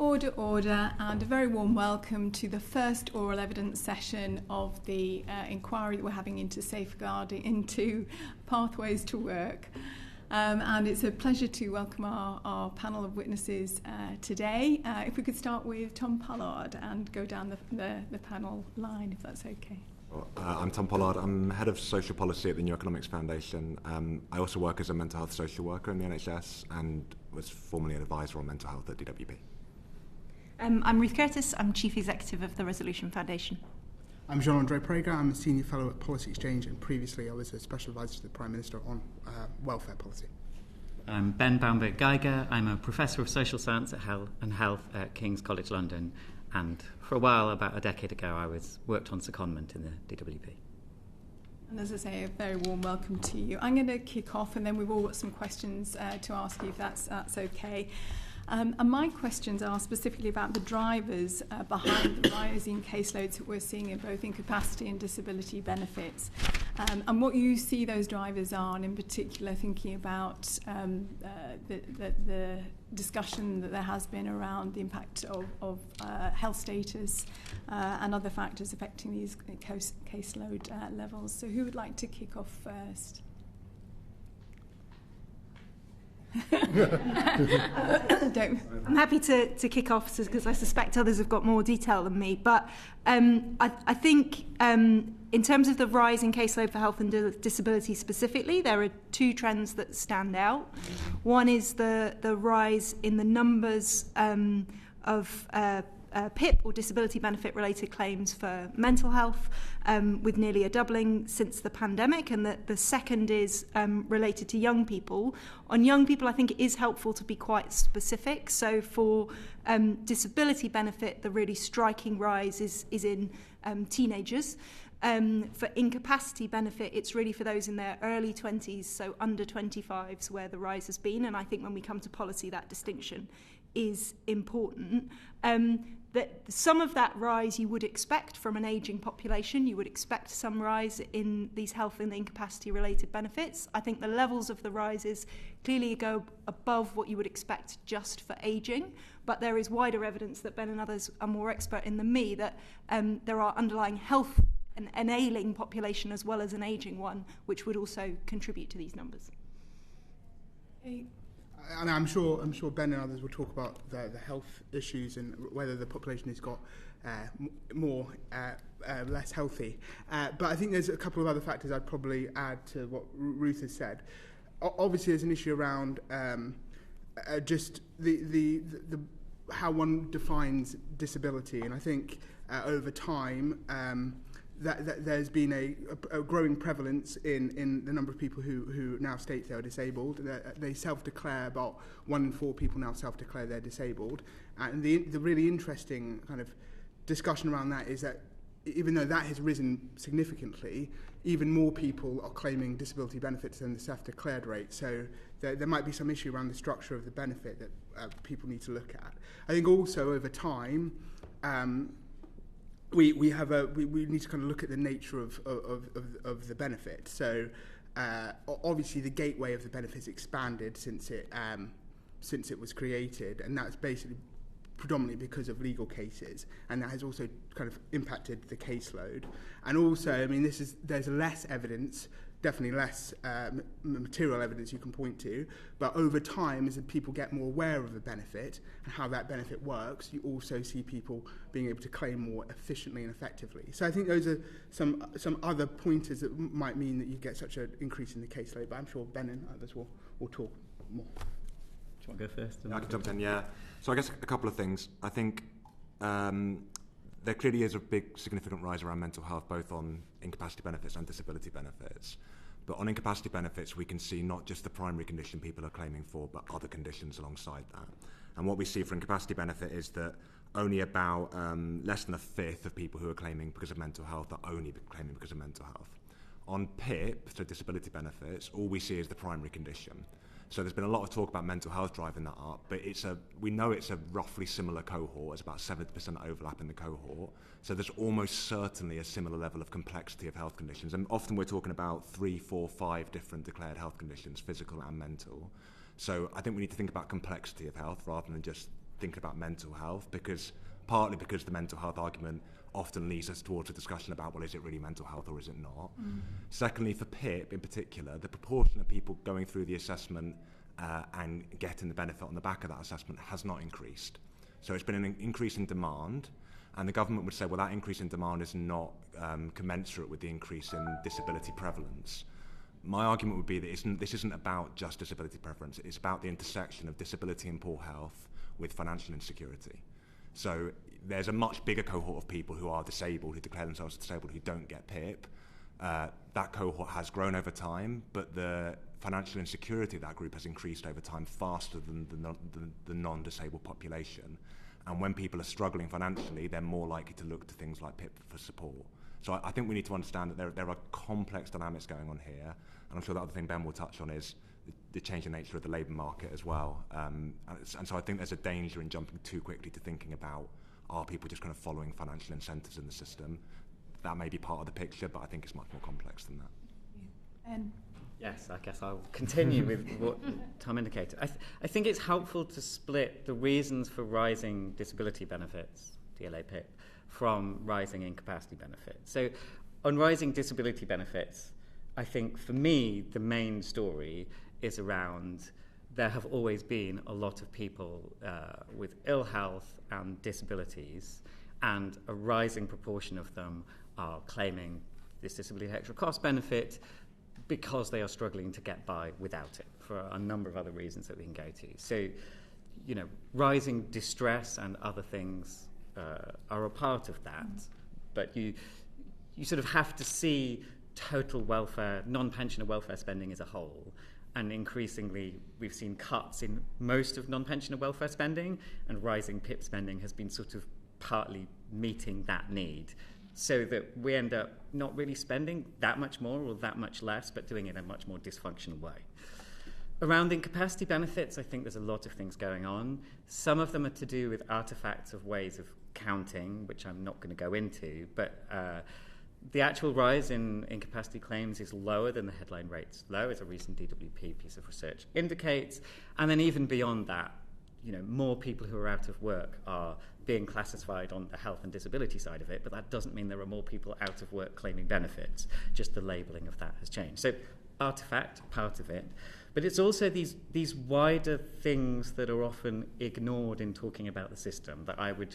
Order, order, and a very warm welcome to the first oral evidence session of the inquiry that we're having into safeguarding, into pathways to work. And it's a pleasure to welcome our panel of witnesses today. If we could start with Tom Pollard and go down the panel line, if that's okay. I'm Tom Pollard. I'm Head of Social Policy at the New Economics Foundation. I also work as a mental health social worker in the NHS and was formerly an advisor on mental health at DWP. I'm Ruth Curtice. I'm Chief Executive of the Resolution Foundation. I'm Jean-André Prager. I'm a Senior Fellow at Policy Exchange, and previously I was a Special Advisor to the Prime Minister on welfare policy. I'm Ben Geiger. I'm a Professor of Social Science and Health at King's College London, and for a while, about a decade ago, I worked on secondment in the DWP. And as I say, a very warm welcome to you. I'm going to kick off, and then we've all got some questions to ask you, if that's okay. And my questions are specifically about the drivers behind the rising caseloads that we're seeing in both incapacity and disability benefits, and what you see those drivers are, and in particular thinking about the discussion that there has been around the impact of health status and other factors affecting these caseload levels. So who would like to kick off first? I'm happy to kick off because I suspect others have got more detail than me. But I think in terms of the rise in caseload for health and disability specifically, there are two trends that stand out. One is the rise in the numbers of PIP or disability benefit related claims for mental health, with nearly a doubling since the pandemic, and the second is related to young people. On young people, I think it is helpful to be quite specific. So for disability benefit, the really striking rise is in teenagers. For incapacity benefit, it's really for those in their early 20s, so under 25s, where the rise has been. And I think when we come to policy, that distinction is important. That some of that rise you would expect from an ageing population. You would expect some rise in these health and incapacity related benefits. I think the levels of the rises clearly go above what you would expect just for ageing, but there is wider evidence that Ben and others are more expert in than me that there are underlying health an ailing population as well as an ageing one, which would also contribute to these numbers. And I'm sure Ben and others will talk about the health issues and whether the population has got less healthy. But I think there's a couple of other factors I'd probably add to what Ruth has said. Obviously, there's an issue around just the how one defines disability, and I think over time. That there's been a growing prevalence in the number of people who now state they are disabled. They self-declare, about 1 in 4 people now self-declare they're disabled. And the really interesting kind of discussion around that is that even though that has risen significantly, even more people are claiming disability benefits than the self-declared rate. So there might be some issue around the structure of the benefit that people need to look at. I think also over time, we need to kind of look at the nature of the benefit. So obviously the gateway of the benefits expanded since it was created, and that's basically predominantly because of legal cases, and that has also kind of impacted the caseload. And also, I mean, there's less evidence. Definitely less material evidence you can point to, but over time, as people get more aware of the benefit and how that benefit works, you also see people being able to claim more efficiently and effectively. So I think those are some other pointers that might mean that you get such an increase in the caseload, but I'm sure Ben and others will talk more. Do you want to go first? I can jump in, yeah. So I guess a couple of things. I think there clearly is a big significant rise around mental health, both on incapacity benefits and disability benefits. But on incapacity benefits, we can see not just the primary condition people are claiming for, but other conditions alongside that. And what we see for incapacity benefit is that only about less than a fifth of people who are claiming because of mental health are only claiming because of mental health. On PIP, so disability benefits, all we see is the primary condition. So there's been a lot of talk about mental health driving that up, but we know it's a roughly similar cohort. There's about 70% overlap in the cohort. So there's almost certainly a similar level of complexity of health conditions. And often we're talking about 3, 4, 5 different declared health conditions, physical and mental. So I think we need to think about complexity of health rather than just thinking about mental health, partly because the mental health argument often leads us towards a discussion about, well, is it really mental health or is it not? Secondly, for PIP in particular, the proportion of people going through the assessment and getting the benefit on the back of that assessment has not increased. So it's been an increase in demand, and the government would say, well, that increase in demand is not commensurate with the increase in disability prevalence. My argument would be that this isn't about just disability prevalence, it's about the intersection of disability and poor health with financial insecurity. So there's a much bigger cohort of people who are disabled, who declare themselves disabled, who don't get PIP. That cohort has grown over time, but the financial insecurity of that group has increased over time faster than the non-disabled population. And when people are struggling financially, they're more likely to look to things like PIP for support. So I think we need to understand that there are complex dynamics going on here, and I'm sure the other thing Ben will touch on is the changing nature of the labour market as well. And so I think there's a danger in jumping too quickly to thinking about, are people just kind of following financial incentives in the system? That may be part of the picture, but I think it's much more complex than that. And yes, I guess I'll continue with what Tom indicated. I think it's helpful to split the reasons for rising disability benefits, DLA PIP, from rising incapacity benefits. So on rising disability benefits, I think for me the main story is around there have always been a lot of people with ill health and disabilities, and a rising proportion of them are claiming this disability extra cost benefit because they are struggling to get by without it for a number of other reasons that we can go to. So, you know, rising distress and other things are a part of that, but you sort of have to see total welfare, non-pensioner welfare spending as a whole, and increasingly we've seen cuts in most of non-pensioner welfare spending, and rising PIP spending has been sort of partly meeting that need, so that we end up not really spending that much more or that much less, but doing it in a much more dysfunctional way. Around incapacity benefits, I think there's a lot of things going on. Some of them are to do with artifacts of ways of counting, which I'm not going to go into, but the actual rise in incapacity claims is lower than the headline rates low, as a recent DWP piece of research indicates. And then even beyond that, you know, more people who are out of work are being classified on the health and disability side of it, but that doesn't mean there are more people out of work claiming benefits. Just the labelling of that has changed. So artifact, part of it. But it's also these wider things that are often ignored in talking about the system that I would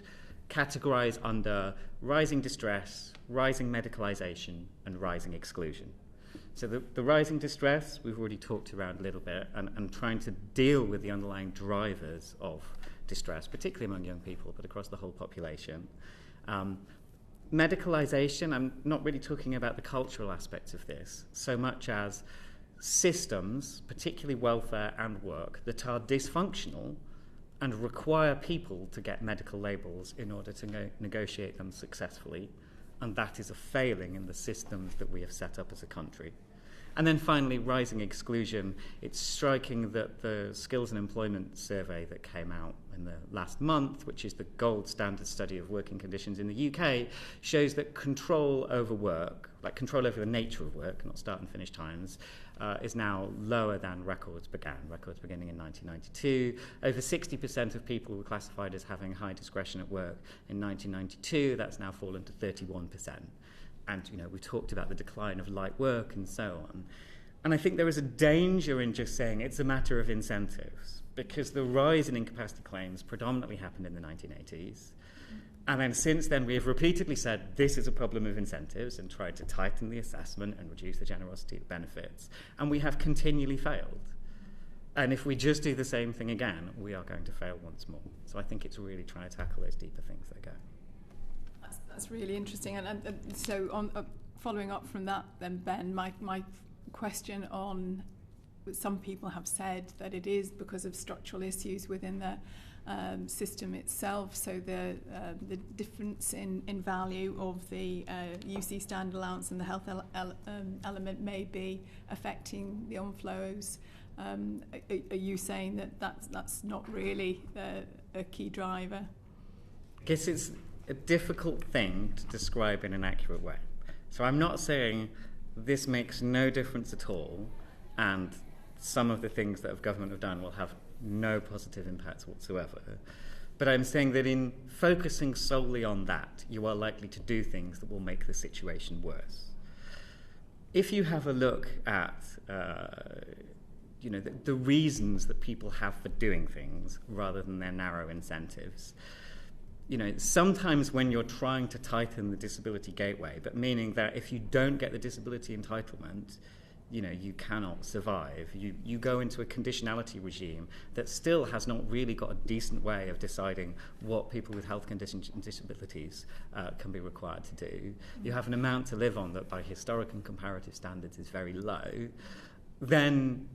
categorise under rising distress, rising medicalisation, and rising exclusion. So the rising distress, we've already talked around a little bit, and trying to deal with the underlying drivers of distress, particularly among young people, but across the whole population. Medicalisation, I'm not really talking about the cultural aspects of this, so much as systems, particularly welfare and work, that are dysfunctional and require people to get medical labels in order to negotiate them successfully, and that is a failing in the systems that we have set up as a country. And then finally, rising exclusion. It's striking that the Skills and Employment Survey that came out in the last month, which is the gold standard study of working conditions in the UK, shows that control over work, like control over the nature of work, not start and finish times, is now lower than records beginning in 1992. Over 60% of people were classified as having high discretion at work in 1992. That's now fallen to 31%. And, you know, we talked about the decline of light work and so on. And I think there is a danger in just saying it's a matter of incentives, because the rise in incapacity claims predominantly happened in the 1980s. And then since then, we have repeatedly said this is a problem of incentives and tried to tighten the assessment and reduce the generosity of benefits. And we have continually failed. And if we just do the same thing again, we are going to fail once more. So I think it's really trying to tackle those deeper things that go. That's really interesting. And so on, following up from that then, Ben, my question on, some people have said that it is because of structural issues within the system itself, so the difference in value of the UC stand allowance and the health element may be affecting the on-flows. Are you saying that that's not really a key driver? I guess it's a difficult thing to describe in an accurate way. So I'm not saying this makes no difference at all, and some of the things that government have done will have no positive impacts whatsoever. But I'm saying that in focusing solely on that, you are likely to do things that will make the situation worse. If you have a look at the reasons that people have for doing things rather than their narrow incentives, sometimes when you're trying to tighten the disability gateway, but meaning that if you don't get the disability entitlement, you cannot survive. You go into a conditionality regime that still has not really got a decent way of deciding what people with health conditions and disabilities can be required to do. You have an amount to live on that by historic and comparative standards is very low. Then,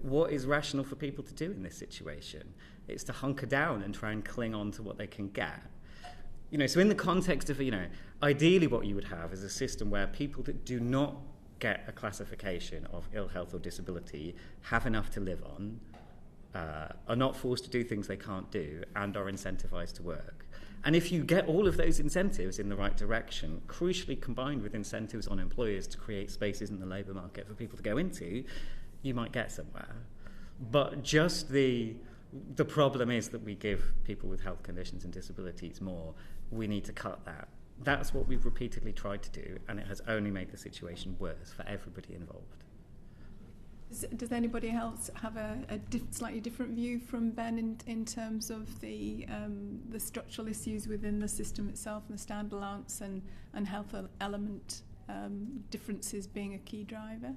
what is rational for people to do in this situation? It's to hunker down and try and cling on to what they can get. So in the context of, ideally what you would have is a system where people that do not get a classification of ill health or disability, have enough to live on, are not forced to do things they can't do, and are incentivized to work. And if you get all of those incentives in the right direction, crucially combined with incentives on employers to create spaces in the labour market for people to go into, you might get somewhere. But just the problem is that we give people with health conditions and disabilities more. We need to cut that. That's what we've repeatedly tried to do, and it has only made the situation worse for everybody involved. Does anybody else have a slightly different view from Ben in terms of the structural issues within the system itself and the stand allowance and health element differences being a key driver?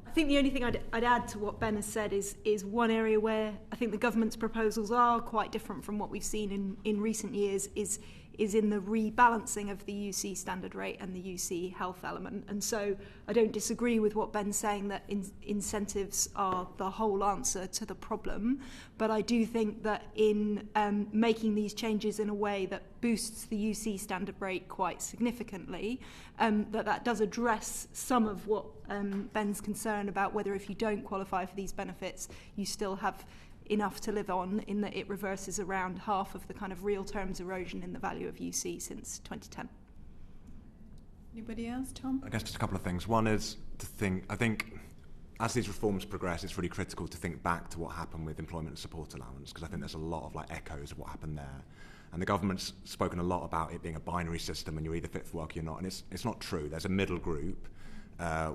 I think the only thing I'd add to what Ben has said is one area where I think the government's proposals are quite different from what we've seen in recent years is in the rebalancing of the UC standard rate and the UC health element. And so I don't disagree with what Ben's saying that incentives are the whole answer to the problem, but I do think that in making these changes in a way that boosts the UC standard rate quite significantly, that does address some of what Ben's concern about whether if you don't qualify for these benefits, you still have enough to live on, in that it reverses around half of the kind of real terms erosion in the value of UC since 2010. Anybody else, Tom? I guess just a couple of things. One is to think, I think as these reforms progress, it's really critical to think back to what happened with employment and support allowance, because I think there's a lot of echoes of what happened there. And the government's spoken a lot about it being a binary system and you're either fit for work or you're not, and it's not true. There's a middle group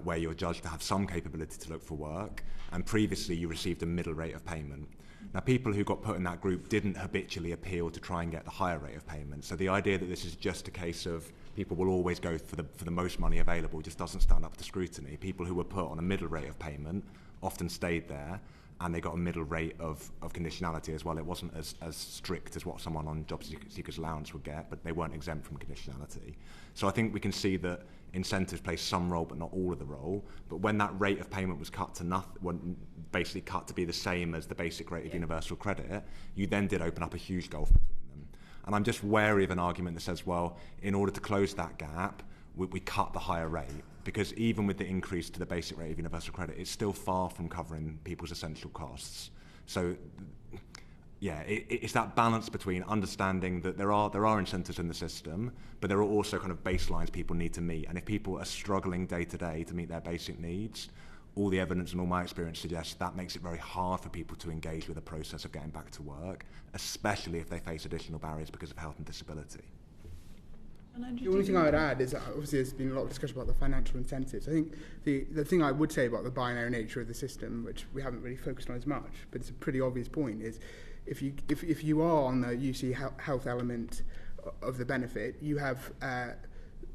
where you're judged to have some capability to look for work, and previously you received a middle rate of payment. Now, people who got put in that group didn't habitually appeal to try and get the higher rate of payment. So the idea that this is just a case of people will always go for the most money available just doesn't stand up to scrutiny. People who were put on a middle rate of payment often stayed there, and they got a middle rate of conditionality as well. It wasn't as strict as what someone on job seekers allowance would get, but they weren't exempt from conditionality. So I think we can see that incentives play some role, but not all of the role. But when that rate of payment was cut to nothing, basically cut to be the same as the basic rate of universal credit, you then did open up a huge gulf between them. And I'm just wary of an argument that says, well, in order to close that gap, we cut the higher rate, because even with the increase to the basic rate of universal credit, it's still far from covering people's essential costs. So, yeah, it's that balance between understanding that there are incentives in the system, but there are also kind of baselines people need to meet. And if people are struggling day to day to meet their basic needs, all the evidence and all my experience suggests that makes it very hard for people to engage with the process of getting back to work, especially if they face additional barriers because of health and disability. The only thing I would add is that obviously there's been a lot of discussion about the financial incentives. I think the thing I would say about the binary nature of the system, which we haven't really focused on as much, but it's a pretty obvious point, is if you are on the UC health element of the benefit, you have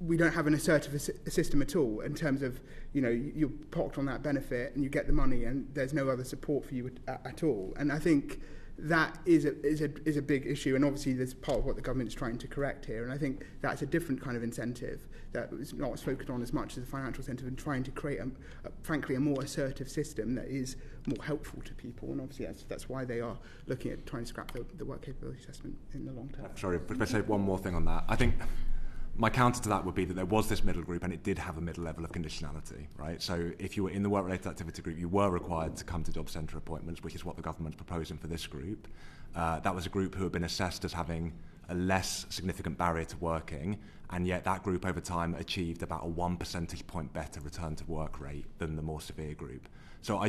we don't have an assertive system at all in terms of, you're parked on that benefit and you get the money and there's no other support for you at all. And I think that is a big issue, and obviously there's part of what the government is trying to correct here, and I think that's a different kind of incentive that is not focused on as much as the financial incentive, and trying to create frankly a more assertive system that is more helpful to people, and obviously that's why they are looking at trying to scrap the work capability assessment in the long term. Sorry, if I say one more thing on that, I think my counter to that would be that there was this middle group and it did have a middle level of conditionality, right? So if you were in the work-related activity group, you were required to come to job centre appointments, which is what the government's proposing for this group. That was a group who had been assessed as having a less significant barrier to working, and yet that group over time achieved about a 1 percentage point better return to work rate than the more severe group. So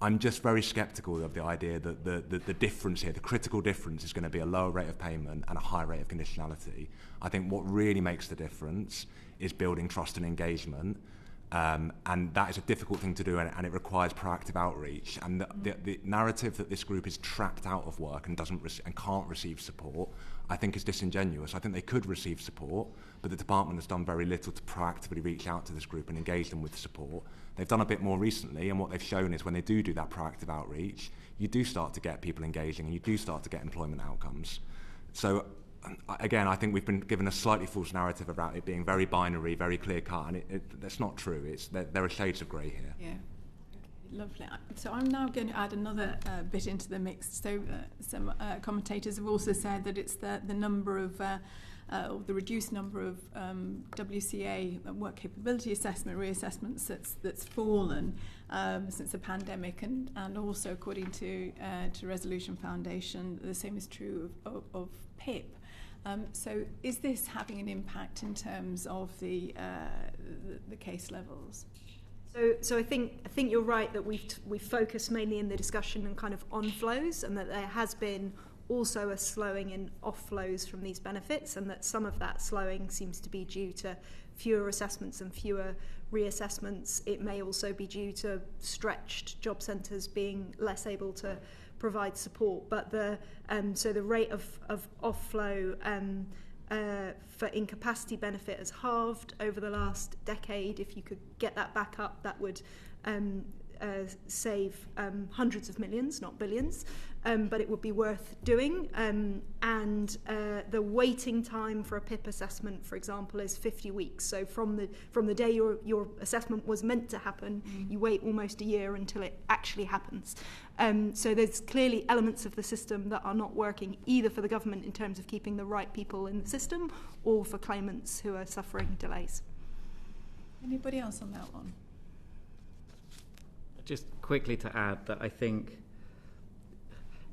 I'm just very sceptical of the idea that the difference here, the critical difference, is going to be a lower rate of payment and a higher rate of conditionality. I think what really makes the difference is building trust and engagement, and that is a difficult thing to do, and it requires proactive outreach. And the narrative that this group is trapped out of work and can't receive support, I think is disingenuous. I think they could receive support, but the department has done very little to proactively reach out to this group and engage them with support. They've done a bit more recently, and what they've shown is when they do that proactive outreach, you do start to get people engaging and you do start to get employment outcomes. So again, I think we've been given a slightly false narrative about it being very binary, very clear-cut, and that's not true. There are shades of grey here. Yeah. Lovely. So I'm now going to add another bit into the mix. So some commentators have also said that it's the number of, or the reduced number of WCA work capability assessment reassessments that's fallen since the pandemic, and also according to Resolution Foundation, the same is true of PIP. So is this having an impact in terms of the case levels? So I think you're right that we've focused mainly in the discussion and kind of on flows, and that there has been also a slowing in off flows from these benefits, and that some of that slowing seems to be due to fewer assessments and fewer reassessments. It may also be due to stretched job centres being less able to provide support, but the rate of off flow for incapacity benefit has halved over the last decade. If you could get that back up, that would save hundreds of millions, not billions, but it would be worth doing. And the waiting time for a PIP assessment, for example, is 50 weeks. So from the day your assessment was meant to happen, you wait almost a year until it actually happens. So there's clearly elements of the system that are not working, either for the government in terms of keeping the right people in the system, or for claimants who are suffering delays. Anybody else on that one? Just quickly to add that I think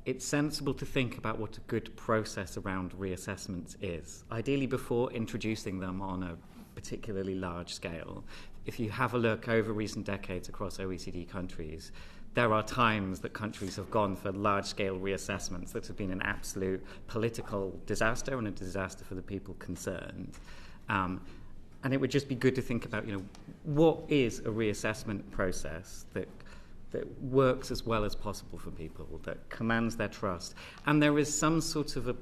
it's sensible to think about what a good process around reassessments is. Ideally, before introducing them on a particularly large scale, if you have a look over recent decades across OECD countries, there are times that countries have gone for large-scale reassessments that have been an absolute political disaster and a disaster for the people concerned. And it would just be good to think about, what is a reassessment process that works as well as possible for people, that commands their trust. And there is some sort of a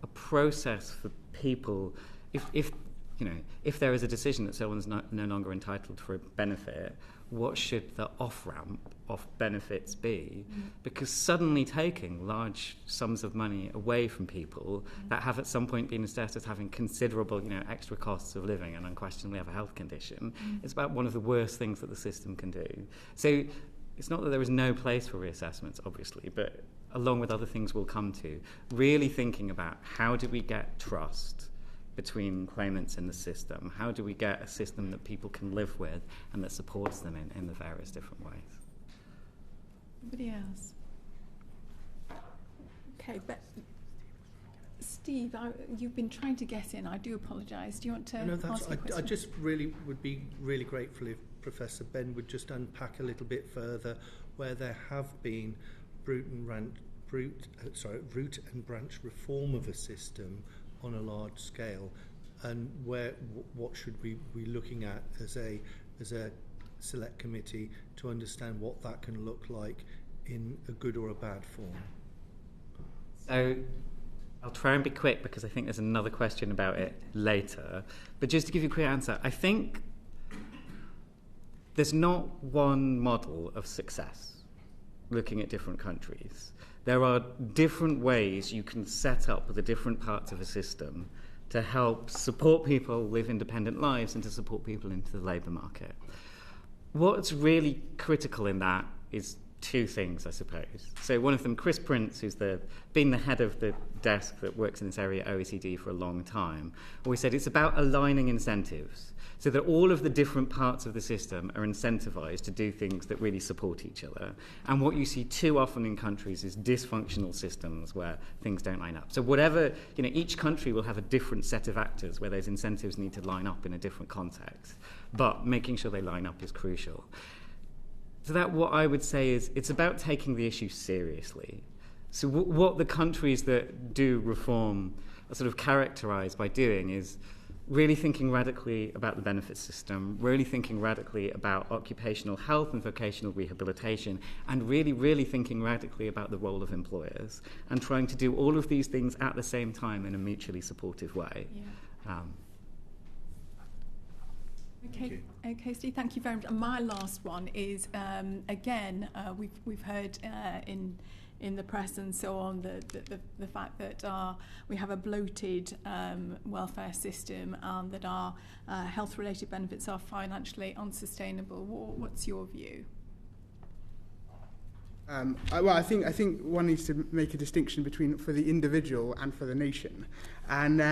process for people, if there is a decision that someone's no longer entitled for a benefit, what should the off-ramp of benefits be? Because suddenly taking large sums of money away from people that have at some point been assessed as having considerable, extra costs of living and unquestionably have a health condition, is about one of the worst things that the system can do. So it's not that there is no place for reassessments, obviously, but along with other things we'll come to, really thinking about how do we get trust between claimants in the system? How do we get a system that people can live with and that supports them in the various different ways? Anybody else? Okay, but Steve, you've been trying to get in. I do apologise. Do you want to ask a question? I just really would be really grateful if Professor Ben would just unpack a little bit further where there have been root and branch reform of a system on a large scale, and what should we be looking at as a select committee to understand what that can look like in a good or a bad form. So I'll try and be quick because I think there's another question about it later, but just to give you a quick answer, I think there's not one model of success looking at different countries. There are different ways you can set up the different parts of a system to help support people live independent lives and to support people into the labour market. What's really critical in that is two things, I suppose. So one of them, Chris Prince, who's been the head of the desk that works in this area at OECD for a long time, always said it's about aligning incentives so that all of the different parts of the system are incentivized to do things that really support each other. And what you see too often in countries is dysfunctional systems where things don't line up. So whatever, each country will have a different set of actors where those incentives need to line up in a different context. But making sure they line up is crucial. to that, what I would say is it's about taking the issue seriously. So what the countries that do reform are sort of characterised by doing is really thinking radically about the benefits system, really thinking radically about occupational health and vocational rehabilitation, and really, really thinking radically about the role of employers, and trying to do all of these things at the same time in a mutually supportive way. Yeah. Okay, Steve, thank you very much. And my last one is, again, we've heard in the press and so on the fact that we have a bloated welfare system and that our health-related benefits are financially unsustainable. What's your view? I think one needs to make a distinction between for the individual and for the nation, and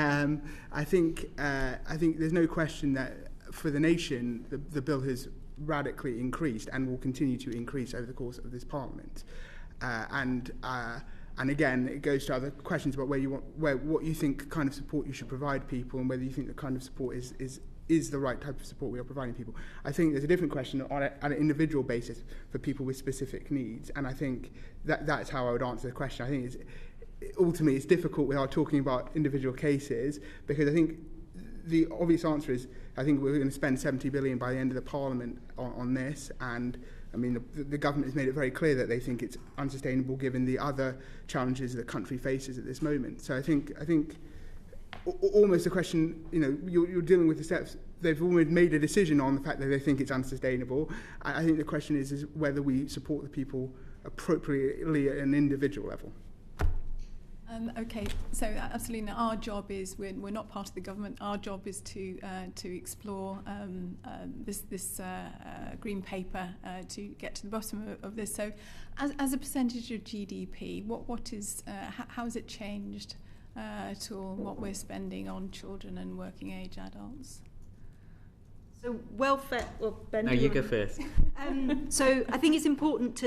I think there's no question that for the nation the bill has radically increased and will continue to increase over the course of this Parliament. And again, it goes to other questions about what you think kind of support you should provide people, and whether you think the kind of support is the right type of support we are providing people. I think there's a different question on an individual basis for people with specific needs, and I think that's how I would answer the question. I think ultimately it's difficult without talking about individual cases, because I think the obvious answer is I think we're going to spend 70 billion by the end of the Parliament on this, and I mean, the government has made it very clear that they think it's unsustainable given the other challenges the country faces at this moment. So I think almost the question, you're dealing with the steps. They've almost made a decision on the fact that they think it's unsustainable. I think the question is whether we support the people appropriately at an individual level. Okay, so absolutely, our job is we're not part of the government. Our job is to explore this green paper to get to the bottom of this. So, as a percentage of GDP, what is how has it changed at all? What we're spending on children and working age adults? So welfare. Well, Ben. No, you go first. So I think it's important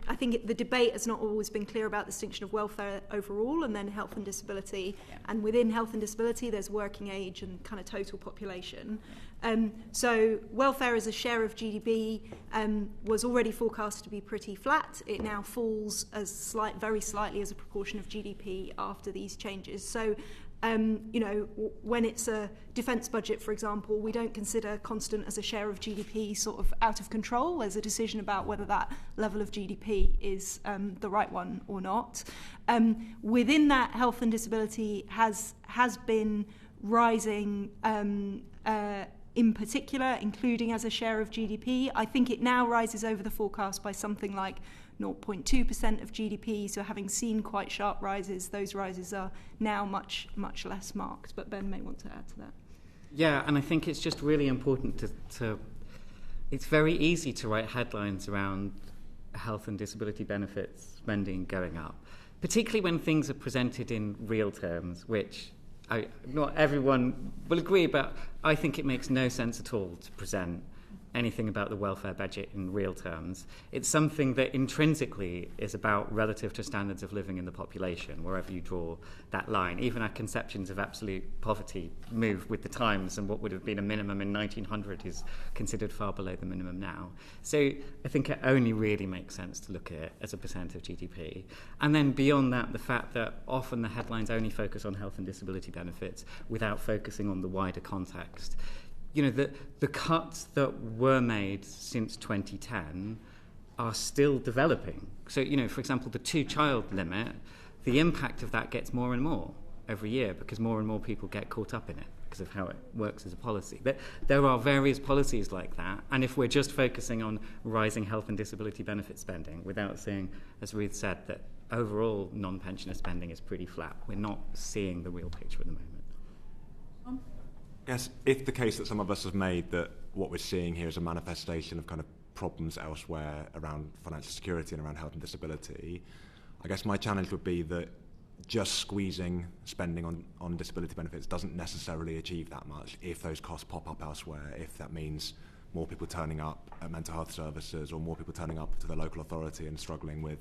I think the debate has not always been clear about the distinction of welfare overall and then health and disability. Yeah. And within health and disability, there's working age and kind of total population. Yeah. So welfare as a share of GDP was already forecast to be pretty flat. It now falls very slightly as a proportion of GDP after these changes. So when it's a defence budget, for example, we don't consider constant as a share of GDP sort of out of control. There's a decision about whether that level of GDP is the right one or not. Within that, health and disability has been rising in particular, including as a share of GDP. I think it now rises over the forecast by something like 0.2% of GDP, so having seen quite sharp rises, those rises are now much, much less marked. But Ben may want to add to that. Yeah, and I think it's just really important to it's very easy to write headlines around health and disability benefits spending going up, particularly when things are presented in real terms, which not everyone will agree, but I think it makes no sense at all to present anything about the welfare budget in real terms. It's something that intrinsically is about relative to standards of living in the population, wherever you draw that line. Even our conceptions of absolute poverty move with the times, and what would have been a minimum in 1900 is considered far below the minimum now. So I think it only really makes sense to look at it as a percent of GDP. And then beyond that, the fact that often the headlines only focus on health and disability benefits without focusing on the wider context. The cuts that were made since 2010 are still developing. So, for example, the 2-child limit, the impact of that gets more and more every year because more and more people get caught up in it because of how it works as a policy. There are various policies like that, and if we're just focusing on rising health and disability benefit spending without seeing, as Ruth said, that overall non-pensioner spending is pretty flat, we're not seeing the real picture at the moment. Yes, if the case that some of us have made that what we're seeing here is a manifestation of kind of problems elsewhere around financial security and around health and disability, I guess my challenge would be that just squeezing spending on disability benefits doesn't necessarily achieve that much if those costs pop up elsewhere, if that means more people turning up at mental health services or more people turning up to the local authority and struggling with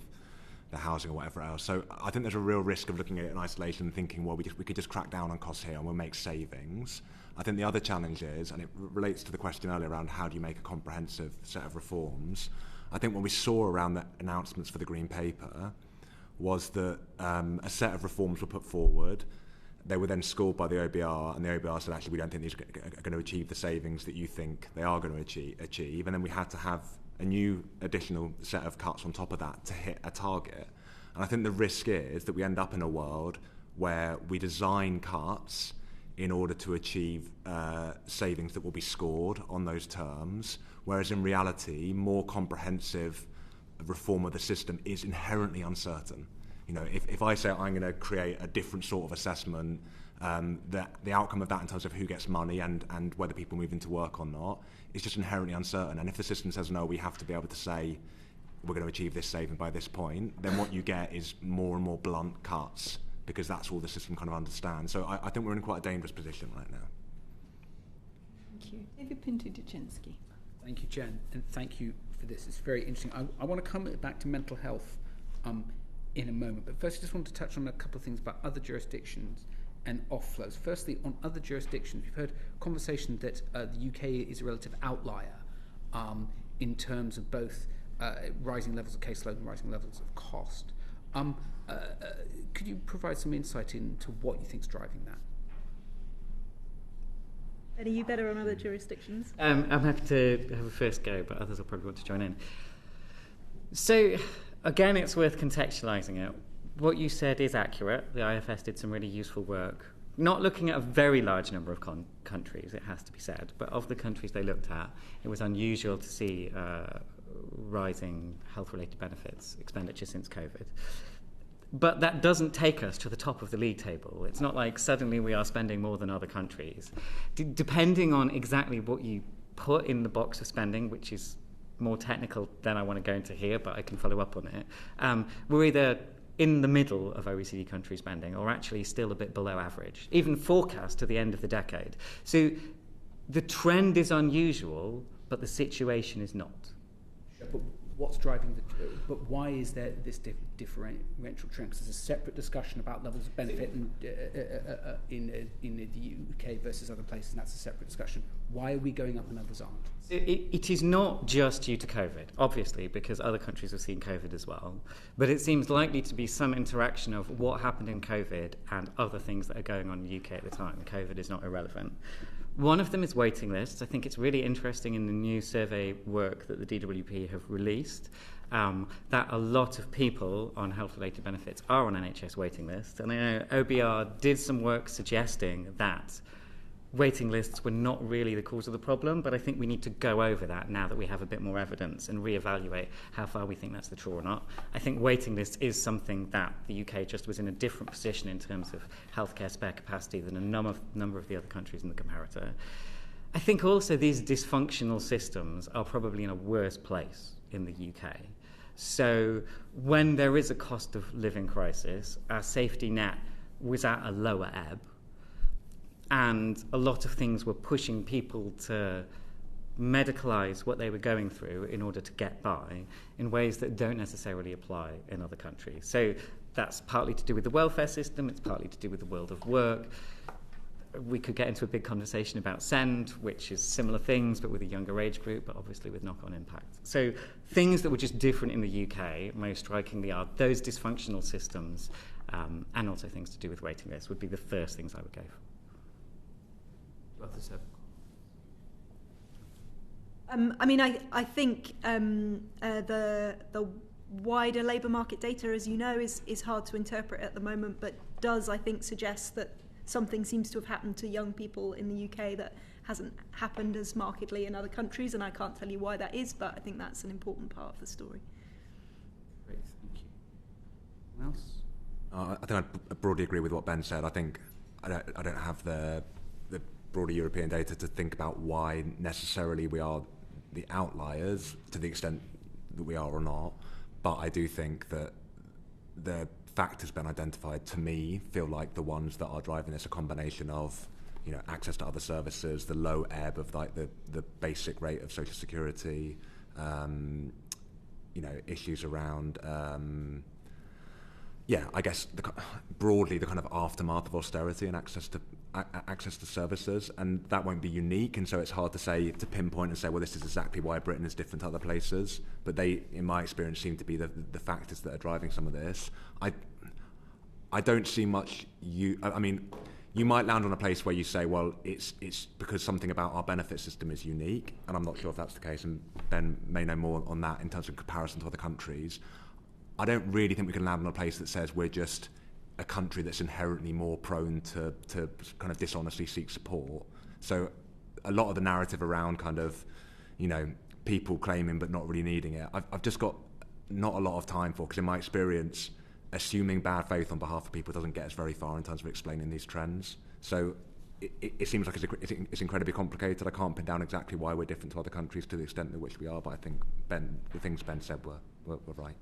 the housing or whatever else. So I think there's a real risk of looking at it in isolation and thinking, well, we could just crack down on costs here and we'll make savings. I think the other challenge is, and it relates to the question earlier around how do you make a comprehensive set of reforms, I think what we saw around the announcements for the Green Paper was that a set of reforms were put forward. They were then scored by the OBR, and the OBR said, actually, we don't think these are going to achieve the savings that you think they are going to achieve. And then we had to have a new additional set of cuts on top of that to hit a target. And I think the risk is that we end up in a world where we design cuts in order to achieve savings that will be scored on those terms, whereas in reality, more comprehensive reform of the system is inherently uncertain. You know, if I say I'm going to create a different sort of assessment, the outcome of that in terms of who gets money and whether people move into work or not is just inherently uncertain. And if the system says, no, we have to be able to say we're going to achieve this saving by this point, then what you get is more and more blunt cuts, because that's all the system kind of understands. So I think we're in quite a dangerous position right now. Thank you. David Pinto-Duchinsky. Thank you, Jen, and thank you for this. It's very interesting. I want to come back to mental health in a moment, but first I just want to touch on a couple of things about other jurisdictions and offloads. Firstly, on other jurisdictions, we've heard conversation that the UK is a relative outlier in terms of both rising levels of caseload and rising levels of cost. Could you provide some insight into what you think is driving that? Are you better on other jurisdictions? I'm happy to have a first go, but others will probably want to join in. So, again, it's worth contextualising it. What you said is accurate. The IFS did some really useful work, not looking at a very large number of countries, it has to be said, but of the countries they looked at, it was unusual to see rising health-related benefits expenditure since COVID. But that doesn't take us to the top of the league table. It's not like suddenly we are spending more than other countries. Depending on exactly what you put in the box of spending, which is more technical than I want to go into here, but I can follow up on it, we're either in the middle of OECD country spending or actually still a bit below average, even forecast to the end of the decade. So the trend is unusual, but the situation is not. But what's driving but why is there this differential trend? Because there's a separate discussion about levels of benefit in the UK versus other places, and that's a separate discussion. Why are we going up and others aren't? It is not just due to COVID, obviously, because other countries have seen COVID as well. But it seems likely to be some interaction of what happened in COVID and other things that are going on in the UK at the time. COVID is not irrelevant. One of them is waiting lists. I think it's really interesting in the new survey work that the DWP have released that a lot of people on health-related benefits are on NHS waiting lists. And I know OBR did some work suggesting that waiting lists were not really the cause of the problem, but I think we need to go over that now that we have a bit more evidence and reevaluate how far we think that's the truth or not. I think waiting lists is something that the UK just was in a different position in terms of healthcare spare capacity than a number of the other countries in the comparator. I think also these dysfunctional systems are probably in a worse place in the UK. So when there is a cost of living crisis, our safety net was at a lower ebb, and a lot of things were pushing people to medicalise what they were going through in order to get by in ways that don't necessarily apply in other countries. So that's partly to do with the welfare system, it's partly to do with the world of work. We could get into a big conversation about SEND, which is similar things, but with a younger age group, but obviously with knock-on impact. So things that were just different in the UK, most strikingly, are those dysfunctional systems, and also things to do with waiting lists would be the first things I would go for. I mean, I think the wider labour market data, as you know, is hard to interpret at the moment, but does, I think, suggest that something seems to have happened to young people in the UK that hasn't happened as markedly in other countries, and I can't tell you why that is, but I think that's an important part of the story. Great, thank you. Anyone else? I think I broadly agree with what Ben said. I think I don't have the broader European data to think about why necessarily we are the outliers to the extent that we are or not, but I do think that the factors been identified to me feel like the ones that are driving this, a combination of, you know, access to other services, the low ebb of like the basic rate of social security, you know, issues around I guess broadly the kind of aftermath of austerity and access to access to services, and that won't be unique, and so it's hard to pinpoint and say, well, this is exactly why Britain is different to other places, but they, in my experience, seem to be the factors that are driving some of this. I don't see much. I mean, you might land on a place where you say, well, it's because something about our benefit system is unique, and I'm not sure if that's the case, and Ben may know more on that in terms of comparison to other countries. I don't really think we can land on a place that says we're just a country that's inherently more prone to kind of dishonestly seek support. So a lot of the narrative around kind of, people claiming but not really needing it, I've just got not a lot of time for, because in my experience, assuming bad faith on behalf of people doesn't get us very far in terms of explaining these trends. So it seems like it's incredibly complicated. I can't pin down exactly why we're different to other countries to the extent to which we are, but I think the things Ben said were right.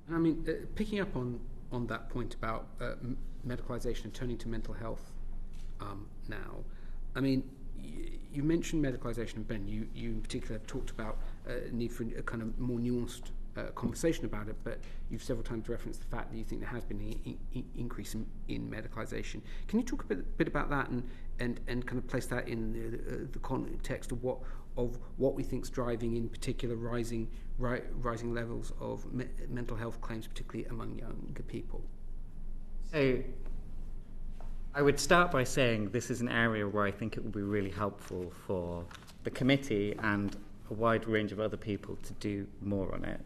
And I mean, picking up on that point about medicalisation and turning to mental health now, I mean, you mentioned medicalisation, and Ben, you in particular talked about need for a kind of more nuanced conversation about it, but you've several times referenced the fact that you think there has been an increase in medicalisation. Can you talk a bit about that and kind of place that in the context of what we think is driving, in particular, rising levels of mental health claims, particularly among younger people? So I would start by saying this is an area where I think it would be really helpful for the committee and a wide range of other people to do more on it.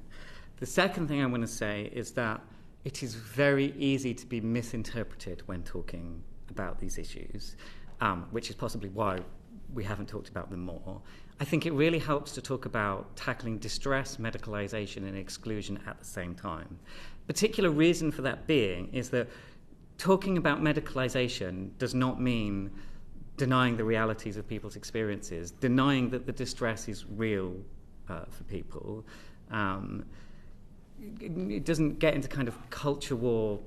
The second thing I want to say is that it is very easy to be misinterpreted when talking about these issues, which is possibly why we haven't talked about them more. I think it really helps to talk about tackling distress, medicalisation and exclusion at the same time. Particular reason for that being is that talking about medicalisation does not mean denying the realities of people's experiences, denying that the distress is real for people. It doesn't get into kind of culture war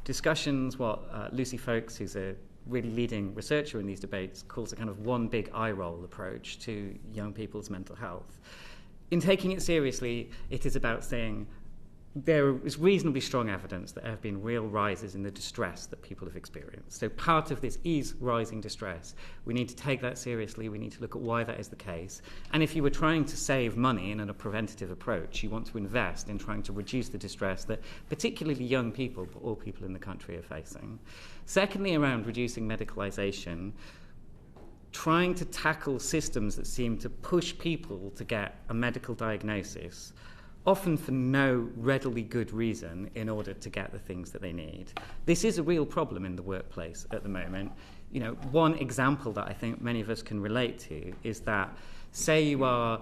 discussions, what Lucy Folks, who's a really leading researcher in these debates, calls a kind of one big eye roll approach to young people's mental health. In taking it seriously, it is about saying there is reasonably strong evidence that there have been real rises in the distress that people have experienced. So part of this is rising distress. We need to take that seriously. We need to look at why that is the case. And if you were trying to save money in a preventative approach, you want to invest in trying to reduce the distress that particularly young people, but all people in the country, are facing. Secondly, around reducing medicalisation, trying to tackle systems that seem to push people to get a medical diagnosis, often for no readily good reason, in order to get the things that they need. This is a real problem in the workplace at the moment. One example that I think many of us can relate to is that, say you are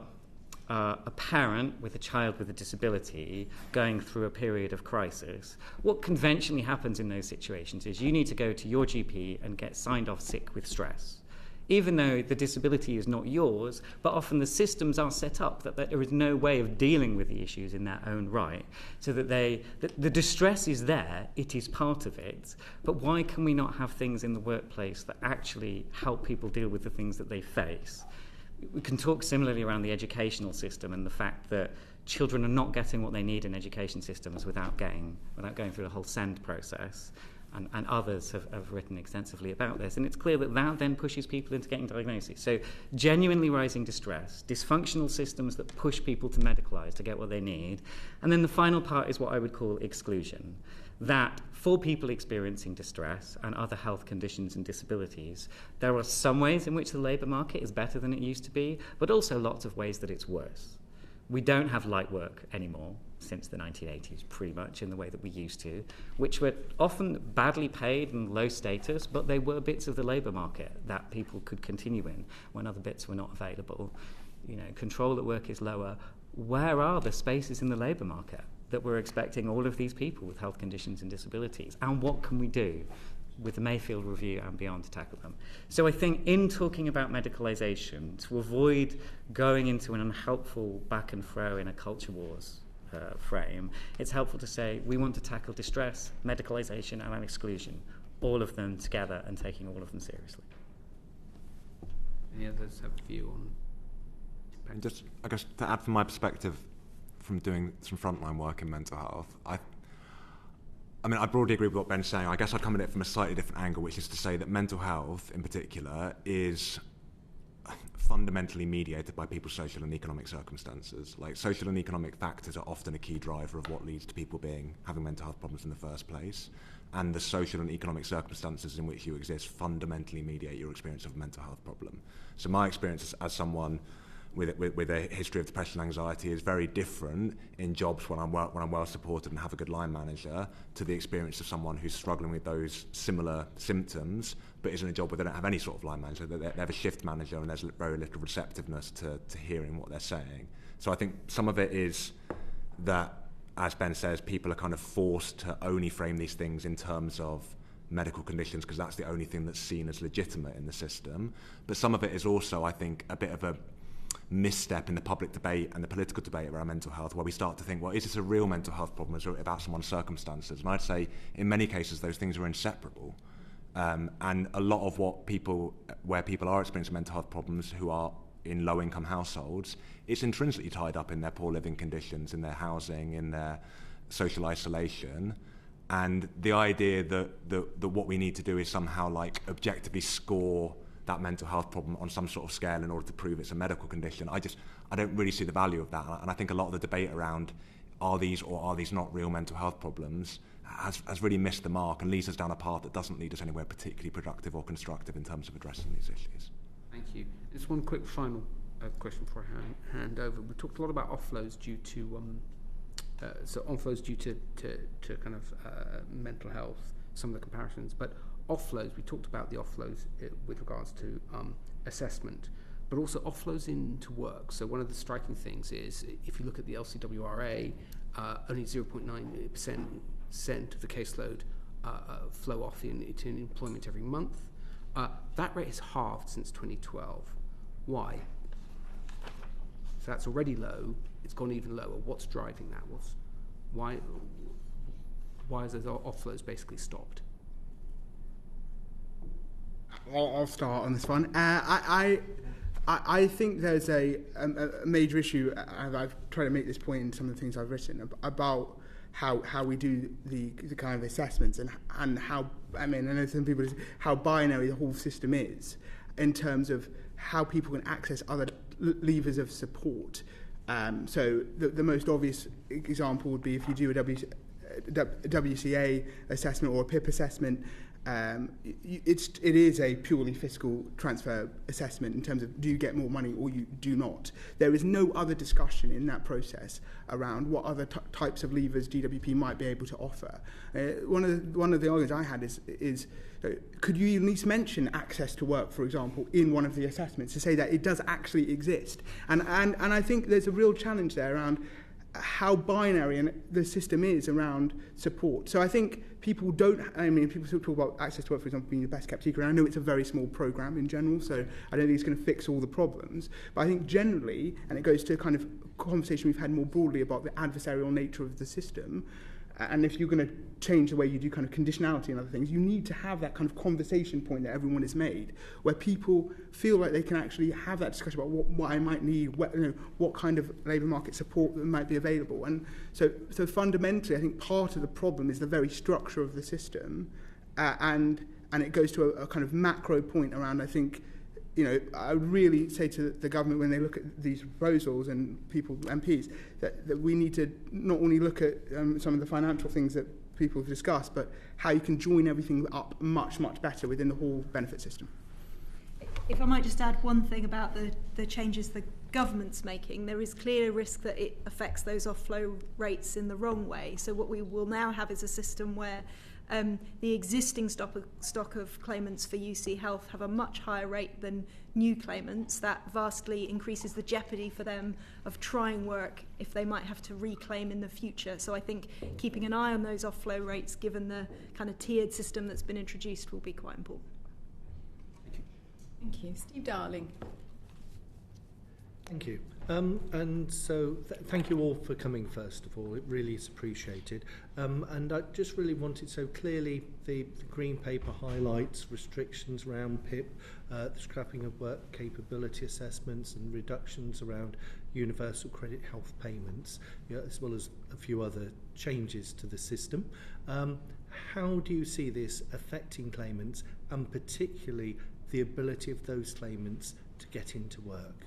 a parent with a child with a disability going through a period of crisis. What conventionally happens in those situations is you need to go to your GP and get signed off sick with stress, even though the disability is not yours, but often the systems are set up that there is no way of dealing with the issues in their own right, so that the distress is there, it is part of it, but why can we not have things in the workplace that actually help people deal with the things that they face? We can talk similarly around the educational system and the fact that children are not getting what they need in education systems without going through the whole SEND process. And others have written extensively about this. And it's clear that then pushes people into getting diagnoses. So genuinely rising distress, dysfunctional systems that push people to medicalise to get what they need. And then the final part is what I would call exclusion. That for people experiencing distress and other health conditions and disabilities, there are some ways in which the labour market is better than it used to be, but also lots of ways that it's worse. We don't have light work anymore since the 1980s, pretty much, in the way that we used to, which were often badly paid and low status, but they were bits of the labour market that people could continue in when other bits were not available. Control at work is lower. Where are the spaces in the labour market that we're expecting all of these people with health conditions and disabilities? And what can we do with the Mayfield Review and beyond to tackle them? So I think in talking about medicalisation, to avoid going into an unhelpful back and fro in a culture wars frame, it's helpful to say we want to tackle distress, medicalisation and exclusion, all of them together, and taking all of them seriously. Any others have a view on? And just, I guess, to add from my perspective from doing some frontline work in mental health, I mean, I broadly agree with what Ben's saying. I guess I'd come at it from a slightly different angle, which is to say that mental health, in particular, is fundamentally mediated by people's social and economic circumstances. Like, social and economic factors are often a key driver of what leads to people having mental health problems in the first place. And the social and economic circumstances in which you exist fundamentally mediate your experience of a mental health problem. So my experience as someone with a history of depression and anxiety is very different in jobs when I'm well supported and have a good line manager, to the experience of someone who's struggling with those similar symptoms but is in a job where they don't have any sort of line manager. They have a shift manager and there's very little receptiveness to hearing what they're saying. So I think some of it is that, as Ben says, people are kind of forced to only frame these things in terms of medical conditions because that's the only thing that's seen as legitimate in the system. But some of it is also, I think, a bit of a misstep in the public debate and the political debate around mental health, where we start to think, well, is this a real mental health problem, or is it about someone's circumstances? And I'd say in many cases those things are inseparable. And a lot of where people are experiencing mental health problems who are in low-income households, it's intrinsically tied up in their poor living conditions, in their housing, in their social isolation. And the idea that what we need to do is somehow like objectively score that mental health problem on some sort of scale in order to prove it's a medical condition, I don't really see the value of that. And I think a lot of the debate around are these or are these not real mental health problems has really missed the mark and leads us down a path that doesn't lead us anywhere particularly productive or constructive in terms of addressing these issues. Thank you. Just one quick final question before I hand over. We talked a lot about offloads due to offloads due to kind of mental health, some of the comparisons, but offloads, we talked about the offloads with regards to assessment, but also offloads into work. So one of the striking things is, if you look at the LCWRA, only 0.9% of the caseload flow off into employment every month. That rate has halved since 2012. Why? So that's already low. It's gone even lower. What's driving that? Why has those offloads basically stopped? I'll start on this one. I think there's a major issue. I've tried to make this point in some of the things I've written about how we do the kind of assessments and how, I mean, I know some people how binary the whole system is in terms of how people can access other levers of support. So the most obvious example would be if you do a WCA assessment or a PIP assessment. It is a purely fiscal transfer assessment in terms of do you get more money or you do not. There is no other discussion in that process around what other types of levers DWP might be able to offer. One of the arguments I had is could you at least mention access to work, for example, in one of the assessments to say that it does actually exist? And I think there's a real challenge there around how binary the system is around support. So I think people talk about access to work, for example, being the best kept secret. And I know it's a very small programme in general, so I don't think it's going to fix all the problems. But I think generally, and it goes to kind of conversation we've had more broadly about the adversarial nature of the system, and if you're going to change the way you do kind of conditionality and other things, you need to have that kind of conversation point that everyone has made, where people feel like they can actually have that discussion about what I might need, what kind of labour market support that might be available. And so fundamentally, I think part of the problem is the very structure of the system, and it goes to a kind of macro point around, I think, I would really say to the government when they look at these proposals and MPs, that we need to not only look at some of the financial things that people have discussed, but how you can join everything up much, much better within the whole benefit system. If I might just add one thing about the changes the government's making, there is clear risk that it affects those offload rates in the wrong way. So what we will now have is a system where the existing stock of claimants for UC Health have a much higher rate than new claimants. That vastly increases the jeopardy for them of trying work if they might have to reclaim in the future. So I think keeping an eye on those offload rates, given the kind of tiered system that's been introduced, will be quite important. Thank you. Steve Darling. Thank you. And so thank you all for coming, first of all. It really is appreciated. And I just really wanted, so clearly the Green Paper highlights restrictions around PIP, the scrapping of work capability assessments and reductions around universal credit health payments, as well as a few other changes to the system. How do you see this affecting claimants, and particularly the ability of those claimants to get into work?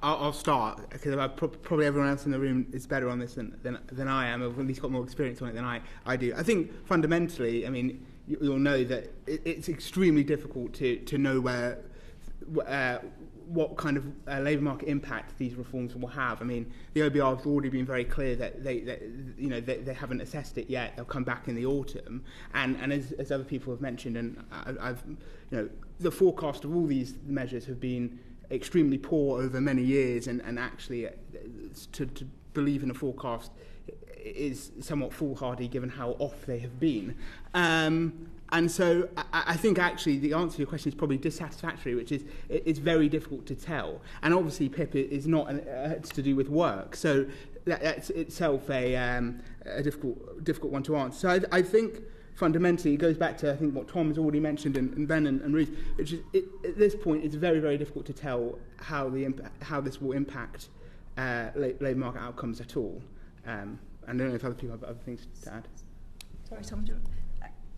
I'll start, because probably everyone else in the room is better on this than I am, or at least got more experience on it than I do. I think fundamentally, I mean, you'll know that it's extremely difficult to know what kind of labour market impact these reforms will have. I mean, the OBR has already been very clear that they haven't assessed it yet. They'll come back in the autumn, and as other people have mentioned, and I've the forecast of all these measures have been extremely poor over many years, and actually to believe in a forecast is somewhat foolhardy given how off they have been. And so I think actually the answer to your question is probably dissatisfactory, which is it's very difficult to tell. And obviously PIP is not it's to do with work, so that's itself a difficult one to answer. So I think fundamentally it goes back to I think what Tom has already mentioned and Ben and Ruth, which is at this point it's very, very difficult to tell how this will impact labour market outcomes at all. I don't know if other people have other things to add. Sorry, Tom.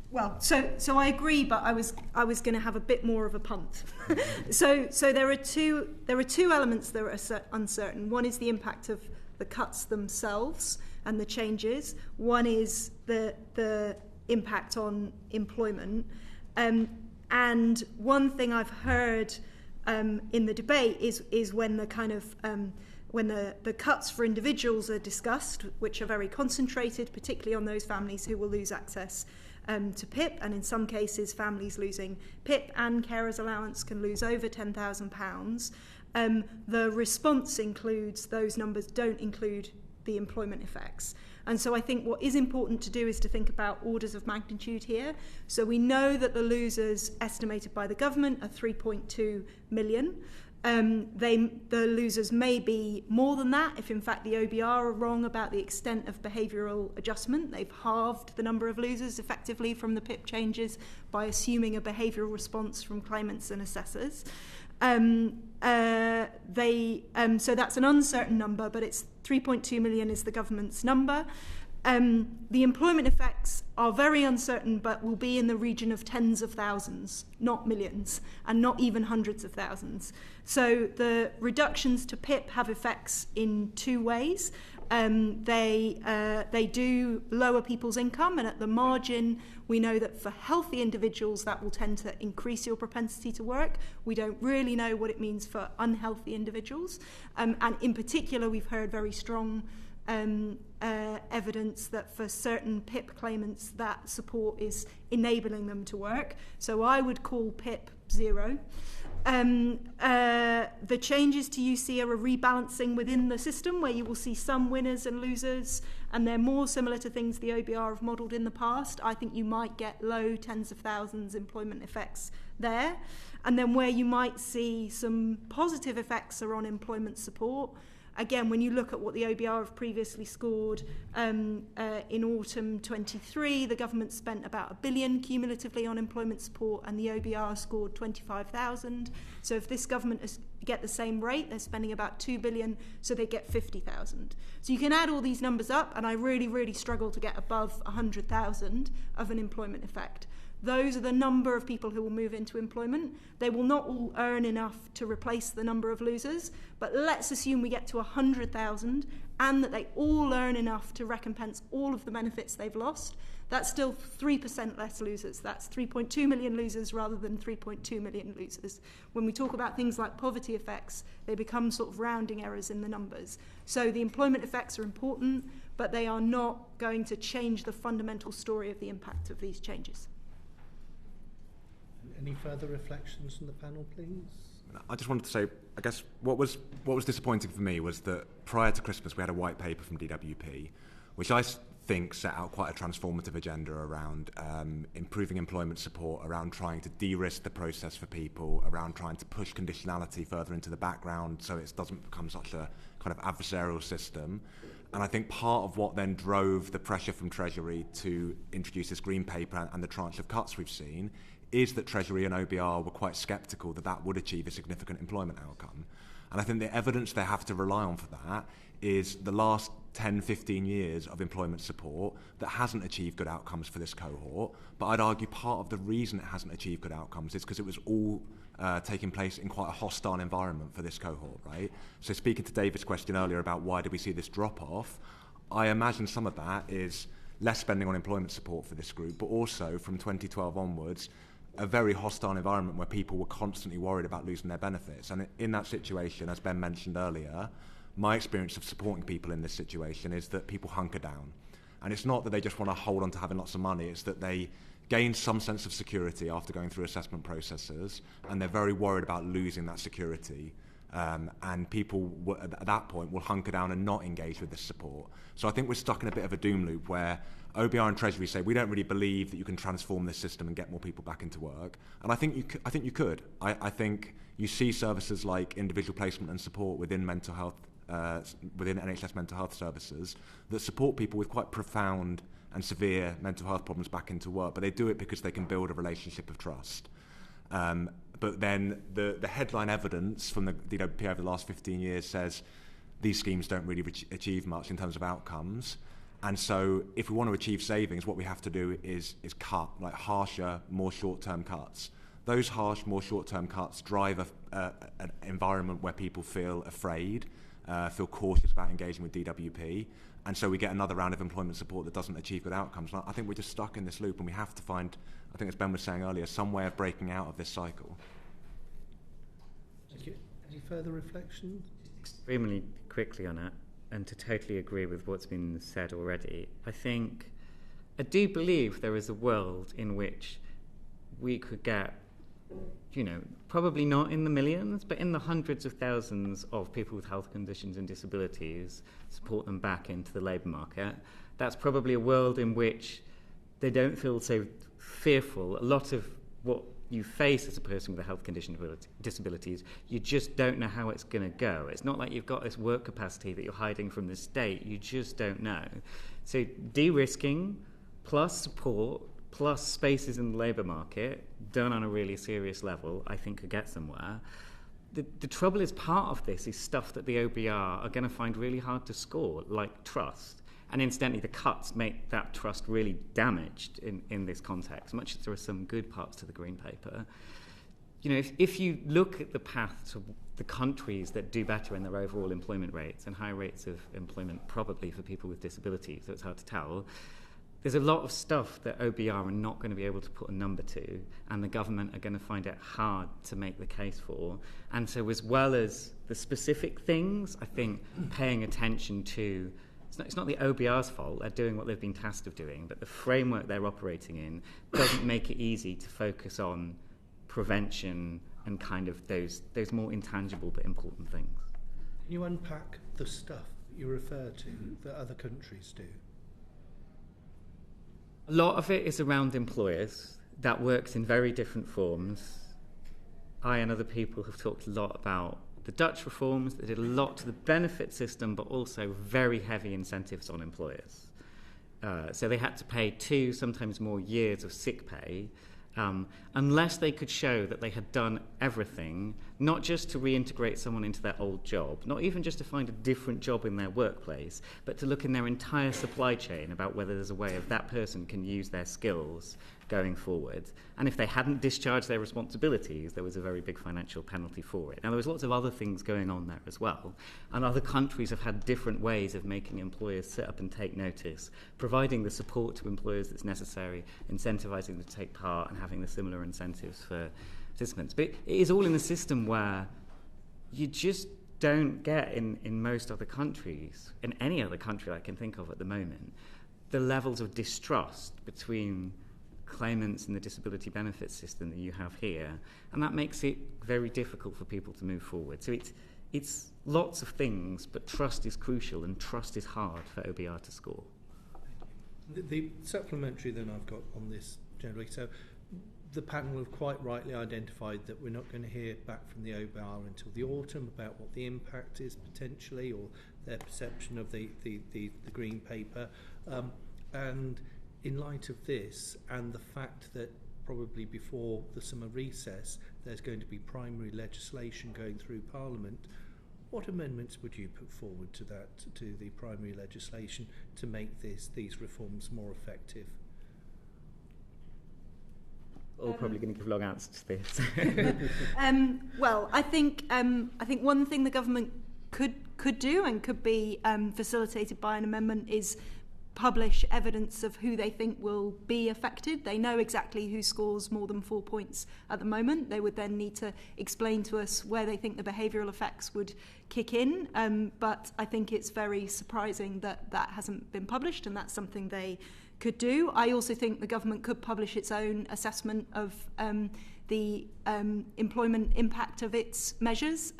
Well, so I agree, but I was going to have a bit more of a punt. so there are two elements that are uncertain. One is the impact of the cuts themselves and the changes. One is the impact on employment. And one thing I've heard in the debate is when the kind of when the cuts for individuals are discussed, which are very concentrated, particularly on those families who will lose access to PIP, and in some cases families losing PIP and carers allowance can lose over £10,000. The response includes those numbers don't include the employment effects. And so I think what is important to do is to think about orders of magnitude here. So we know that the losers estimated by the government are 3.2 million. The losers may be more than that if in fact the OBR are wrong about the extent of behavioural adjustment. They've halved the number of losers effectively from the PIP changes by assuming a behavioural response from claimants and assessors. So that's an uncertain number, but it's 3.2 million is the government's number. The employment effects are very uncertain, but will be in the region of tens of thousands, not millions, and not even hundreds of thousands. So the reductions to PIP have effects in two ways. They do lower people's income, and at the margin, we know that for healthy individuals, that will tend to increase your propensity to work. We don't really know what it means for unhealthy individuals. And in particular, we've heard very strong evidence that for certain PIP claimants that support is enabling them to work. So I would call PIP zero. The changes to UC are a rebalancing within the system where you will see some winners and losers, and they're more similar to things the OBR have modelled in the past. I think you might get low tens of thousands employment effects there. And then where you might see some positive effects are on employment support. Again, when you look at what the OBR have previously scored in autumn 23, the government spent about £1 billion cumulatively on employment support, and the OBR scored 25,000. So if this government get the same rate, they're spending about £2 billion, so they get 50,000. So you can add all these numbers up, and I really, really struggle to get above 100,000 of an employment effect. Those are the number of people who will move into employment. They will not all earn enough to replace the number of losers, but let's assume we get to 100,000 and that they all earn enough to recompense all of the benefits they've lost. That's still 3% less losers. That's 3.2 million losers rather than 3.2 million losers. When we talk about things like poverty effects, they become sort of rounding errors in the numbers. So the employment effects are important, but they are not going to change the fundamental story of the impact of these changes. Any further reflections from the panel, please? I just wanted to say, I guess what was disappointing for me was that prior to Christmas we had a white paper from DWP, which I think set out quite a transformative agenda around improving employment support, around trying to de-risk the process for people, around trying to push conditionality further into the background so it doesn't become such a kind of adversarial system. And I think part of what then drove the pressure from Treasury to introduce this green paper and the tranche of cuts we've seen is that Treasury and OBR were quite sceptical that that would achieve a significant employment outcome. And I think the evidence they have to rely on for that is the last 10, 15 years of employment support that hasn't achieved good outcomes for this cohort. But I'd argue part of the reason it hasn't achieved good outcomes is because it was all taking place in quite a hostile environment for this cohort, right? So speaking to David's question earlier about why did we see this drop-off, I imagine some of that is less spending on employment support for this group, but also from 2012 onwards, a very hostile environment where people were constantly worried about losing their benefits. And in that situation, as Ben mentioned earlier, my experience of supporting people in this situation is that people hunker down. And it's not that they just want to hold on to having lots of money, it's that they gain some sense of security after going through assessment processes, and they're very worried about losing that security. And people at that point will hunker down and not engage with this support. So I think we're stuck in a bit of a doom loop where OBR and Treasury say we don't really believe that you can transform this system and get more people back into work. And I think you could. I think you see services like individual placement and support within mental health, within NHS mental health services that support people with quite profound and severe mental health problems back into work, but they do it because they can build a relationship of trust. But then the headline evidence from the DWP over the last 15 years says these schemes don't really achieve much in terms of outcomes. And so if we want to achieve savings, what we have to do is cut, like harsher, more short-term cuts. Those harsh, more short-term cuts drive an environment where people feel afraid, feel cautious about engaging with DWP. And so we get another round of employment support that doesn't achieve good outcomes. And I think we're just stuck in this loop, and we have to find, I think as Ben was saying earlier, some way of breaking out of this cycle. Thank you. Any further reflections? Extremely quickly on it, and to totally agree with what's been said already, I do believe there is a world in which we could get, probably not in the millions, but in the hundreds of thousands of people with health conditions and disabilities, support them back into the labour market. That's probably a world in which they don't feel so fearful. A lot of what you face as a person with a health condition or disabilities, you just don't know how it's going to go. It's not like you've got this work capacity that you're hiding from the state. You just don't know. So de-risking plus support plus spaces in the labour market done on a really serious level, I think could get somewhere. The trouble is part of this is stuff that the OBR are going to find really hard to score, like trust. And incidentally, the cuts make that trust really damaged in this context, much as there are some good parts to the Green Paper. If you look at the path to the countries that do better in their overall employment rates and high rates of employment probably for people with disabilities, so it's hard to tell, there's a lot of stuff that OBR are not going to be able to put a number to, and the government are going to find it hard to make the case for. And so as well as the specific things, I think paying attention to it's not the OBR's fault, they're doing what they've been tasked of doing, but the framework they're operating in doesn't make it easy to focus on prevention and kind of those more intangible but important things. Can you unpack the stuff you refer to that other countries do? A lot of it is around employers. That works in very different forms. I and other people have talked a lot about the Dutch reforms that did a lot to the benefit system, but also very heavy incentives on employers. So they had to pay 2, sometimes more years of sick pay, unless they could show that they had done everything, not just to reintegrate someone into their old job, not even just to find a different job in their workplace, but to look in their entire supply chain about whether there's a way of that person can use their skills going forward. And if they hadn't discharged their responsibilities, there was a very big financial penalty for it. Now, there was lots of other things going on there as well. And other countries have had different ways of making employers sit up and take notice, providing the support to employers that's necessary, incentivizing them to take part, and having the similar incentives for participants. But it is all in a system where you just don't get in most other countries, in any other country I can think of at the moment, the levels of distrust between claimants in the disability benefits system that you have here, and that makes it very difficult for people to move forward. So it's lots of things, but trust is crucial, and trust is hard for OBR to score. The supplementary then I've got on this generally, so the panel have quite rightly identified that we're not going to hear back from the OBR until the autumn about what the impact is potentially, or their perception of the Green Paper, and in light of this and the fact that probably before the summer recess, there's going to be primary legislation going through Parliament. What amendments would you put forward to the primary legislation to make these reforms more effective? All probably going to give long answers to this. Well, I think one thing the government could do and could be facilitated by an amendment is publish evidence of who they think will be affected. They know exactly who scores more than 4 points at the moment. They would then need to explain to us where they think the behavioural effects would kick in. But I think it's very surprising that that hasn't been published, and that's something they could do. I also think the government could publish its own assessment of the employment impact of its measures.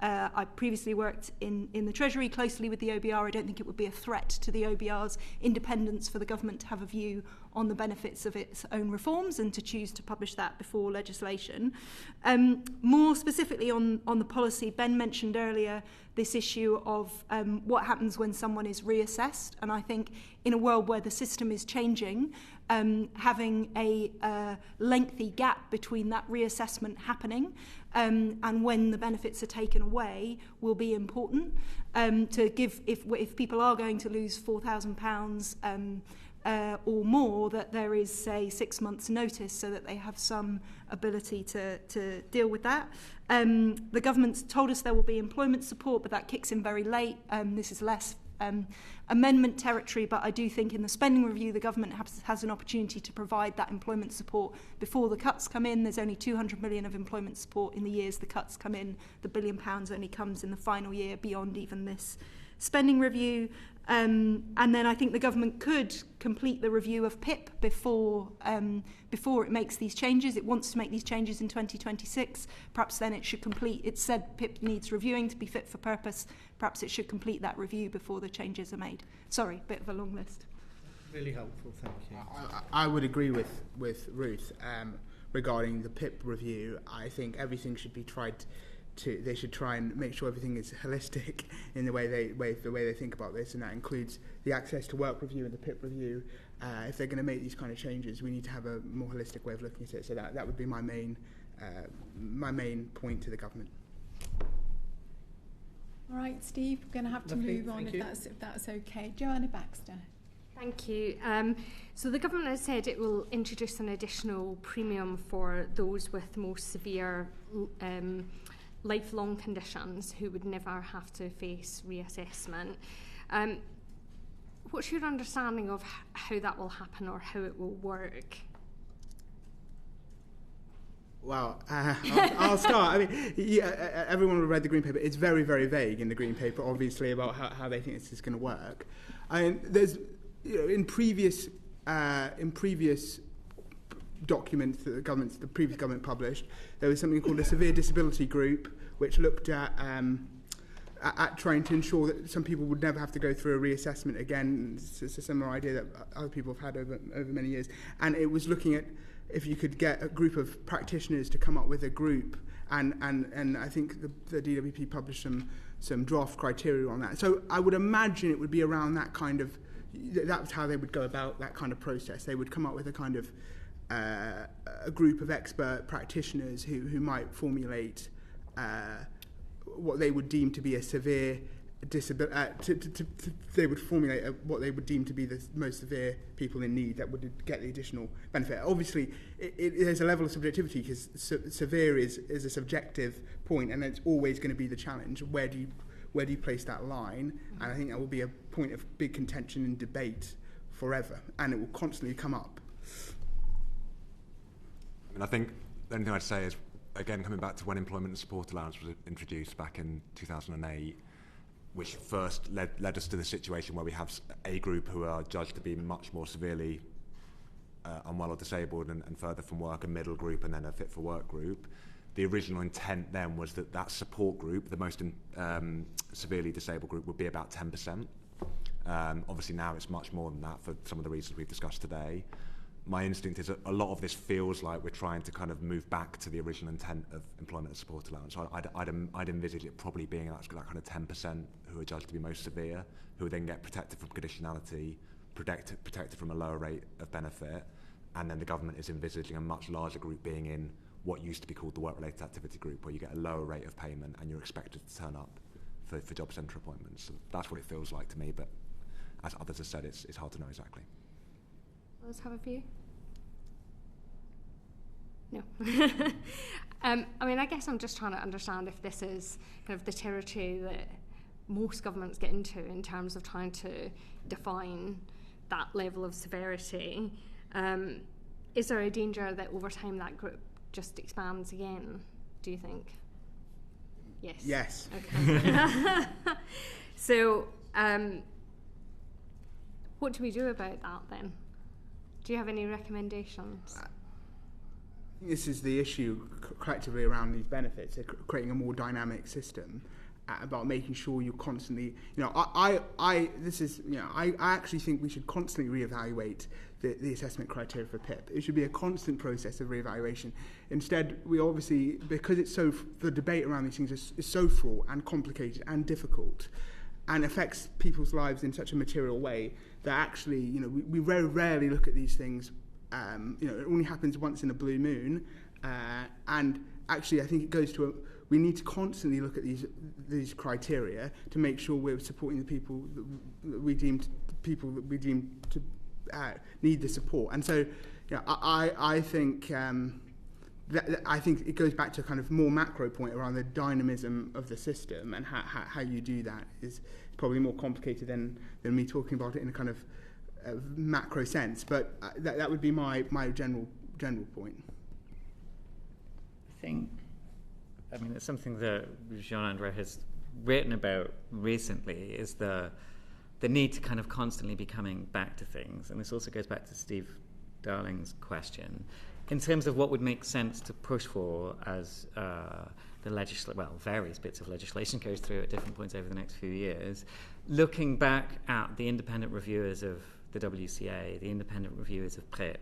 I previously worked in the Treasury closely with the OBR. I don't think it would be a threat to the OBR's independence for the government to have a view on the benefits of its own reforms and to choose to publish that before legislation. More specifically on the policy, Ben mentioned earlier this issue of what happens when someone is reassessed. And I think in a world where the system is changing, having a lengthy gap between that reassessment happening and when the benefits are taken away will be important to give, if people are going to lose £4,000 or more, that there is, say, 6 months notice so that they have some ability to deal with that. The government's told us there will be employment support, but that kicks in very late. This is less amendment territory, but I do think in the spending review the government has an opportunity to provide that employment support before the cuts come in. There's only 200 million of employment support in the years the cuts come in. The £1 billion only comes in the final year beyond even this spending review. And then I think the government could complete the review of PIP before it makes these changes. It wants to make these changes in 2026. Perhaps then it should complete. It said PIP needs reviewing to be fit for purpose. Perhaps it should complete that review before the changes are made. Sorry, bit of a long list. Really helpful, thank you. I would agree with Ruth regarding the PIP review. I think everything should be they should try and make sure everything is holistic in the way they think about this, and that includes the access to work review and the PIP review. If they're going to make these kind of changes, we need to have a more holistic way of looking at it. So that would be my main point to the government. All right, Steve, we're going to have to move on if that's okay. Joanna Baxter. Thank you. So the government has said it will introduce an additional premium for those with most severe lifelong conditions who would never have to face reassessment. What's your understanding of how that will happen or how it will work? Well, I'll start. I mean, everyone will have read the Green Paper. It's very, very vague in the Green Paper, obviously, about how they think this is going to work. There's, in previous documents that the previous government published, there was something called a severe disability group, which looked at trying to ensure that some people would never have to go through a reassessment again. It's a similar idea that other people have had over many years. And it was looking at if you could get a group of practitioners to come up with a group, and I think the DWP published some draft criteria on that. So I would imagine it would be around that kind of, that's how they would go about that kind of process. They would come up with a kind of a group of expert practitioners who might formulate what they would deem to be a severe disability. They would formulate what they would deem to be the most severe people in need that would get the additional benefit. Obviously, there's a level of subjectivity because severe is a subjective point, and it's always going to be the challenge. Where do you place that line? And I think that will be a point of big contention and debate forever, and it will constantly come up. And I think the only thing I'd say is, again, coming back to when employment and support allowance was introduced back in 2008, which first led us to the situation where we have a group who are judged to be much more severely unwell or disabled and further from work, a middle group, and then a fit for work group. The original intent then was that support group, the most severely disabled group, would be about 10%. Obviously now it's much more than that for some of the reasons we've discussed today. My instinct is that a lot of this feels like we're trying to kind of move back to the original intent of employment and support allowance. So I'd envisage it probably being that kind of 10% who are judged to be most severe, who then get protected from conditionality, protected from a lower rate of benefit, and then the government is envisaging a much larger group being in what used to be called the work-related activity group, where you get a lower rate of payment and you're expected to turn up for job centre appointments. So that's what it feels like to me, but as others have said, it's hard to know exactly. Let's have a view. No. I mean, I guess I'm just trying to understand if this is kind of the territory that most governments get into in terms of trying to define that level of severity. Is there a danger that over time that group just expands again, do you think? Yes. Yes. Okay. So, what do we do about that then? Do you have any recommendations? This is the issue collectively around these benefits, creating a more dynamic system, about making sure you're constantly, I actually think we should constantly reevaluate the assessment criteria for PIP. It should be a constant process of reevaluation. Instead, we obviously, because the debate around these things is so fraught and complicated and difficult, and affects people's lives in such a material way, that actually, we very rarely look at these things. It only happens once in a blue moon, and actually I think it goes to we need to constantly look at these criteria to make sure we're supporting the people that we deem to need the support. And so, I think I think it goes back to a kind of more macro point around the dynamism of the system, and how you do that is probably more complicated than me talking about it in a kind of macro sense, but that would be my general point. I mean, it's something that Jean-André has written about recently, is the need to kind of constantly be coming back to things. And this also goes back to Steve Darling's question in terms of what would make sense to push for as various bits of legislation goes through at different points over the next few years. Looking back at the independent reviewers of the WCA, the independent reviewers of PRIP,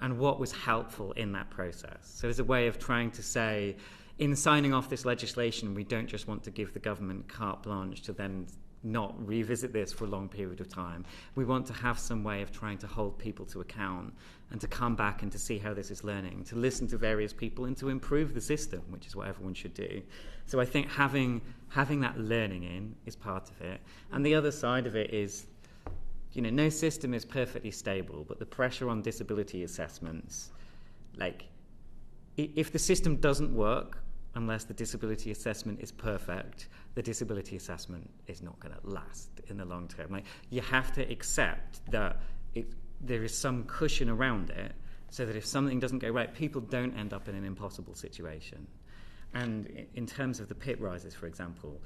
and what was helpful in that process. So as a way of trying to say, in signing off this legislation, we don't just want to give the government carte blanche to then not revisit this for a long period of time. We want to have some way of trying to hold people to account and to come back and to see how this is learning, to listen to various people and to improve the system, which is what everyone should do. So I think having that learning in is part of it. And the other side of it is, no system is perfectly stable, but the pressure on disability assessments, if the system doesn't work unless the disability assessment is perfect, the disability assessment is not going to last in the long term. You have to accept that there is some cushion around it, so that if something doesn't go right, people don't end up in an impossible situation. And in terms of the PIP rises, for example,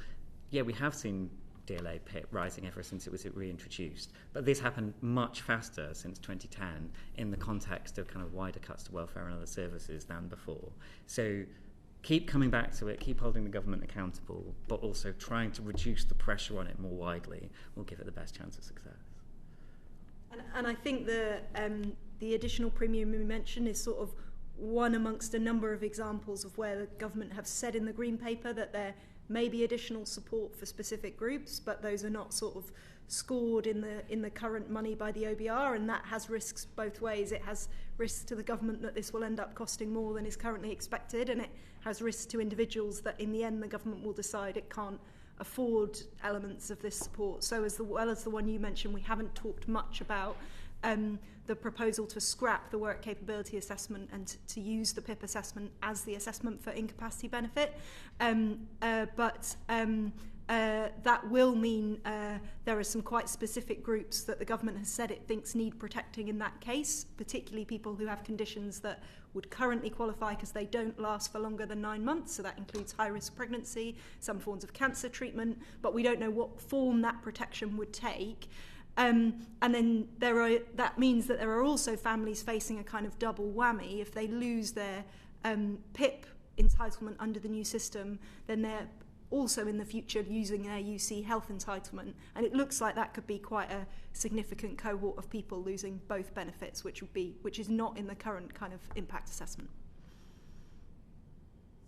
we have seen DLA PIP rising ever since it was reintroduced. But this happened much faster since 2010 in the context of kind of wider cuts to welfare and other services than before. So keep coming back to it, keep holding the government accountable, but also trying to reduce the pressure on it more widely will give it the best chance of success. And I think the additional premium we mentioned is sort of one amongst a number of examples of where the government have said in the Green Paper that there may be additional support for specific groups, but those are not sort of scored in the current money by the OBR, and that has risks both ways. It has risks to the government that this will end up costing more than is currently expected, and it has risks to individuals that in the end the government will decide it can't afford elements of this support. So as well as the one you mentioned, we haven't talked much about the proposal to scrap the work capability assessment and to use the PIP assessment as the assessment for incapacity benefit. But that will mean there are some quite specific groups that the government has said it thinks need protecting in that case, particularly people who have conditions that would currently qualify because they don't last for longer than 9 months. So that includes high-risk pregnancy, some forms of cancer treatment, but we don't know what form that protection would take. And then that means that there are also families facing a kind of double whammy. If they lose their PIP entitlement under the new system, then they're also in the future using their UC health entitlement. And it looks like that could be quite a significant cohort of people losing both benefits, which is not in the current kind of impact assessment.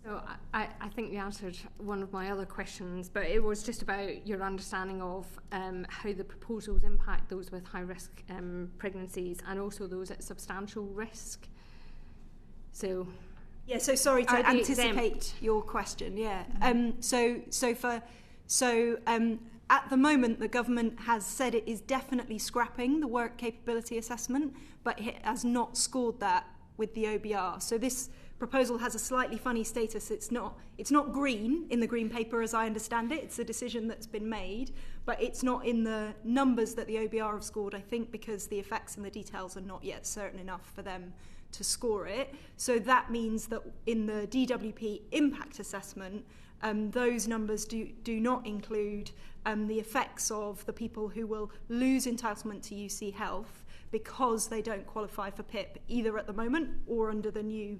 So I think you answered one of my other questions, but it was just about your understanding of how the proposals impact those with high-risk pregnancies and also those at substantial risk. So, yeah. So sorry to are they anticipate exempt? your question. Yeah. At the moment, the government has said it is definitely scrapping the work capability assessment, but it has not scored that with the OBR. So this proposal has a slightly funny status. It's not green in the green paper as I understand it. It's a decision that's been made, but it's not in the numbers that the OBR have scored, I think because the effects and the details are not yet certain enough for them to score it. So that means that in the DWP impact assessment, those numbers do not include the effects of the people who will lose entitlement to UC Health because they don't qualify for PIP either at the moment or under the new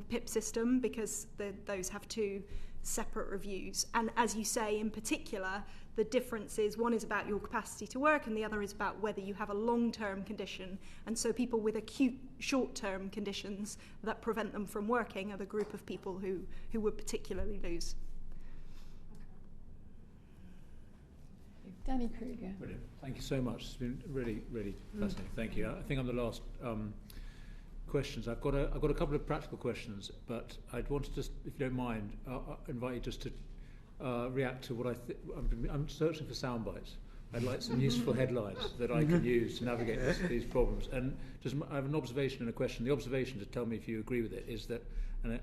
PIP system, because those have two separate reviews. And as you say, in particular, the difference is one is about your capacity to work and the other is about whether you have a long-term condition. And so people with acute short-term conditions that prevent them from working are the group of people who would particularly lose. Danny Kruger. Brilliant. Thank you so much. It's been really, really fascinating. Thank you. I think I'm the last questions. I've got a couple of practical questions, but I'd want to just, if you don't mind, invite you just to react to what I'm searching for sound bites. I'd like some useful headlines that I can use to navigate these problems. And just, I have an observation and a question. The observation, to tell me if you agree with it, is that, and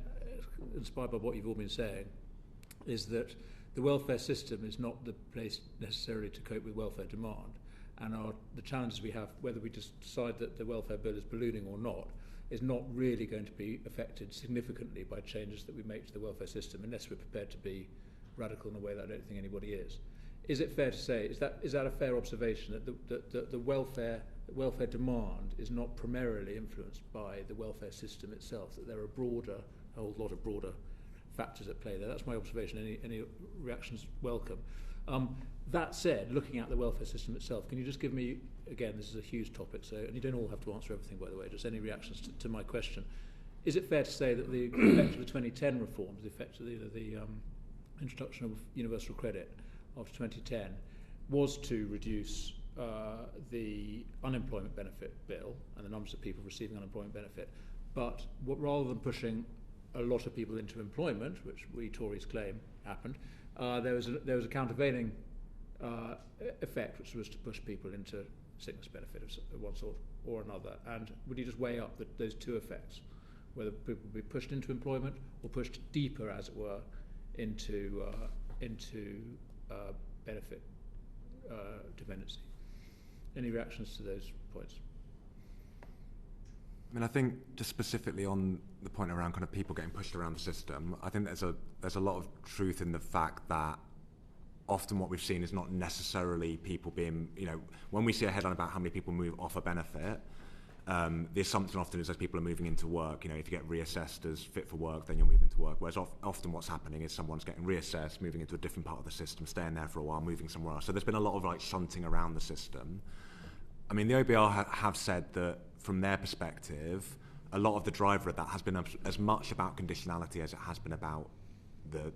inspired by what you've all been saying, is that the welfare system is not the place necessarily to cope with welfare demand. And the challenges we have, whether we just decide that the welfare bill is ballooning or not, is not really going to be affected significantly by changes that we make to the welfare system, unless we're prepared to be radical in a way that I don't think anybody is. Is it fair to say, is that a fair observation, that the welfare demand is not primarily influenced by the welfare system itself, that there are a whole lot of broader factors at play there? That's my observation. Any reactions welcome. That said, looking at the welfare system itself, can you just give me, again, this is a huge topic, so, and you don't all have to answer everything, by the way, just any reactions to my question. Is it fair to say that the effect of the 2010 reforms, the effect of the introduction of universal credit after 2010, was to reduce the unemployment benefit bill and the numbers of people receiving unemployment benefit, but rather than pushing a lot of people into employment, which we Tories claim happened, there was a countervailing effect, which was to push people into sickness benefit of one sort or another. And would you just weigh up those two effects, whether people would be pushed into employment or pushed deeper, as it were, into benefit dependency? Any reactions to those points? I mean, I think just specifically on the point around kind of people getting pushed around the system, I think there's a lot of truth in the fact that often what we've seen is not necessarily people being, when we see a headline about how many people move off a benefit, the assumption often is that people are moving into work. If you get reassessed as fit for work, then you'll move into work. Whereas often what's happening is someone's getting reassessed, moving into a different part of the system, staying there for a while, moving somewhere else. So there's been a lot of shunting around the system. I mean, the OBR have said that from their perspective, a lot of the driver of that has been as much about conditionality as it has been about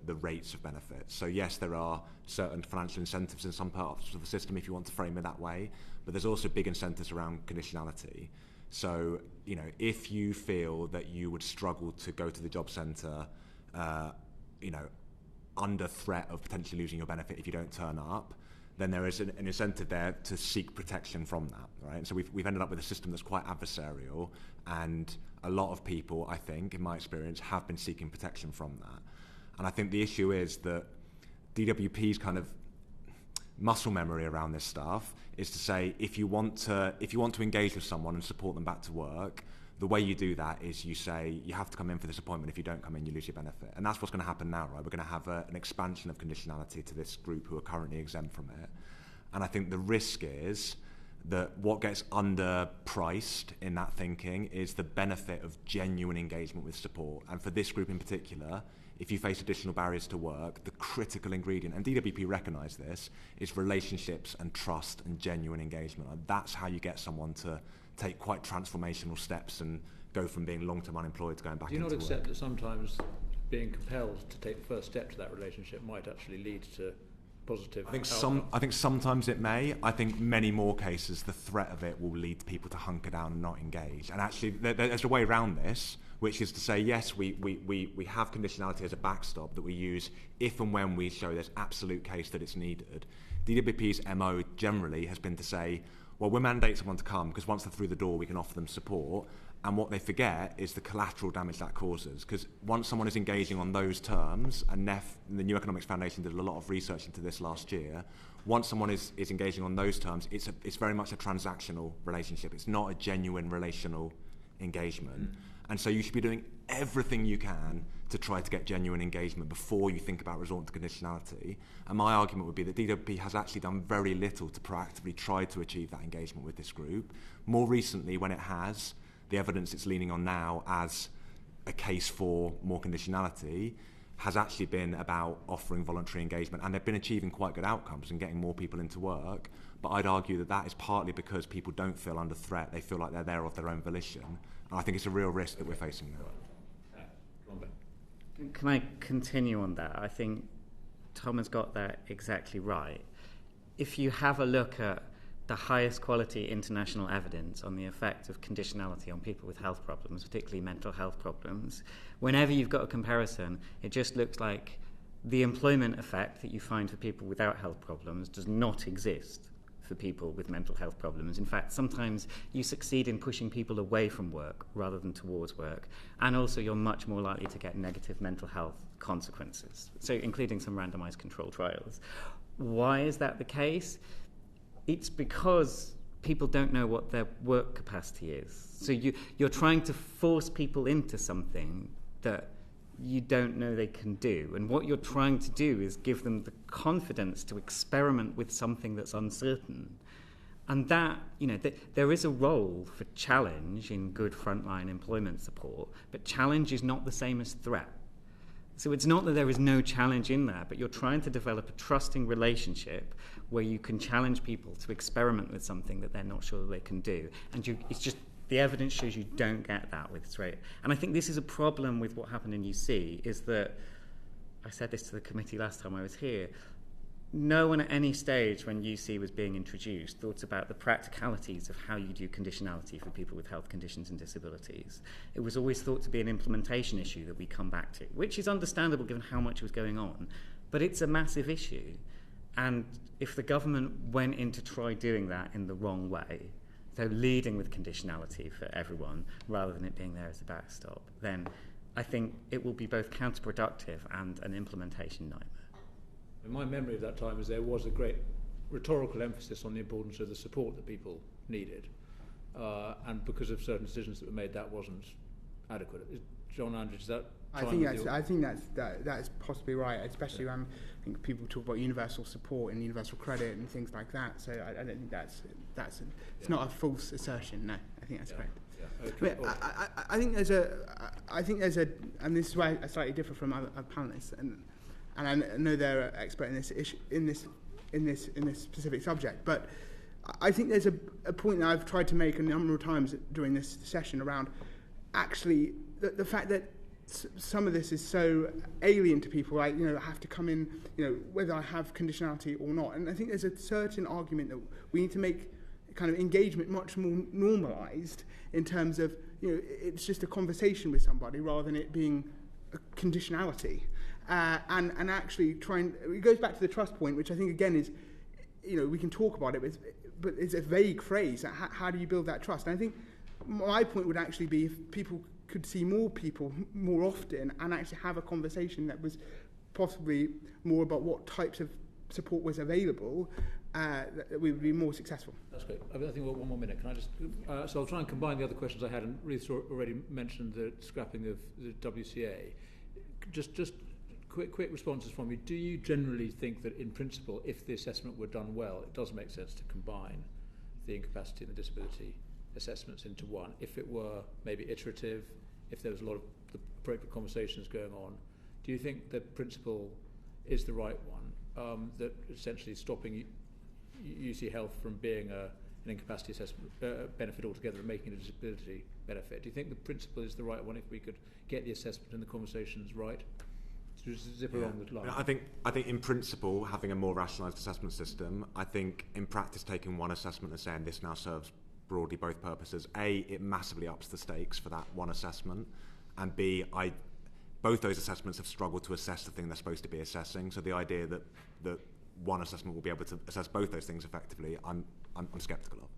the rates of benefits. So yes, there are certain financial incentives in some parts of the system, if you want to frame it that way, but there's also big incentives around conditionality. So, if you feel that you would struggle to go to the job centre, under threat of potentially losing your benefit if you don't turn up, then there is an incentive there to seek protection from that, right? And so we've ended up with a system that's quite adversarial, and a lot of people, I think, in my experience, have been seeking protection from that. And I think the issue is that DWP's kind of muscle memory around this stuff is to say, if you want to engage with someone and support them back to work, the way you do that is you say, you have to come in for this appointment. If you don't come in, you lose your benefit. And that's what's going to happen now, right? We're going to have an expansion of conditionality to this group who are currently exempt from it. And I think the risk is that what gets underpriced in that thinking is the benefit of genuine engagement with support. And for this group in particular, if you face additional barriers to work, the critical ingredient, and DWP recognise this, is relationships and trust and genuine engagement. And that's how you get someone to take quite transformational steps and go from being long-term unemployed to going back into work. Do you not accept that sometimes being compelled to take the first step to that relationship might actually lead to positive I think outcomes. sometimes it may. I think many more cases, the threat of it will lead people to hunker down and not engage. And actually, there's a way around this, which is to say, yes, we have conditionality as a backstop that we use if and when we show there's absolute case that it's needed. DWP's MO generally has been to say, well, we'll mandate someone to come because once they're through the door, we can offer them support. And what they forget is the collateral damage that causes. Because once someone is engaging on those terms, and the New Economics Foundation did a lot of research into this last year, once someone is engaging on those terms, it's very much a transactional relationship. It's not a genuine relational engagement. And so you should be doing everything you can to try to get genuine engagement before you think about resorting to conditionality. And my argument would be that DWP has actually done very little to proactively try to achieve that engagement with this group. More recently, when it has, the evidence it's leaning on now as a case for more conditionality has actually been about offering voluntary engagement, and they've been achieving quite good outcomes and getting more people into work. But I'd argue that is partly because people don't feel under threat. They feel like they're there of their own volition. And I think it's a real risk that we're facing now. Can I continue on that? I think Tom has got that exactly right. If you have a look at the highest quality international evidence on the effect of conditionality on people with health problems, particularly mental health problems, whenever you've got a comparison, it just looks like the employment effect that you find for people without health problems does not exist for people with mental health problems. In fact, sometimes you succeed in pushing people away from work rather than towards work, and also you're much more likely to get negative mental health consequences, so including some randomized control trials. Why is that the case? It's because people don't know what their work capacity is. So you're trying to force people into something that you don't know they can do. And what you're trying to do is give them the confidence to experiment with something that's uncertain. And that, there is a role for challenge in good frontline employment support, but challenge is not the same as threat. So it's not that there is no challenge in there, but you're trying to develop a trusting relationship where you can challenge people to experiment with something that they're not sure they can do. And it's just, the evidence shows you don't get that with straight. And I think this is a problem with what happened in UC, is that, I said this to the committee last time I was here, no one at any stage when UC was being introduced thought about the practicalities of how you do conditionality for people with health conditions and disabilities. It was always thought to be an implementation issue that we come back to, which is understandable given how much was going on, but it's a massive issue. And if the government went in to try doing that in the wrong way, so leading with conditionality for everyone rather than it being there as a backstop, then I think it will be both counterproductive and an implementation nightmare. In my memory of that time is there was a great rhetorical emphasis on the importance of the support that people needed, and because of certain decisions that were made, that wasn't adequate. Jean-André, is that? I think that's possibly right, especially when I think people talk about universal support and universal credit and things like that. So I don't think it's not a false assertion. No, I think that's correct. Yeah. Okay. I think there's a, and this is why I slightly differ from other panelists, and I know they're an expert in this issue, in this specific subject, but I think there's a point that I've tried to make a number of times during this session around actually the fact that some of this is so alien to people, like, have to come in, whether I have conditionality or not. And I think there's a certain argument that we need to make kind of engagement much more normalised in terms of, it's just a conversation with somebody rather than it being a conditionality. And actually it goes back to the trust point, which I think again is, we can talk about it, but it's a vague phrase. How do you build that trust? And I think my point would actually be if people could see more people more often and actually have a conversation that was possibly more about what types of support was available, that we would be more successful. That's great. I think we've got one more minute. Can I just... so I'll try and combine the other questions I had, and Ruth already mentioned the scrapping of the WCA. Just quick responses from you. Do you generally think that, in principle, if the assessment were done well, it does make sense to combine the incapacity and the disability assessments into one? If it were maybe iterative, if there was a lot of the appropriate conversations going on, do you think the principle is the right one, that essentially stopping UC Health from being an incapacity assessment benefit altogether and making it a disability benefit? Do you think the principle is the right one if we could get the assessment and the conversations right? to zip along the line. I think in principle, having a more rationalised assessment system, I think in practice taking one assessment and saying this now serves broadly both purposes. A, it massively ups the stakes for that one assessment, and B, both those assessments have struggled to assess the thing they're supposed to be assessing. So the idea that one assessment will be able to assess both those things effectively, I'm sceptical of.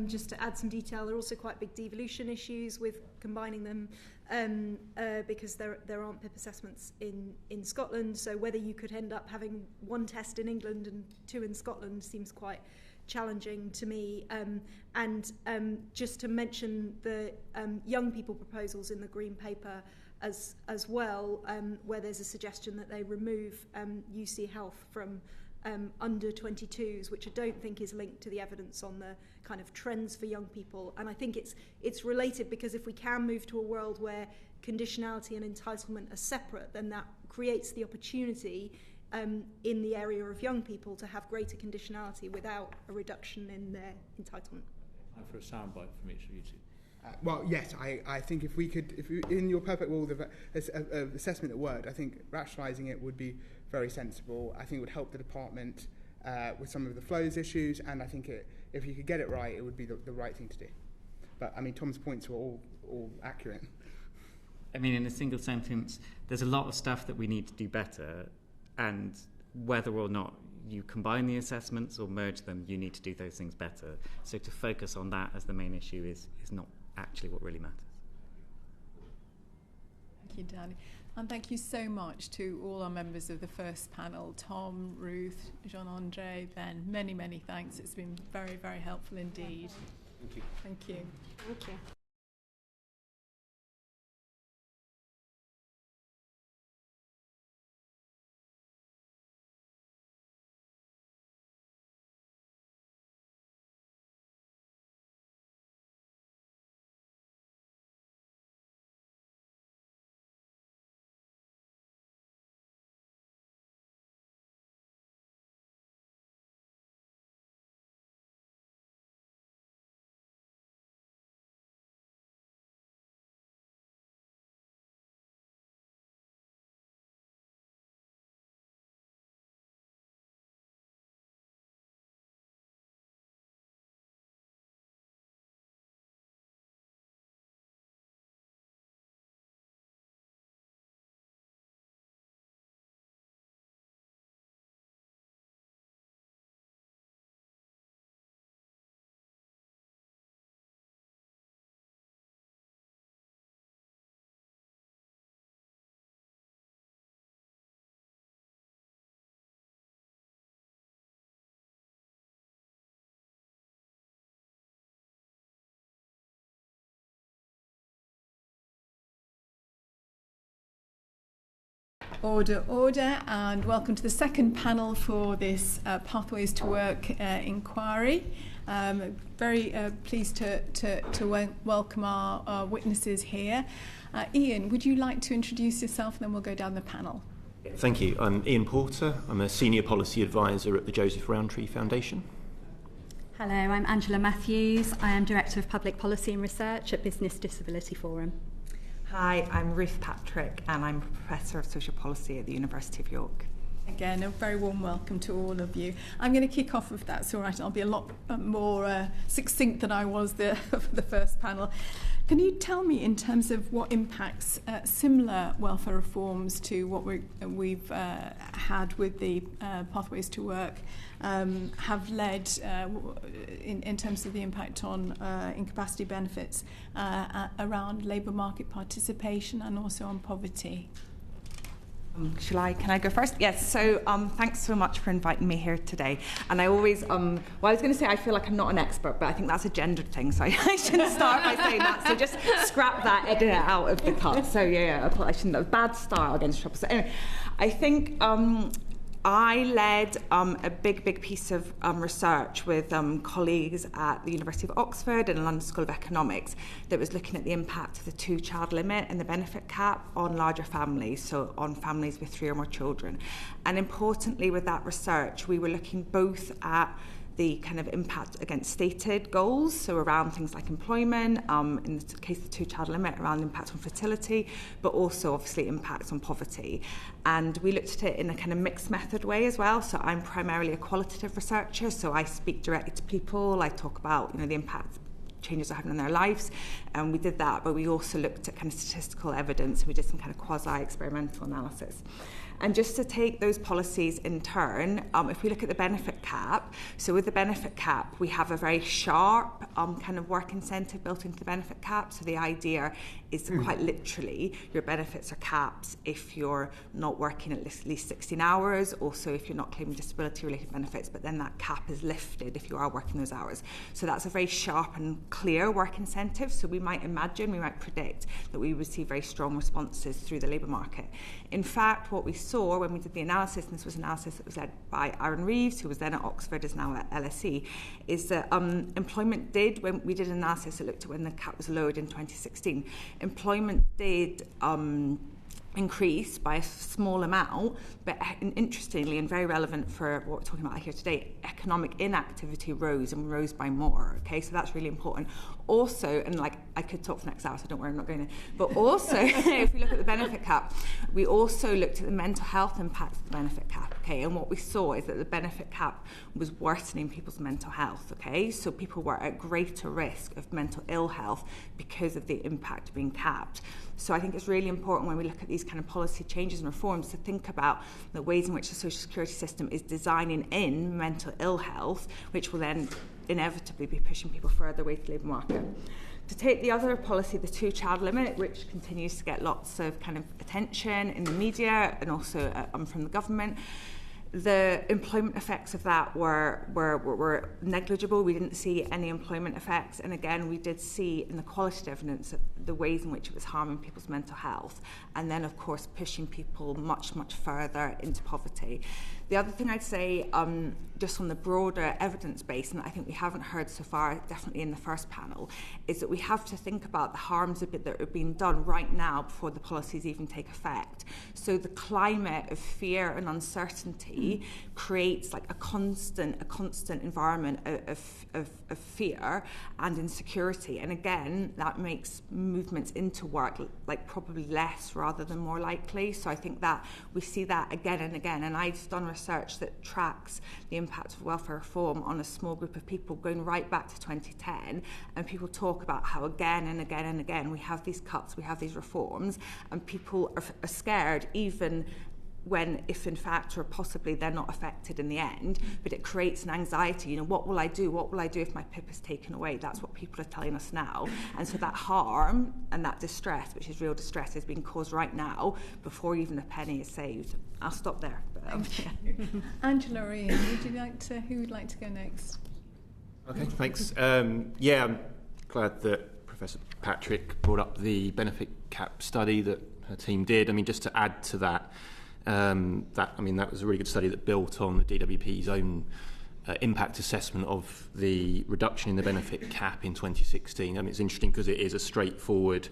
Just to add some detail, there are also quite big devolution issues with combining them because there aren't PIP assessments in Scotland. So whether you could end up having one test in England and two in Scotland seems quite challenging to me. Just to mention the young people proposals in the Green Paper as well, where there's a suggestion that they remove UC Health from under 22s, which I don't think is linked to the evidence on the kind of trends for young people. And I think it's related, because if we can move to a world where conditionality and entitlement are separate, then that creates the opportunity in the area of young people to have greater conditionality without a reduction in their entitlement. And for a soundbite from each of you two. Well, yes, I think if we in your perfect world of assessment that worked, I think rationalising it would be very sensible. I think it would help the department with some of the flows issues, and I think if you could get it right, it would be the right thing to do. But I mean, Tom's points were all accurate. I mean, in a single sentence, there's a lot of stuff that we need to do better, and whether or not you combine the assessments or merge them, you need to do those things better. So to focus on that as the main issue is not actually what really matters. Thank you, Danny. And thank you so much to all our members of the first panel, Tom, Ruth, Jean-André, Ben. Many, many thanks. It's been very, very helpful indeed. Thank you. Thank you. Thank you. Order, order, and welcome to the second panel for this Pathways to Work inquiry. Very pleased to welcome our witnesses here. Iain, would you like to introduce yourself, and then we'll go down the panel? Thank you. I'm Iain Porter. I'm a Senior Policy Advisor at the Joseph Rowntree Foundation. Hello, I'm Angela Matthews. I am Director of Public Policy and Research at Business Disability Forum. Hi, I'm Ruth Patrick, and I'm Professor of Social Policy at the University of York. Again, a very warm welcome to all of you. I'm going to kick off if that's all right. I'll be a lot more succinct than I was for the first panel. Can you tell me, in terms of what impacts similar welfare reforms to what we've had with the Pathways to Work have led in terms of the impact on incapacity benefits around labour market participation and also on poverty? Can I go first? Yes, so thanks so much for inviting me here today. And I always, I was going to say I feel like I'm not an expert, but I think that's a gendered thing, so I shouldn't start by saying that. So just scrap that, edit it out of the cut. So yeah, I shouldn't have. Bad start, I'll get into trouble. So anyway, I think I led a big piece of research with colleagues at the University of Oxford and the London School of Economics that was looking at the impact of the 2-child limit and the benefit cap on larger families, so on families with 3 or more children. And importantly, with that research, we were looking both at the kind of impact against stated goals, so around things like employment, in the case of the 2-child limit, around impact on fertility, but also obviously impacts on poverty. And we looked at it in a kind of mixed method way as well. So I'm primarily a qualitative researcher, so I speak directly to people, I talk about, the impact changes are having on their lives, and we did that, but we also looked at kind of statistical evidence, and we did some kind of quasi-experimental analysis. And just to take those policies in turn, if we look at the benefit cap, so with the benefit cap, we have a very sharp kind of work incentive built into the benefit cap. So the idea is quite literally, your benefits are capped if you're not working at least 16 hours, also if you're not claiming disability-related benefits, but then that cap is lifted if you are working those hours. So that's a very sharp and clear work incentive. So we might predict that we would see very strong responses through the labour market. In fact, what we saw when we did the analysis, and this was analysis that was led by Aaron Reeves, who was then at Oxford, is now at LSE, is that employment did, when we did an analysis that looked at when the cap was lowered in 2016, employment did increase by a small amount, but interestingly and very relevant for what we're talking about here today, economic inactivity rose and rose by more. Okay, so that's really important. Also, and like I could talk for the next hour, so don't worry, I'm not going to. But also, if we look at the benefit cap, we also looked at the mental health impacts of the benefit cap. Okay, and what we saw is that the benefit cap was worsening people's mental health. Okay, so people were at greater risk of mental ill health because of the impact being capped. So I think it's really important when we look at these kind of policy changes and reforms to think about the ways in which the social security system is designing in mental ill health, which will then inevitably be pushing people further away from the labour market. To take the other policy, the 2-child limit, which continues to get lots of kind of attention in the media and also from the government, the employment effects of that were negligible. We didn't see any employment effects. And again, we did see in the qualitative evidence the ways in which it was harming people's mental health. And then, of course, pushing people much, much further into poverty. The other thing I'd say, just on the broader evidence base, and I think we haven't heard so far, definitely in the first panel, is that we have to think about the harms that are being done right now before the policies even take effect. So the climate of fear and uncertainty creates like a constant environment of fear and insecurity. And again, that makes movements into work like probably less rather than more likely. So I think that we see that again and again. And I've done research that tracks the impact of welfare reform on a small group of people going right back to 2010, and people talk about how again and again and again we have these cuts, we have these reforms, and people are scared even when, if in fact or possibly they're not affected in the end, but it creates an anxiety, what will I do? What will I do if my PIP is taken away? That's what people are telling us now. And so that harm and that distress, which is real distress, is being caused right now before even a penny is saved. I'll stop there. Angela or Iain, who would like to go next? Okay, thanks. I'm glad that Professor Patrick brought up the benefit cap study that her team did. I mean, just to add to that, that was a really good study that built on the DWP's own impact assessment of the reduction in the benefit cap in 2016. I mean, it's interesting because it is a straightforward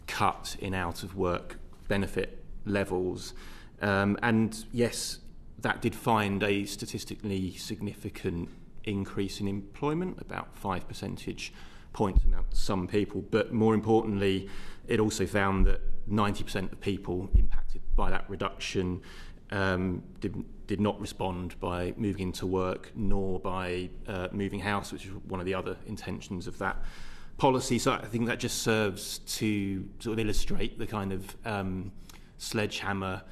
cut in out-of-work benefit levels. And yes, that did find a statistically significant increase in employment, about 5 percentage points amount to some people. But more importantly, it also found that 90% of people impacted by that reduction did not respond by moving into work, nor by moving house, which is one of the other intentions of that policy. So I think that just serves to sort of illustrate the kind of sledgehammer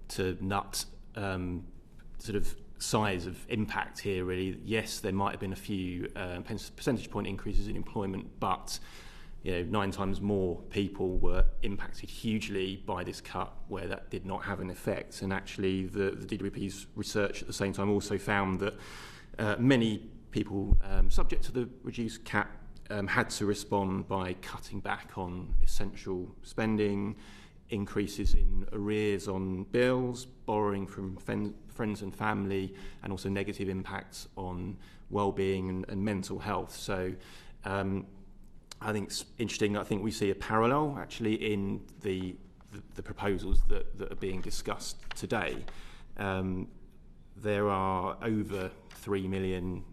to nut sort of size of impact here, really. Yes, there might have been a few percentage point increases in employment, but 9 times more people were impacted hugely by this cut where that did not have an effect. And actually the DWP's research at the same time also found that many people subject to the reduced cap had to respond by cutting back on essential spending, increases in arrears on bills, borrowing from friends and family, and also negative impacts on well-being and mental health. So I think it's interesting. I think we see a parallel actually in the proposals that are being discussed today. There are over 3 million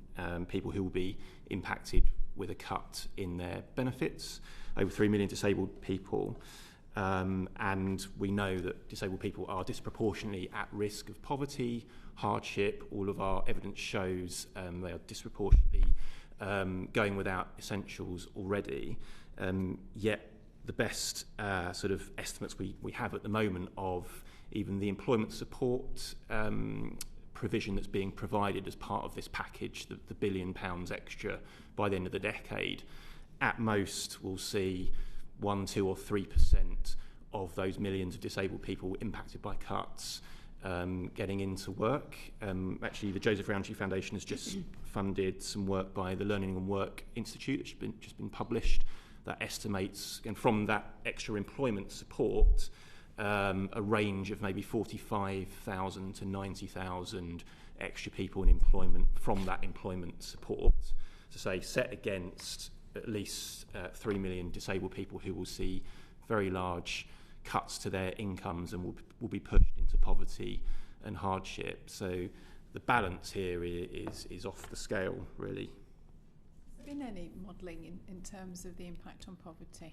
people who will be impacted with a cut in their benefits, over 3 million disabled people. And we know that disabled people are disproportionately at risk of poverty, hardship. All of our evidence shows they are disproportionately going without essentials already. Yet the best sort of estimates we have at the moment of even the employment support provision that's being provided as part of this package, the £1 billion extra by the end of the decade, at most we'll see 1, 2 or 3% of those millions of disabled people impacted by cuts getting into work. Actually, the Joseph Rowntree Foundation has just funded some work by the Learning and Work Institute that's just been published that estimates, and from that extra employment support, a range of maybe 45,000 to 90,000 extra people in employment from that employment support. So say set against at least 3 million disabled people who will see very large cuts to their incomes and will be pushed into poverty and hardship. So the balance here is off the scale, really. Has there been any modelling in terms of the impact on poverty?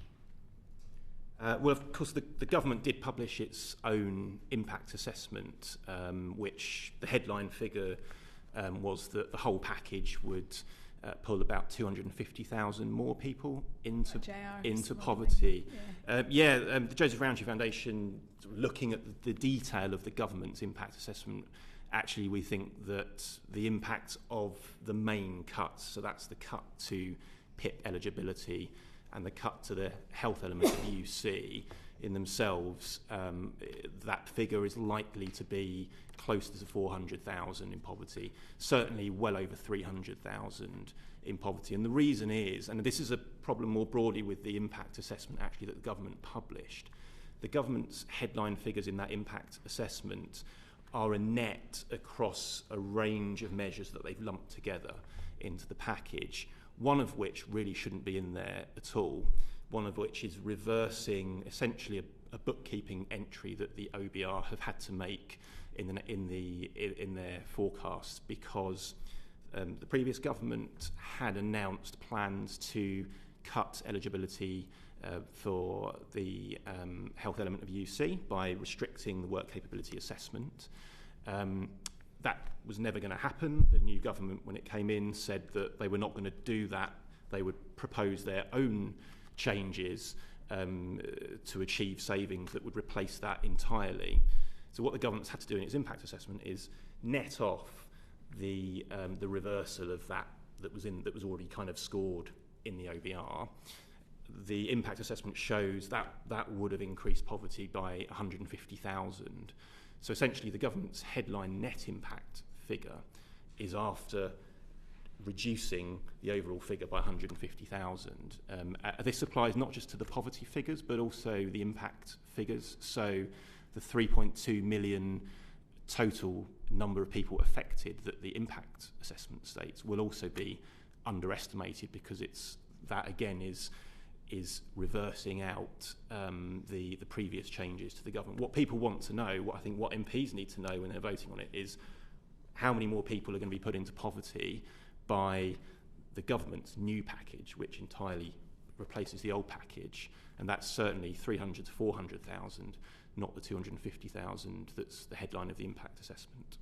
Well, of course, the government did publish its own impact assessment, which the headline figure was that the whole package would pull about 250,000 more people into poverty. The Joseph Rowntree Foundation, looking at the detail of the government's impact assessment, actually we think that the impact of the main cuts, so that's the cut to PIP eligibility and the cut to the health element of UC, in themselves, that figure is likely to be close to 400,000 in poverty, certainly well over 300,000 in poverty. And the reason is, and this is a problem more broadly with the impact assessment actually that the government published, the government's headline figures in that impact assessment are a net across a range of measures that they've lumped together into the package, one of which really shouldn't be in there at all, one of which is reversing essentially a bookkeeping entry that the OBR have had to make in their forecasts, because the previous government had announced plans to cut eligibility for the health element of UC by restricting the work capability assessment. That was never going to happen. The new government, when it came in, said that they were not going to do that. They would propose their own changes to achieve savings that would replace that entirely. So what the government's had to do in its impact assessment is net off the reversal of that was already kind of scored in the OBR. The impact assessment shows that would have increased poverty by 150,000. So essentially the government's headline net impact figure is after reducing the overall figure by 150,000. This applies not just to the poverty figures, but also the impact figures. So the 3.2 million total number of people affected that the impact assessment states will also be underestimated, because that again is reversing out the previous changes to the government. What people want to know, what MPs need to know when they're voting on it, is how many more people are going to be put into poverty by the government's new package, which entirely replaces the old package, and that's certainly 300 to 400,000, not the 250,000 that's the headline of the impact assessment.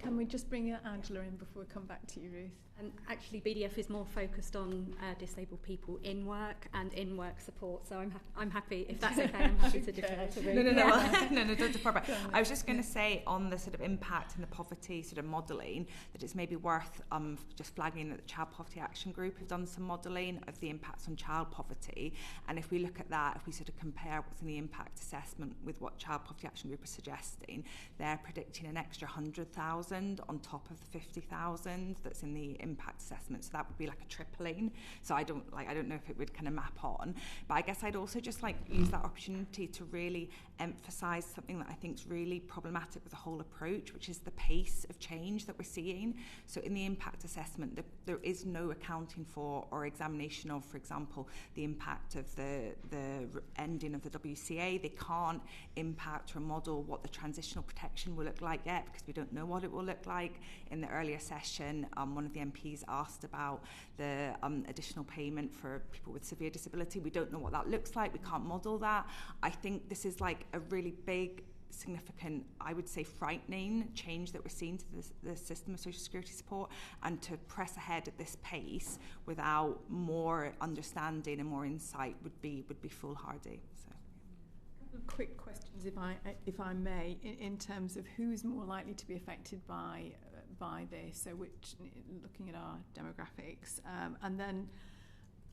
Can we just bring Angela in before we come back to you, Ruth? Actually, BDF is more focused on disabled people in work and in work support, so I'm happy, if that's okay, I'm happy to defer to Ruth. No, don't defer back. I was just going to say on the sort of impact and the poverty sort of modelling, that it's maybe worth just flagging that the Child Poverty Action Group have done some modelling of the impacts on child poverty, and if we look at that, if we sort of compare what's in the impact assessment with what Child Poverty Action Group is suggesting, they're predicting an extra 100,000 on top of the 50,000 that's in the impact assessment, so that would be like a tripling. So I don't know if it would kind of map on, but I guess I'd also just like use that opportunity to really emphasise something that I think is really problematic with the whole approach, which is the pace of change that we're seeing. So in the impact assessment, there is no accounting for or examination of, for example, the impact of the ending of the WCA. They can't impact or model what the transitional protection will look like yet, because we don't know what it will look like. In the earlier session, one of the MPs MPs asked about the additional payment for people with severe disability. We don't know what that looks like. We can't model that. I think this is like a really big, significant, I would say frightening change that we're seeing to the system of social security support, and to press ahead at this pace without more understanding and more insight would be foolhardy. So. Quick questions, if I may, in terms of who's more likely to be affected by this. So, which, looking at our demographics, and then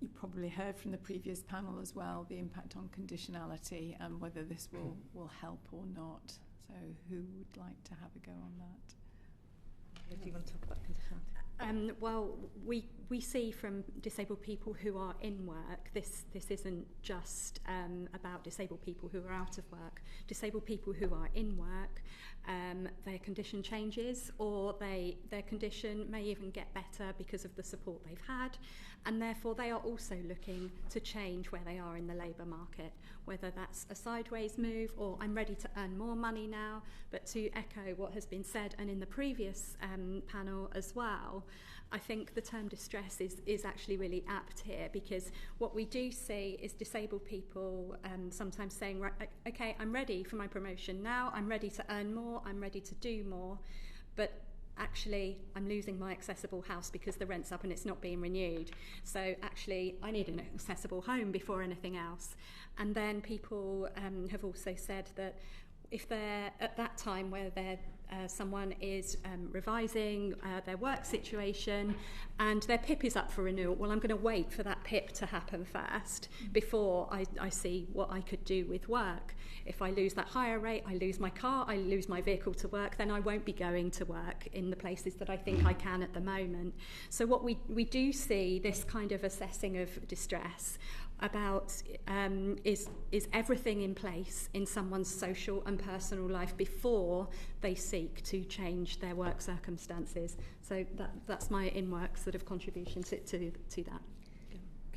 you probably heard from the previous panel as well the impact on conditionality and whether this will help or not. So, who would like to have a go on that? Do you want to talk about conditionality? Well, we see from disabled people who are in work, this isn't just about disabled people who are out of work. Disabled people who are in work, their condition changes, or their condition may even get better because of the support they've had, and therefore they are also looking to change where they are in the labour market, whether that's a sideways move or I'm ready to earn more money now. But to echo what has been said, and in the previous panel as well, I think the term distress is actually really apt here, because what we do see is disabled people sometimes saying, right, okay, I'm ready for my promotion now, I'm ready to earn more, I'm ready to do more, but actually I'm losing my accessible house because the rent's up and it's not being renewed. So actually I need an accessible home before anything else. And then people have also said that if they're at that time where someone is revising their work situation and their PIP is up for renewal, well, I'm going to wait for that PIP to happen first before I see what I could do with work. If I lose that higher rate, I lose my car, I lose my vehicle to work, then I won't be going to work in the places that I think I can at the moment. So what we do see, this kind of assessing of distress about is everything in place in someone's social and personal life before they seek to change their work circumstances. So that's my in-work sort of contribution to that.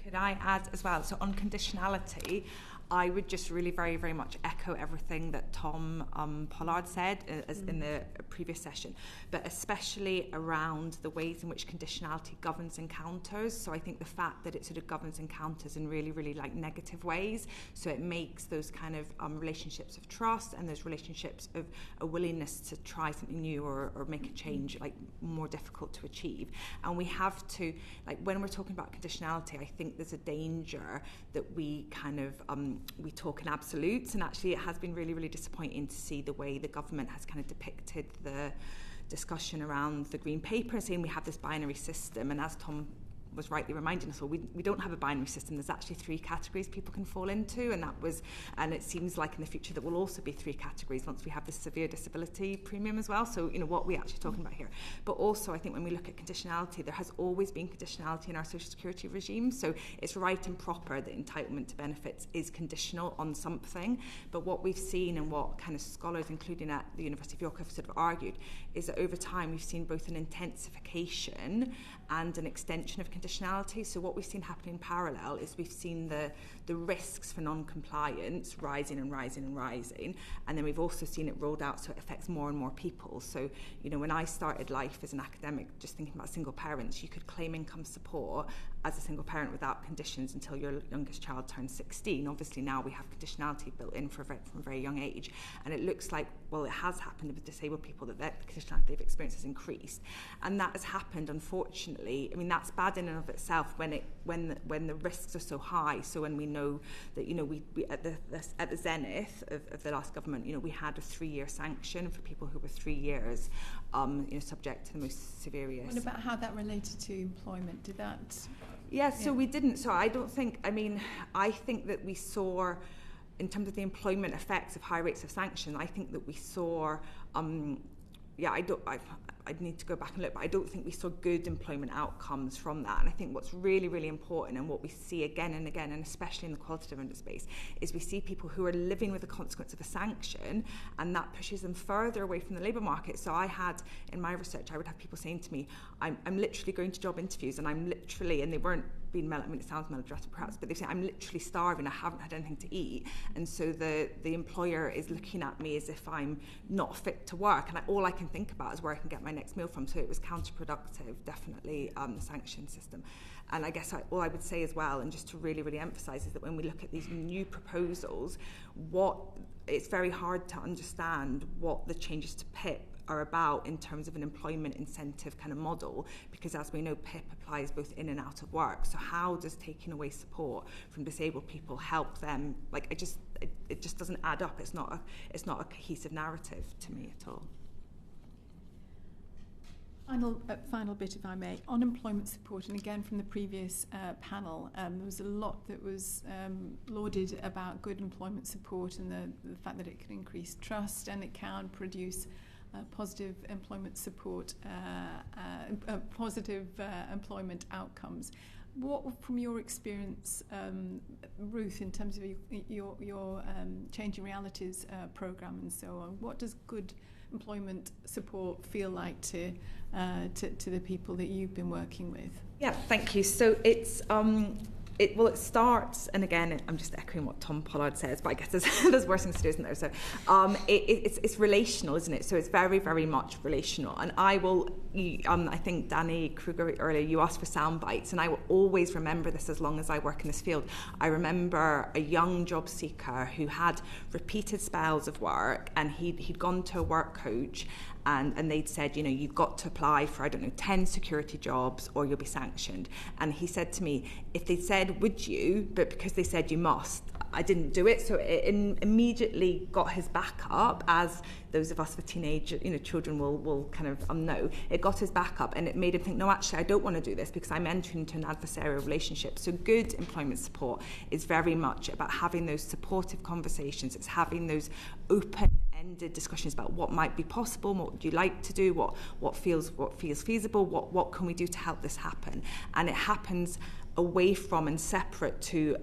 Could I add as well? So on conditionality, I would just really very, very much echo everything that Tom Pollard said as in the previous session, but especially around the ways in which conditionality governs encounters. So I think the fact that it sort of governs encounters in really, really like negative ways. So it makes those kind of relationships of trust and those relationships of a willingness to try something new or make a change like more difficult to achieve. And we have to, like when we're talking about conditionality, I think there's a danger that we kind of we talk in absolutes, and actually it has been really, really disappointing to see the way the government has kind of depicted the discussion around the Green Paper, saying we have this binary system, and as Tom was rightly reminding us all, we don't have a binary system. There's actually 3 categories people can fall into, and it seems like in the future there will also be 3 categories once we have the severe disability premium as well. So, you know, what we're actually talking about here. But also, I think when we look at conditionality, there has always been conditionality in our social security regime. So it's right and proper that entitlement to benefits is conditional on something. But what we've seen, and what kind of scholars, including at the University of York, have sort of argued, is that over time we've seen both an intensification and an extension of conditionality. So what we've seen happen in parallel is we've seen the risks for non-compliance rising and rising and rising, and then we've also seen it rolled out so it affects more and more people. So, you know, when I started life as an academic, just thinking about single parents, you could claim income support as a single parent without conditions until your youngest child turns 16. Obviously now we have conditionality built in from a very young age, and it looks like, well, it has happened with disabled people that the conditionality they've experienced has increased, and that has happened, unfortunately. I mean, that's bad in and of itself when the risks are so high. So when we know that, you know, we at the zenith of the last government, you know, we had a 3-year sanction for people who were 3 years, you know, subject to the most severe. What about how that related to employment? Did that? Yeah, so we didn't. So I don't think. I mean, I think that we saw, in terms of the employment effects of high rates of sanction, I think that we saw. I'd need to go back and look, but I don't think we saw good employment outcomes from that. And I think what's really, really important, and what we see again and again, and especially in the qualitative under space, is we see people who are living with the consequence of a sanction, and that pushes them further away from the labour market. So I had, in my research, I would have people saying to me, I'm literally going to job interviews, and I'm literally, and they weren't being it sounds melodramatic perhaps, but they say I'm literally starving, I haven't had anything to eat, and so the employer is looking at me as if I'm not fit to work, and all I can think about is where I can get my next meal from. So it was counterproductive, definitely, the sanction system. And I guess all I would say as well, and just to really, really emphasise, is that when we look at these new proposals, it's very hard to understand what the changes to PIP are about in terms of an employment incentive kind of model, because as we know, PIP applies both in and out of work. So how does taking away support from disabled people help them? It just doesn't add up. It's not a cohesive narrative to me at all. Final bit, if I may, on employment support, and again from the previous panel, there was a lot that was lauded about good employment support and the fact that it can increase trust and it can produce positive employment support, positive employment outcomes. What, from your experience, Ruth, in terms of your Changing Realities programme and so on, what does good employment support feel like to the people that you've been working with? Yeah, thank you. So it starts, and again, I'm just echoing what Tom Pollard says, but I guess there's worse things to do, isn't there? So it's relational, isn't it? So it's very, very much relational. And I think Danny Kruger earlier, you asked for sound bites, and I will always remember this as long as I work in this field. I remember a young job seeker who had repeated spells of work, and he'd gone to a work coach, and they'd said, you've got to apply for, 10 security jobs or you'll be sanctioned. And he said to me, if they said, would you, but because they said you must, I didn't do it. So it immediately got his back up, as those of us with teenage children will kind of know. It got his back up, and it made him think, no, actually, I don't want to do this because I'm entering into an adversarial relationship. So good employment support is very much about having those supportive conversations. It's having those open-ended discussions about what might be possible, what would you like to do, what feels feasible, what can we do to help this happen. And it happens away from and separate to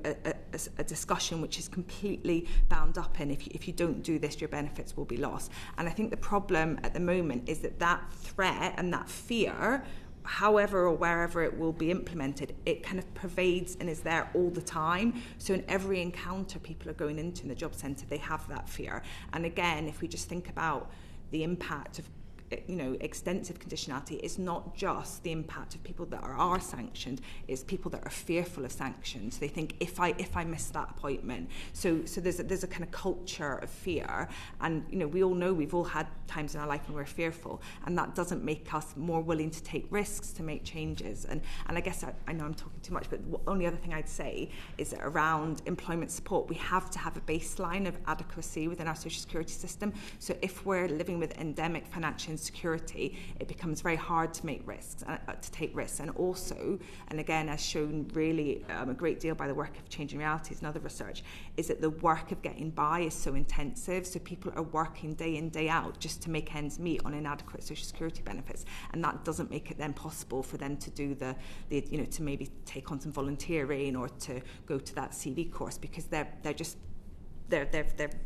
a discussion which is completely bound up in, if you don't do this, your benefits will be lost. And I think the problem at the moment is that threat and that fear, however or wherever it will be implemented, it kind of pervades and is there all the time. So in every encounter people are going into in the job centre, they have that fear. And again, if we just think about the impact of extensive conditionality, is not just the impact of people that are sanctioned, it's people that are fearful of sanctions. They think, if I miss that appointment. So there's a kind of culture of fear, and we all know we've all had times in our life when we're fearful, and that doesn't make us more willing to take risks, to make changes. And I guess I know I'm talking too much, but the only other thing I'd say is that around employment support, we have to have a baseline of adequacy within our social security system. So if we're living with endemic financial insecurity, it becomes very hard to make risks, to take risks. And also, and again, as shown really a great deal by the work of Changing Realities and other research, is that the work of getting by is so intensive. So people are working day in, day out just to make ends meet on inadequate social security benefits, and that doesn't make it then possible for them to do the to maybe take on some volunteering or to go to that CV course, because they're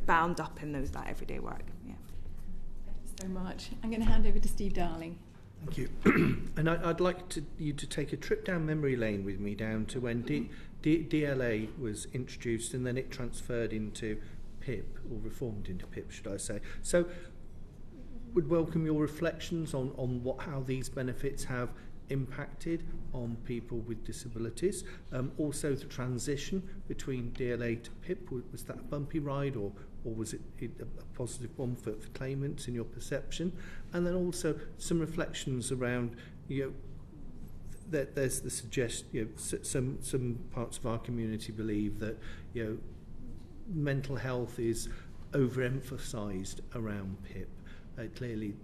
bound up in that everyday work. Yeah. So much. I'm going to hand over to Steve Darling. Thank you. And I'd like you to take a trip down memory lane with me down to when DLA was introduced, and then it transferred into PIP, or reformed into PIP, should I say. So would welcome your reflections on how these benefits have impacted on people with disabilities. Also the transition between DLA to PIP, was that a bumpy ride, or was it a positive one for claimants in your perception? And then also some reflections around, that there's the suggestion, some parts of our community believe that, mental health is overemphasised around PIP. Clearly,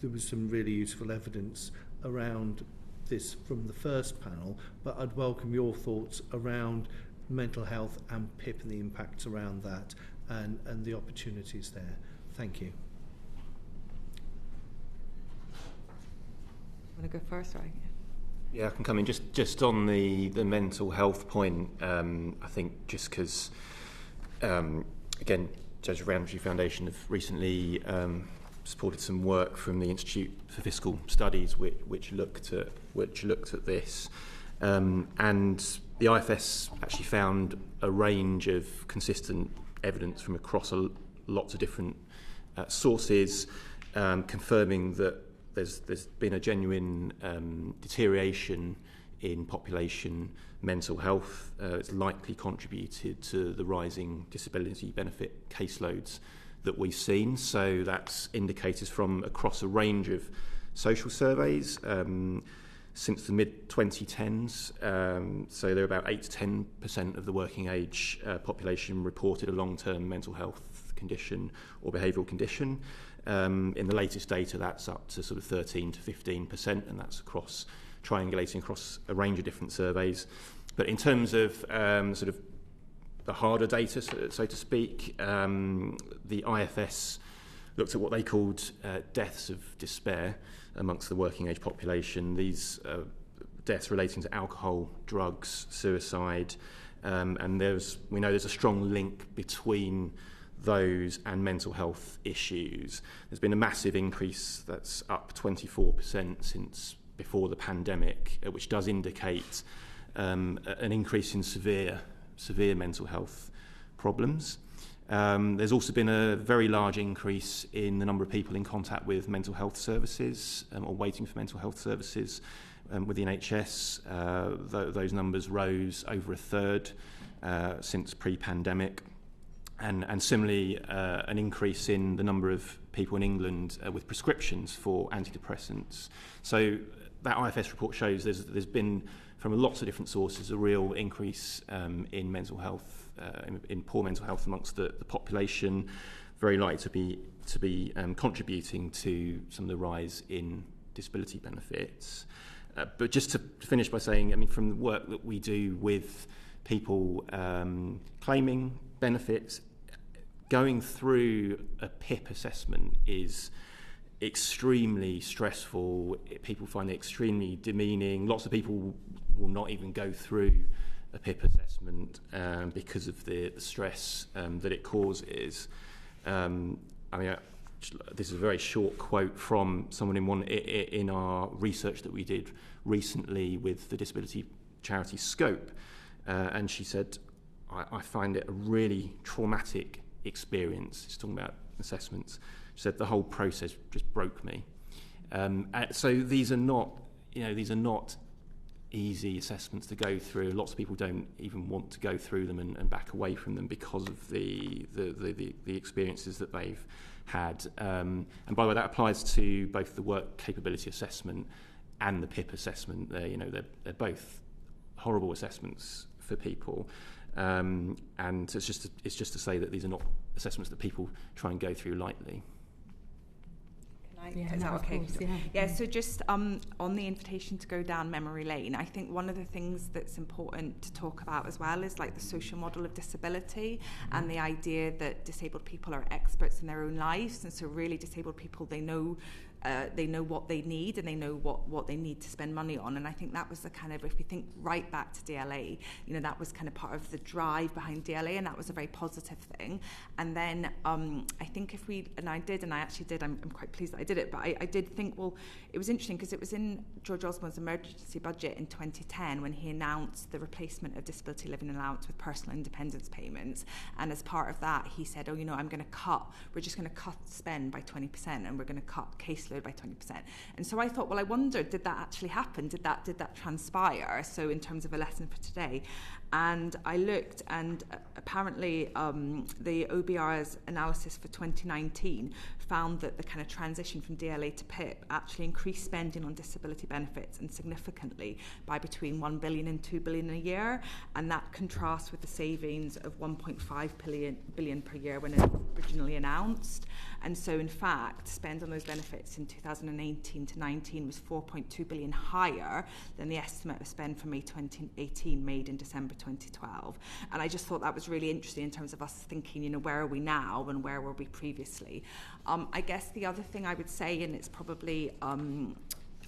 there was some really useful evidence around this from the first panel, but I'd welcome your thoughts around mental health and PIP and the impacts around that, and the opportunities there. Thank you. Want to go first, right? Yeah, I can come in just on the mental health point. I think just because, again, Judge Rowntree Foundation have recently supported some work from the Institute for Fiscal Studies, which looked at this, And the IFS actually found a range of consistent evidence from across lots of different sources, confirming that there's been a genuine deterioration in population mental health. It's likely contributed to the rising disability benefit caseloads that we've seen. So that's indicators from across a range of social surveys since the mid-2010s. So there are about 8 to 10% of the working age population reported a long-term mental health condition or behavioural condition. In the latest data, that's up to sort of 13 to 15%, and that's triangulating across a range of different surveys. But in terms of sort of the harder data, so to speak, the IFS looked at what they called deaths of despair amongst the working age population. These deaths relating to alcohol, drugs, suicide, and we know there's a strong link between those and mental health issues. There's been a massive increase, that's up 24% since before the pandemic, which does indicate an increase in severe mental health problems. There's also been a very large increase in the number of people in contact with mental health services or waiting for mental health services with the NHS. Those numbers rose over a third since pre-pandemic. And similarly, an increase in the number of people in England with prescriptions for antidepressants. So that IFS report shows there's been, from lots of different sources, a real increase in mental health, in poor mental health amongst the population, very likely to be contributing to some of the rise in disability benefits. But just to finish by saying, I mean, from the work that we do with people claiming benefits, going through a PIP assessment is extremely stressful. People find it extremely demeaning. Lots of people will not even go through a PIP assessment because of the stress that it causes. This is a very short quote from someone in our research that we did recently with the disability charity Scope, and she said, I find it a really traumatic experience. She's talking about assessments. She said the whole process just broke me. So these are not easy assessments to go through. Lots of people don't even want to go through them and back away from them because of the experiences that they've had. And by the way, that applies to both the work capability assessment and the PIP assessment. They're both horrible assessments for people. And it's just to say that these are not assessments that people try and go through lightly. Is that okay? Yeah, so just on the invitation to go down memory lane, I think one of the things that's important to talk about as well is like the social model of disability and the idea that disabled people are experts in their own lives, and so really disabled people, they know what they need and they know what they need to spend money on. And I think that was the kind of, if we think right back to DLA, that was kind of part of the drive behind DLA, and that was a very positive thing. And then I think I'm quite pleased that I did it, but I did think, well, it was interesting because it was in George Osborne's emergency budget in 2010 when he announced the replacement of disability living allowance with personal independence payments. And as part of that, he said, we're just going to cut spend by 20% and we're going to cut caseload by 20%. And so I thought, well, I wondered, did that actually happen? Did that transpire? So in terms of a lesson for today. And I looked, and apparently the OBR's analysis for 2019 found that the kind of transition from DLA to PIP actually increased spending on disability benefits, and significantly by between 1 billion and 2 billion a year. And that contrasts with the savings of 1.5 billion per year when it was originally announced. And so, in fact, spend on those benefits in 2018 to 19 was 4.2 billion higher than the estimate of spend for May 2018 made in December 2012. And I just thought that was really interesting in terms of us thinking, where are we now and where were we previously? I guess the other thing I would say, and it's probably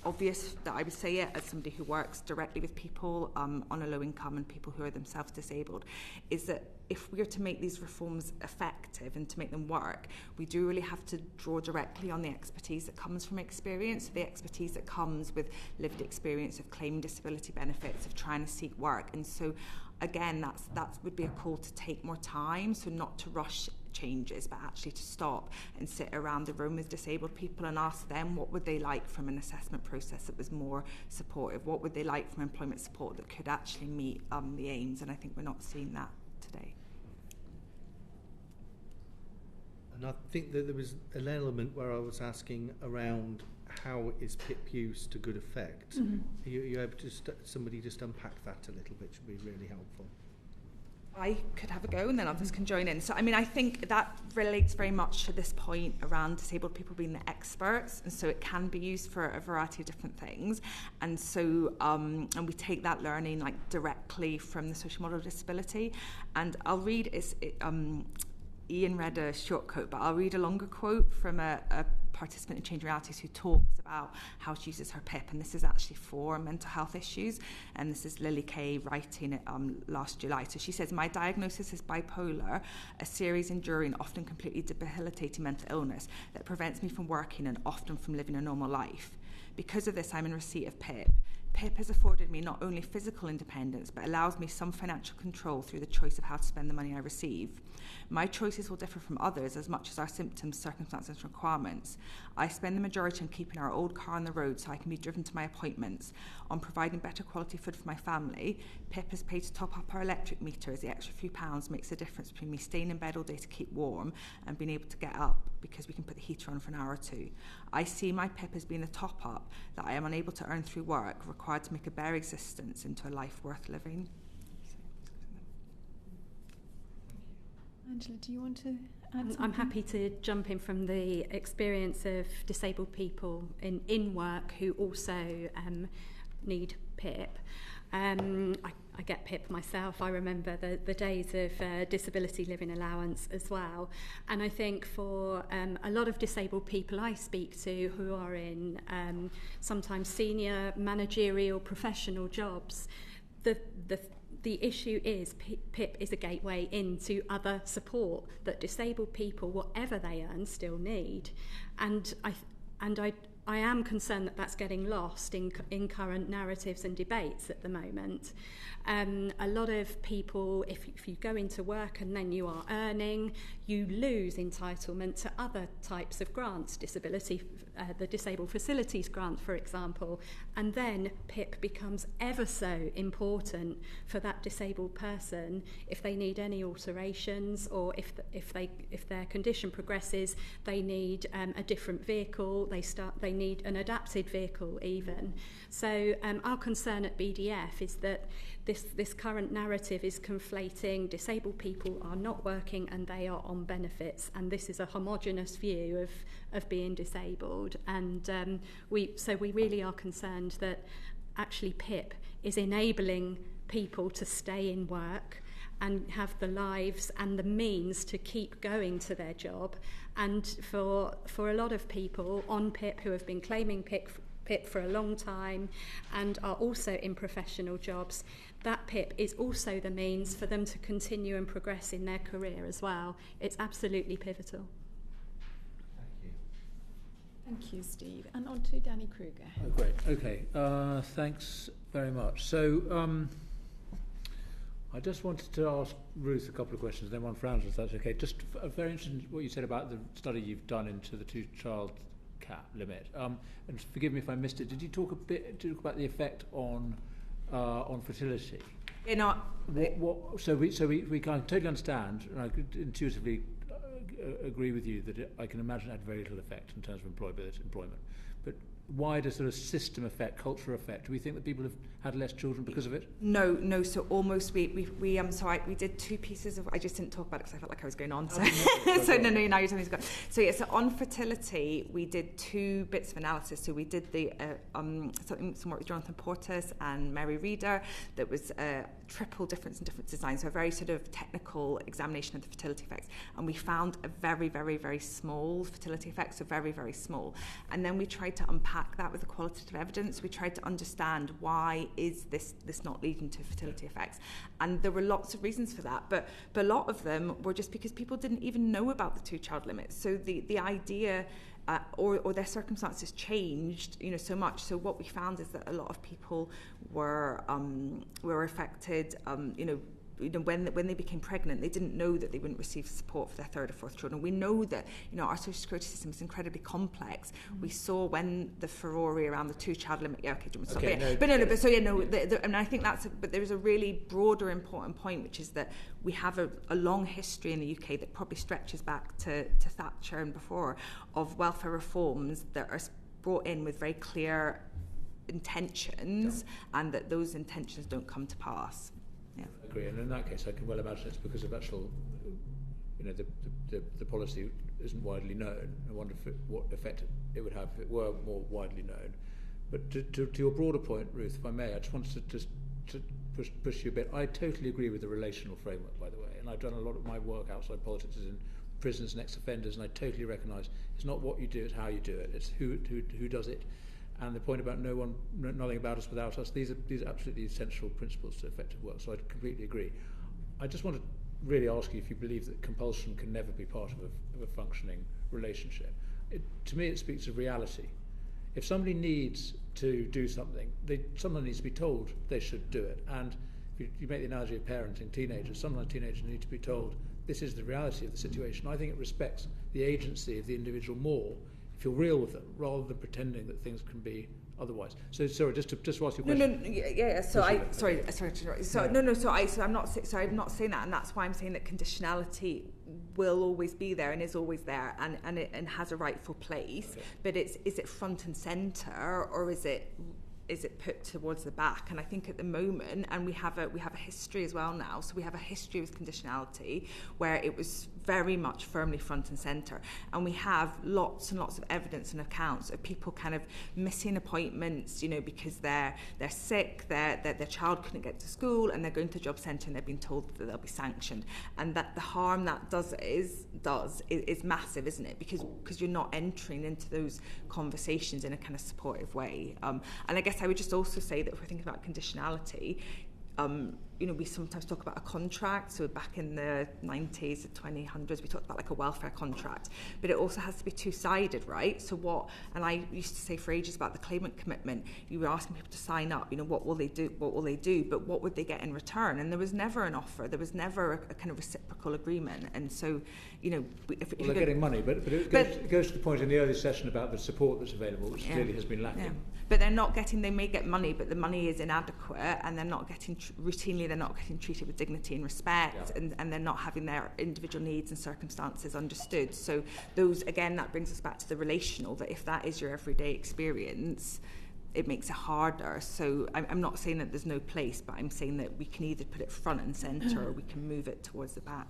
obvious that I would say it as somebody who works directly with people on a low income and people who are themselves disabled, is that if we are to make these reforms effective and to make them work, we do really have to draw directly on the expertise that comes from experience, the expertise that comes with lived experience of claiming disability benefits, of trying to seek work. And so again, that would be a call to take more time, so not to rush changes, but actually to stop and sit around the room with disabled people and ask them what would they like from an assessment process that was more supportive, what would they like from employment support that could actually meet the aims. And I think we're not seeing that today. And I think that there was an element where I was asking around how is PIP used to good effect. Mm-hmm. Are you able to somebody just unpack that a little bit? Would be really helpful. I could have a go and then others can join in. So, I mean, I think that relates very much to this point around disabled people being the experts, and so it can be used for a variety of different things. And so, and we take that learning like directly from the social model of disability. And I'll read Iain read a short quote, but I'll read a longer quote from a participant in Change Realities who talks about how she uses her PIP, and this is actually for mental health issues, and this is Lily Kay writing it last July. So she says, "My diagnosis is bipolar, a series enduring, often completely debilitating mental illness that prevents me from working and often from living a normal life. Because of this, I'm in receipt of PIP. PIP has afforded me not only physical independence, but allows me some financial control through the choice of how to spend the money I receive. My choices will differ from others as much as our symptoms, circumstances, and requirements. I spend the majority on keeping our old car on the road so I can be driven to my appointments, on providing better quality food for my family. PIP has paid to top up our electric meter, as the extra few pounds makes a difference between me staying in bed all day to keep warm and being able to get up because we can put the heater on for an hour or two. I see my PIP as being a top-up that I am unable to earn through work, required to make a bare existence into a life worth living." Angela, do you want to add something? I'm happy to jump in from the experience of disabled people in work who also need PIP. I get PIP myself. I remember the days of disability living allowance as well. And I think for a lot of disabled people I speak to who are in sometimes senior managerial professional jobs, the issue is PIP is a gateway into other support that disabled people, whatever they earn, still need. And I am concerned that that's getting lost in current narratives and debates at the moment. A lot of people, if you go into work and then you are earning, you lose entitlement to other types of grants, the Disabled Facilities Grant, for example, and then PIP becomes ever so important for that disabled person if they need any alterations, or if their condition progresses, they need a different vehicle, they need an adapted vehicle even. So our concern at BDF is that this current narrative is conflating disabled people are not working and they are on benefits, and this is a homogenous view of being disabled. And we really are concerned that actually PIP is enabling people to stay in work and have the lives and the means to keep going to their job. And for a lot of people on PIP who have been claiming PIP for a long time and are also in professional jobs, that PIP is also the means for them to continue and progress in their career as well. It's absolutely pivotal. Thank you, Steve. And on to Danny Kruger. Oh, great. Okay. Thanks very much. So I just wanted to ask Ruth a couple of questions, then one for Angela, if that's okay. Just very interested in what you said about the study you've done into the two-child cap limit. And forgive me if I missed it. Did you talk about the effect on fertility? You know, So we kind of totally understand, and I could intuitively agree with you that I can imagine it had very little effect in terms of employment. But wider sort of system effect, cultural effect? Do we think that people have had less children because of it? No. So almost we did two pieces of. I just didn't talk about it because I felt like I was going on. So, no. Now you're telling me to go. So yeah. So on fertility, we did two bits of analysis. So we did the some work with Jonathan Portis and Mary Reeder that was triple difference in different designs. So a very sort of technical examination of the fertility effects, and we found a very, very, very small fertility effect. So very, very small. And then we tried to unpack unpack that with the qualitative evidence. We tried to understand why is this not leading to fertility effects, and there were lots of reasons for that, but a lot of them were just because people didn't even know about the 2-child limit. So the idea or their circumstances changed, so much. So what we found is that a lot of people were affected, when they became pregnant, they didn't know that they wouldn't receive support for their 3rd or 4th children. We know that, our social security system is incredibly complex. We saw when the furore around the 2-child limit. Yeah, okay, do you want to stop? And I think but there is a really broader important point, which is that we have a long history in the UK that probably stretches back to Thatcher and before, of welfare reforms that are brought in with very clear intentions, and that those intentions don't come to pass. Yeah. I agree, and in that case I can well imagine it's because of actual, the policy isn't widely known. I wonder what effect it would have if it were more widely known. But to your broader point, Ruth, if I may, I just wanted to push you a bit. I totally agree with the relational framework, by the way, and I've done a lot of my work outside politics in prisons and ex-offenders, and I totally recognise it's not what you do, it's how you do it, it's who does it. And the point about nothing about us without us, these are absolutely essential principles to effective work, so I completely agree. I just want to really ask you if you believe that compulsion can never be part of a functioning relationship. To me, it speaks of reality. If somebody needs to do something, someone needs to be told they should do it. And if you make the analogy of parenting teenagers, sometimes teenagers need to be told this is the reality of the situation. I think it respects the agency of the individual more if you're real with them, rather than pretending that things can be otherwise. So sorry, just to ask you a question. I'm not saying that, and that's why I'm saying that conditionality will always be there and is always there, and has a rightful place. Okay. But is it front and centre, or is it put towards the back? And I think at the moment, and we have a history as well now, so we have a history with conditionality where it was very much firmly front and centre, and we have lots and lots of evidence and accounts of people kind of missing appointments, because they're sick, their child couldn't get to school, and they're going to the job centre and they're being told that they'll be sanctioned, and that the harm that does is massive, isn't it? Because you're not entering into those conversations in a kind of supportive way. And I guess I would just also say that if we're thinking about conditionality, we sometimes talk about a contract. So back in the 90s, the 2000s, we talked about like a welfare contract, but it also has to be two-sided, right? So and I used to say for ages about the claimant commitment, you were asking people to sign up, what will they do, but what would they get in return? And there was never an offer, there was never a kind of reciprocal agreement. And so, if they're getting money, but it goes to the point in the early session about the support that's available, which clearly has been lacking. Yeah. But they may get money, but the money is inadequate, and they're not getting routinely, they're not getting treated with dignity and respect, and they're not having their individual needs and circumstances understood. So those, again, that brings us back to the relational, that if that is your everyday experience, it makes it harder. So I'm not saying that there's no place, but I'm saying that we can either put it front and centre or we can move it towards the back.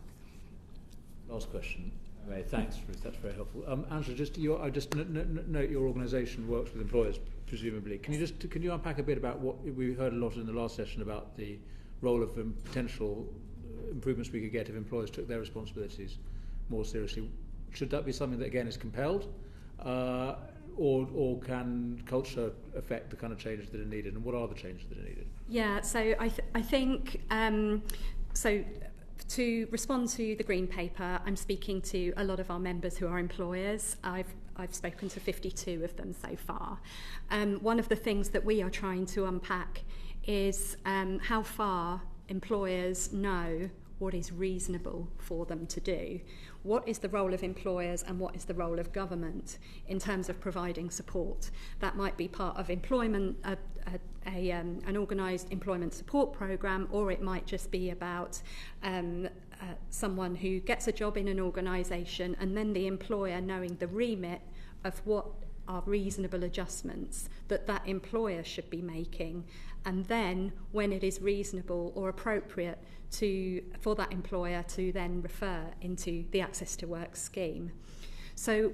Last question. Right, thanks, Ruth. That's very helpful. Angela, I just note your organisation works with employers, presumably. Can you unpack a bit about what we heard a lot in the last session about the role of potential improvements we could get if employers took their responsibilities more seriously? Should that be something that again is compelled, or can culture affect the kind of changes that are needed? And what are the changes that are needed? Yeah, so I think so. To respond to the Green Paper, I'm speaking to a lot of our members who are employers. I've spoken to 52 of them so far. One of the things that we are trying to unpack is how far employers know what is reasonable for them to do. What is the role of employers and what is the role of government in terms of providing support? That might be part of employment, an organised employment support programme, or it might just be about someone who gets a job in an organisation and then the employer knowing the remit of what are reasonable adjustments that employer should be making, and then when it is reasonable or appropriate for that employer to then refer into the Access to Work scheme. So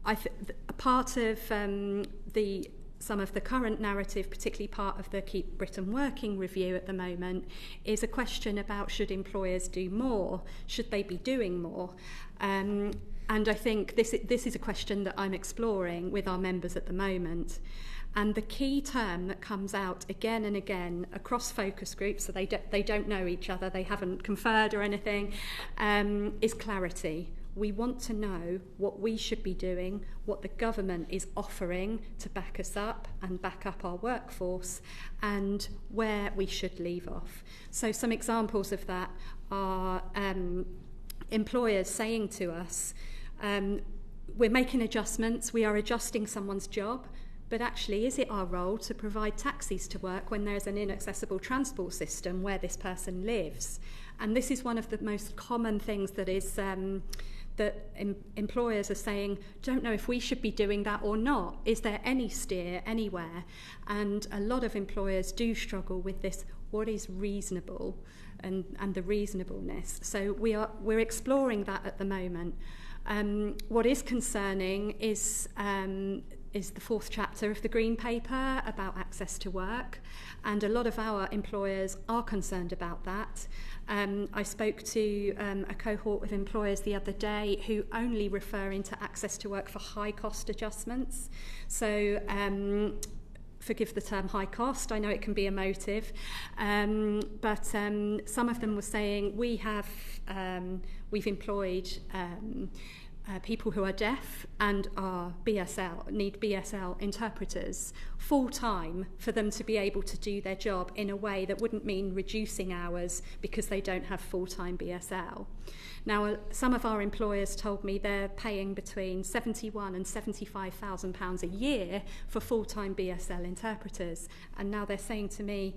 a part of some of the current narrative, particularly part of the Keep Britain Working review at the moment, is a question about should employers do more? Should they be doing more? And I think this is a question that I'm exploring with our members at the moment. And the key term that comes out again and again across focus groups, so they don't know each other, they haven't conferred or anything, is clarity. We want to know what we should be doing, what the government is offering to back us up and back up our workforce, and where we should leave off. So some examples of that are employers saying to us, we're making adjustments, we are adjusting someone's job, but actually, is it our role to provide taxis to work when there's an inaccessible transport system where this person lives? And this is one of the most common things that is that employers are saying, don't know if we should be doing that or not. Is there any steer anywhere? And a lot of employers do struggle with this, what is reasonable, and the reasonableness. So we're exploring that at the moment. What is concerning is the fourth chapter of the Green Paper about access to work, and a lot of our employers are concerned about that. I spoke to a cohort of employers the other day who only refer into access to work for high cost adjustments. So forgive the term high cost, I know it can be emotive, but some of them were saying we've employed people who are deaf and need BSL interpreters full-time for them to be able to do their job in a way that wouldn't mean reducing hours because they don't have full-time BSL. Now, some of our employers told me they're paying between £71,000 and £75,000 a year for full-time BSL interpreters, and now they're saying to me,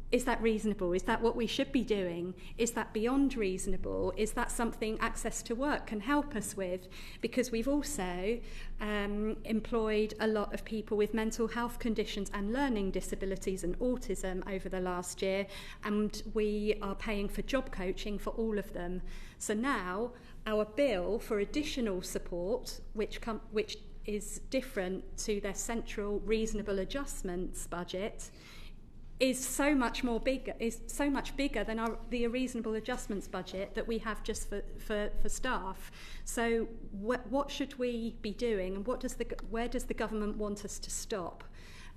is that reasonable? Is that what we should be doing? Is that beyond reasonable? Is that something Access to Work can help us with? Because we've also employed a lot of people with mental health conditions and learning disabilities and autism over the last year, and we are paying for job coaching for all of them. So now our bill for additional support, which is different to their central reasonable adjustments budget, is so much bigger than the reasonable adjustments budget that we have just for staff. So what should we be doing, and where does the government want us to stop,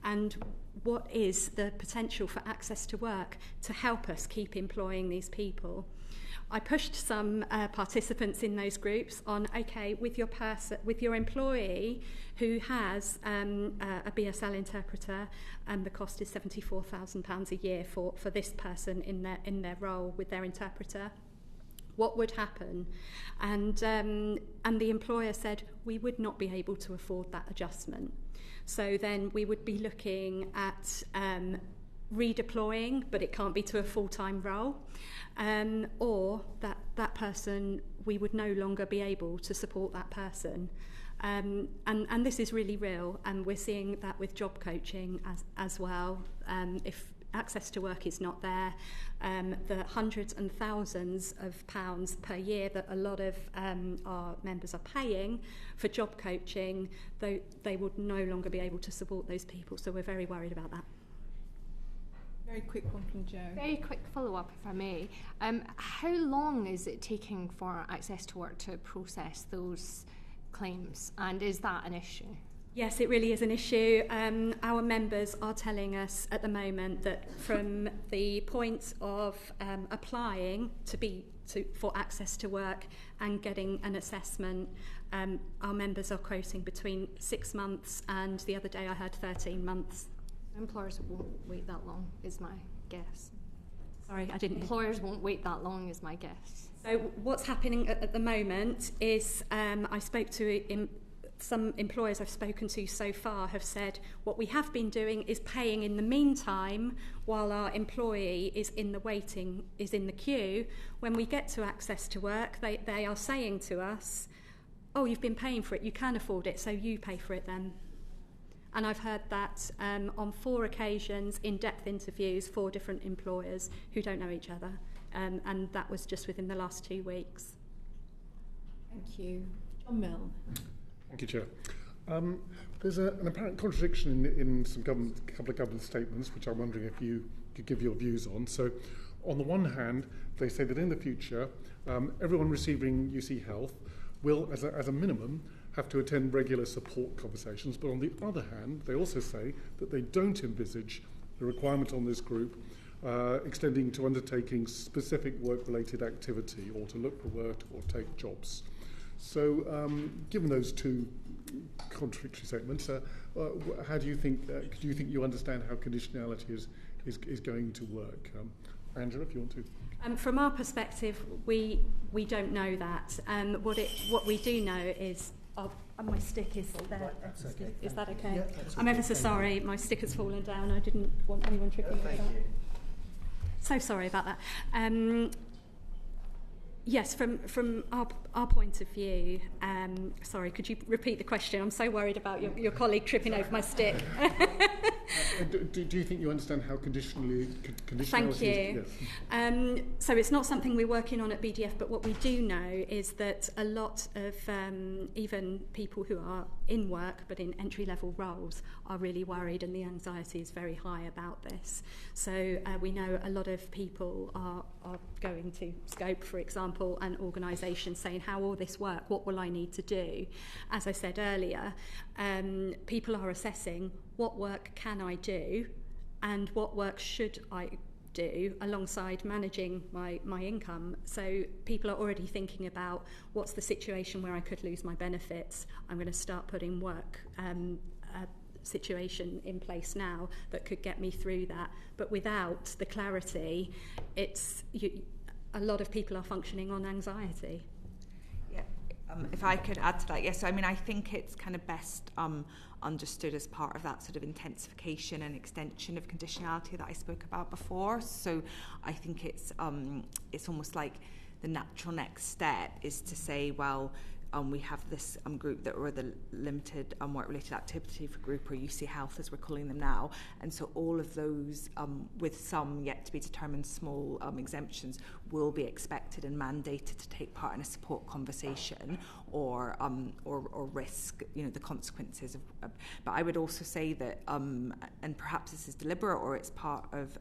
and what is the potential for Access to Work to help us keep employing these people? I pushed some participants in those groups on, okay, with your employee who has a BSL interpreter, and the cost is £74,000 a year for this person in their role with their interpreter, what would happen? And the employer said, we would not be able to afford that adjustment. So then we would be looking at redeploying, but it can't be to a full-time role, or that person, we would no longer be able to support that person. And this is really real, and we're seeing that with job coaching as well. If Access to Work is not there, the hundreds and thousands of pounds per year that a lot of our members are paying for job coaching, they would no longer be able to support those people. So we're very worried about that. Very quick one from Jo. Very quick follow-up, if I may. How long is it taking for Access to Work to process those claims, and is that an issue? Yes, it really is an issue. Our members are telling us at the moment that from the point of applying for Access to Work and getting an assessment, our members are quoting between 6 months, and the other day I heard 13 months. Employers won't wait that long, is my guess. Sorry, I didn't. Employers won't wait that long, is my guess. So what's happening at the moment is I spoke to some employers I've spoken to so far have said what we have been doing is paying in the meantime while our employee is in the queue. When we get to Access to Work, they are saying to us, oh, you've been paying for it, you can afford it, so you pay for it then. And I've heard that on 4 occasions, in-depth interviews, 4 different employers who don't know each other. And that was just within the last 2 weeks. Thank you. John Mill. Thank you, Chair. There's an apparent contradiction in some couple of government statements, which I'm wondering if you could give your views on. So, on the one hand, they say that in the future, everyone receiving UC Health will, as a minimum, have to attend regular support conversations. But on the other hand, they also say that they don't envisage the requirement on this group extending to undertaking specific work-related activity or to look for work or take jobs. So, given those two contradictory statements, how do you think you understand how conditionality is going to work? Angela, if you want to. From our perspective, we don't know that. What we do know is my stick is there. Right, okay. Is that okay? Yeah, I'm ever so sorry. My stick has fallen down. I didn't want anyone tripping over that. So sorry about that. Yes, from our point of view, sorry, could you repeat the question? I'm so worried about your colleague tripping over my stick. Do you think you understand how conditionality Thank you. is? Yes. So it's not something we're working on at BDF, but what we do know is that a lot of even people who are in work but in entry-level roles are really worried, and the anxiety is very high about this. So we know a lot of people are going to Scope, for example, an organisation saying, how will this work? What will I need to do? As I said earlier, people are assessing what work can I do and what work should I do alongside managing my income. So people are already thinking about what's the situation where I could lose my benefits. I'm going to start putting work situation in place now that could get me through that. But without the clarity, a lot of people are functioning on anxiety. Yeah, if I could add to that, yes. I mean, I think it's kind of best understood as part of that sort of intensification and extension of conditionality that I spoke about before. So I think it's almost like the natural next step is to say, well, we have this group that were the limited work-related activity for group, or UC Health as we're calling them now, and so all of those with some yet to be determined small exemptions will be expected and mandated to take part in a support conversation or risk the consequences of, but I would also say that and perhaps this is deliberate or it's part of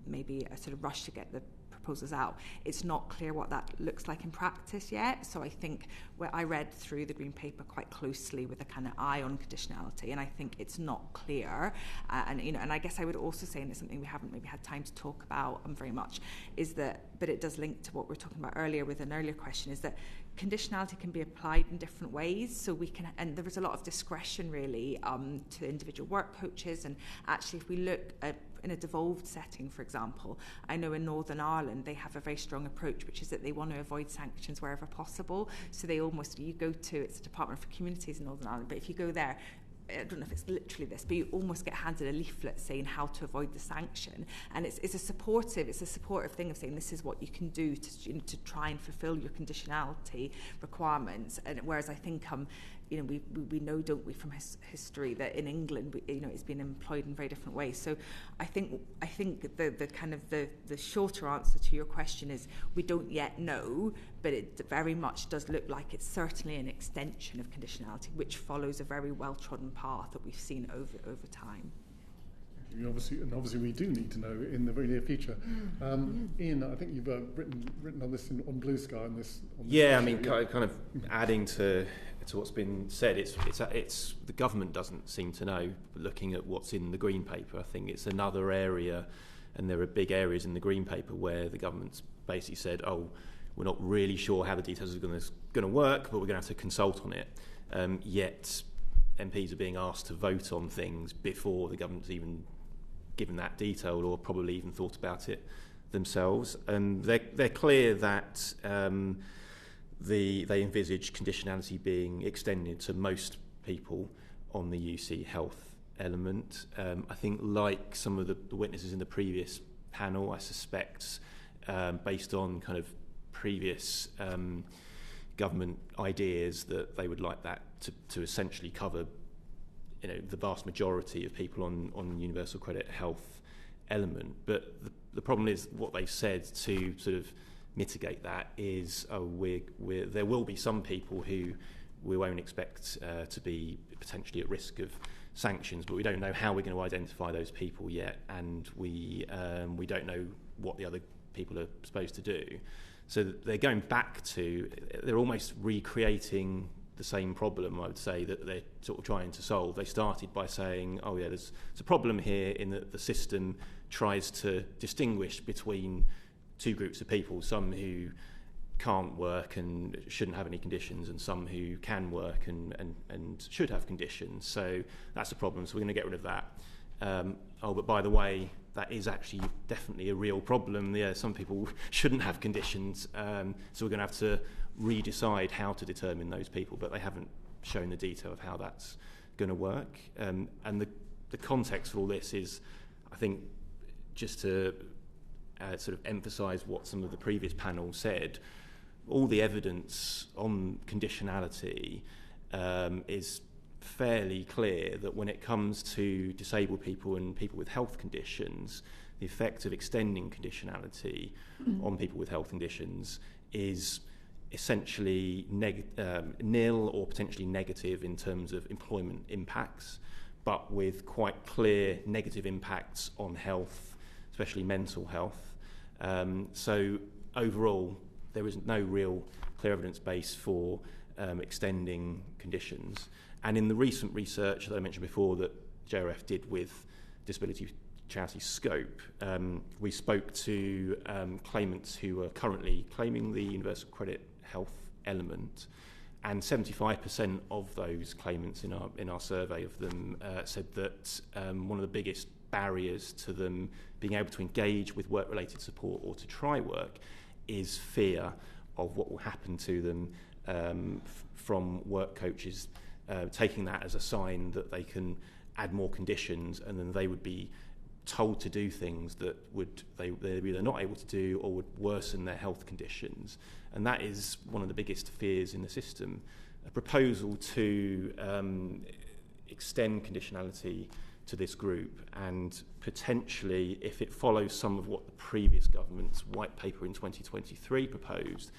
maybe a sort of rush to get the proposals out. It's not clear what that looks like in practice yet. So I think I read through the Green Paper quite closely with a kind of eye on conditionality, and I think it's not clear. And I guess I would also say, and it's something we haven't maybe had time to talk about very much, is that, but it does link to what we were talking about earlier with an earlier question, is that conditionality can be applied in different ways. So we can, and there was a lot of discretion really to individual work coaches. And actually, if we look at in a devolved setting, for example, I know in Northern Ireland they have a very strong approach, which is that they want to avoid sanctions wherever possible. So they it's the Department for Communities in Northern Ireland, but if you go there, I don't know if it's literally this, but you almost get handed a leaflet saying how to avoid the sanction, and it's a supportive thing of saying this is what you can do to try and fulfil your conditionality requirements. And whereas I think we know, don't we, from history that in England it's been employed in very different ways. So I think the kind of the shorter answer to your question is we don't yet know, but it very much does look like it's certainly an extension of conditionality, which follows a very well-trodden path that we've seen over time. Obviously we do need to know in the very near future. Iain, I think you've written on this on Blue Sky on this. Yeah, I mean, kind of adding to what's been said, it's the government doesn't seem to know. Looking at what's in the Green Paper, I think it's another area, and there are big areas in the Green Paper where the government's basically said, "Oh, we're not really sure how the details are going to work, but we're going to have to consult on it." Yet MPs are being asked to vote on things before the government's even given that detail or probably even thought about it themselves. And they're clear that they envisage conditionality being extended to most people on the UC Health element. I think, like some of the witnesses in the previous panel, I suspect, based on kind of previous government ideas, that they would like that to essentially cover the vast majority of people on universal credit health element. But the problem is what they've said to sort of mitigate that is, there will be some people who we won't expect to be potentially at risk of sanctions, but we don't know how we're going to identify those people yet, and we don't know what the other people are supposed to do. So they're going back to, they're almost recreating the same problem, I would say, that they're sort of trying to solve. They started by saying, oh yeah, there's a problem here in that the system tries to distinguish between two groups of people, some who can't work and shouldn't have any conditions, and some who can work and should have conditions. So that's a problem, so we're going to get rid of that. But by the way, that is actually definitely a real problem. Yeah, some people shouldn't have conditions, so we're going to have to redecide how to determine those people, but they haven't shown the detail of how that's going to work. And the context for all this is, I think, just to sort of emphasise what some of the previous panel said, all the evidence on conditionality is fairly clear that when it comes to disabled people and people with health conditions, the effect of extending conditionality on people with health conditions is essentially nil or potentially negative in terms of employment impacts, but with quite clear negative impacts on health, especially mental health. So overall, there is no real clear evidence base for extending conditions. And in the recent research that I mentioned before that JRF did with disability charity Scope, we spoke to claimants who are currently claiming the Universal Credit Health element, and 75% of those claimants in our survey of them said that one of the biggest barriers to them being able to engage with work-related support or to try work is fear of what will happen to them from work coaches taking that as a sign that they can add more conditions, and then they would be told to do things that they're either not able to do or would worsen their health conditions. And that is one of the biggest fears in the system. A proposal to extend conditionality to this group, and potentially, if it follows some of what the previous government's white paper in 2023 proposed,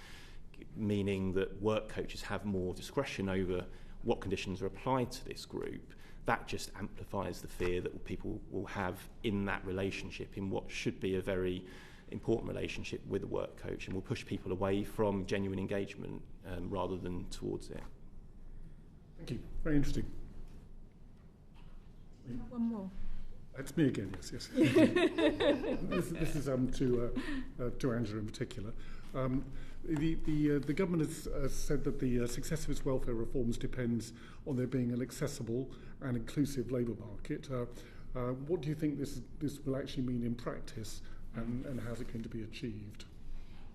meaning that work coaches have more discretion over what conditions are applied to this group, that just amplifies the fear that people will have in that relationship, in what should be a very important relationship with a work coach, and will push people away from genuine engagement rather than towards it. Thank you. Very interesting. One more. It's me again, yes. This is to Angela in particular. The government has said that the success of its welfare reforms depends on there being an accessible and inclusive labour market. What do you think this will actually mean in practice, and how's it going to be achieved?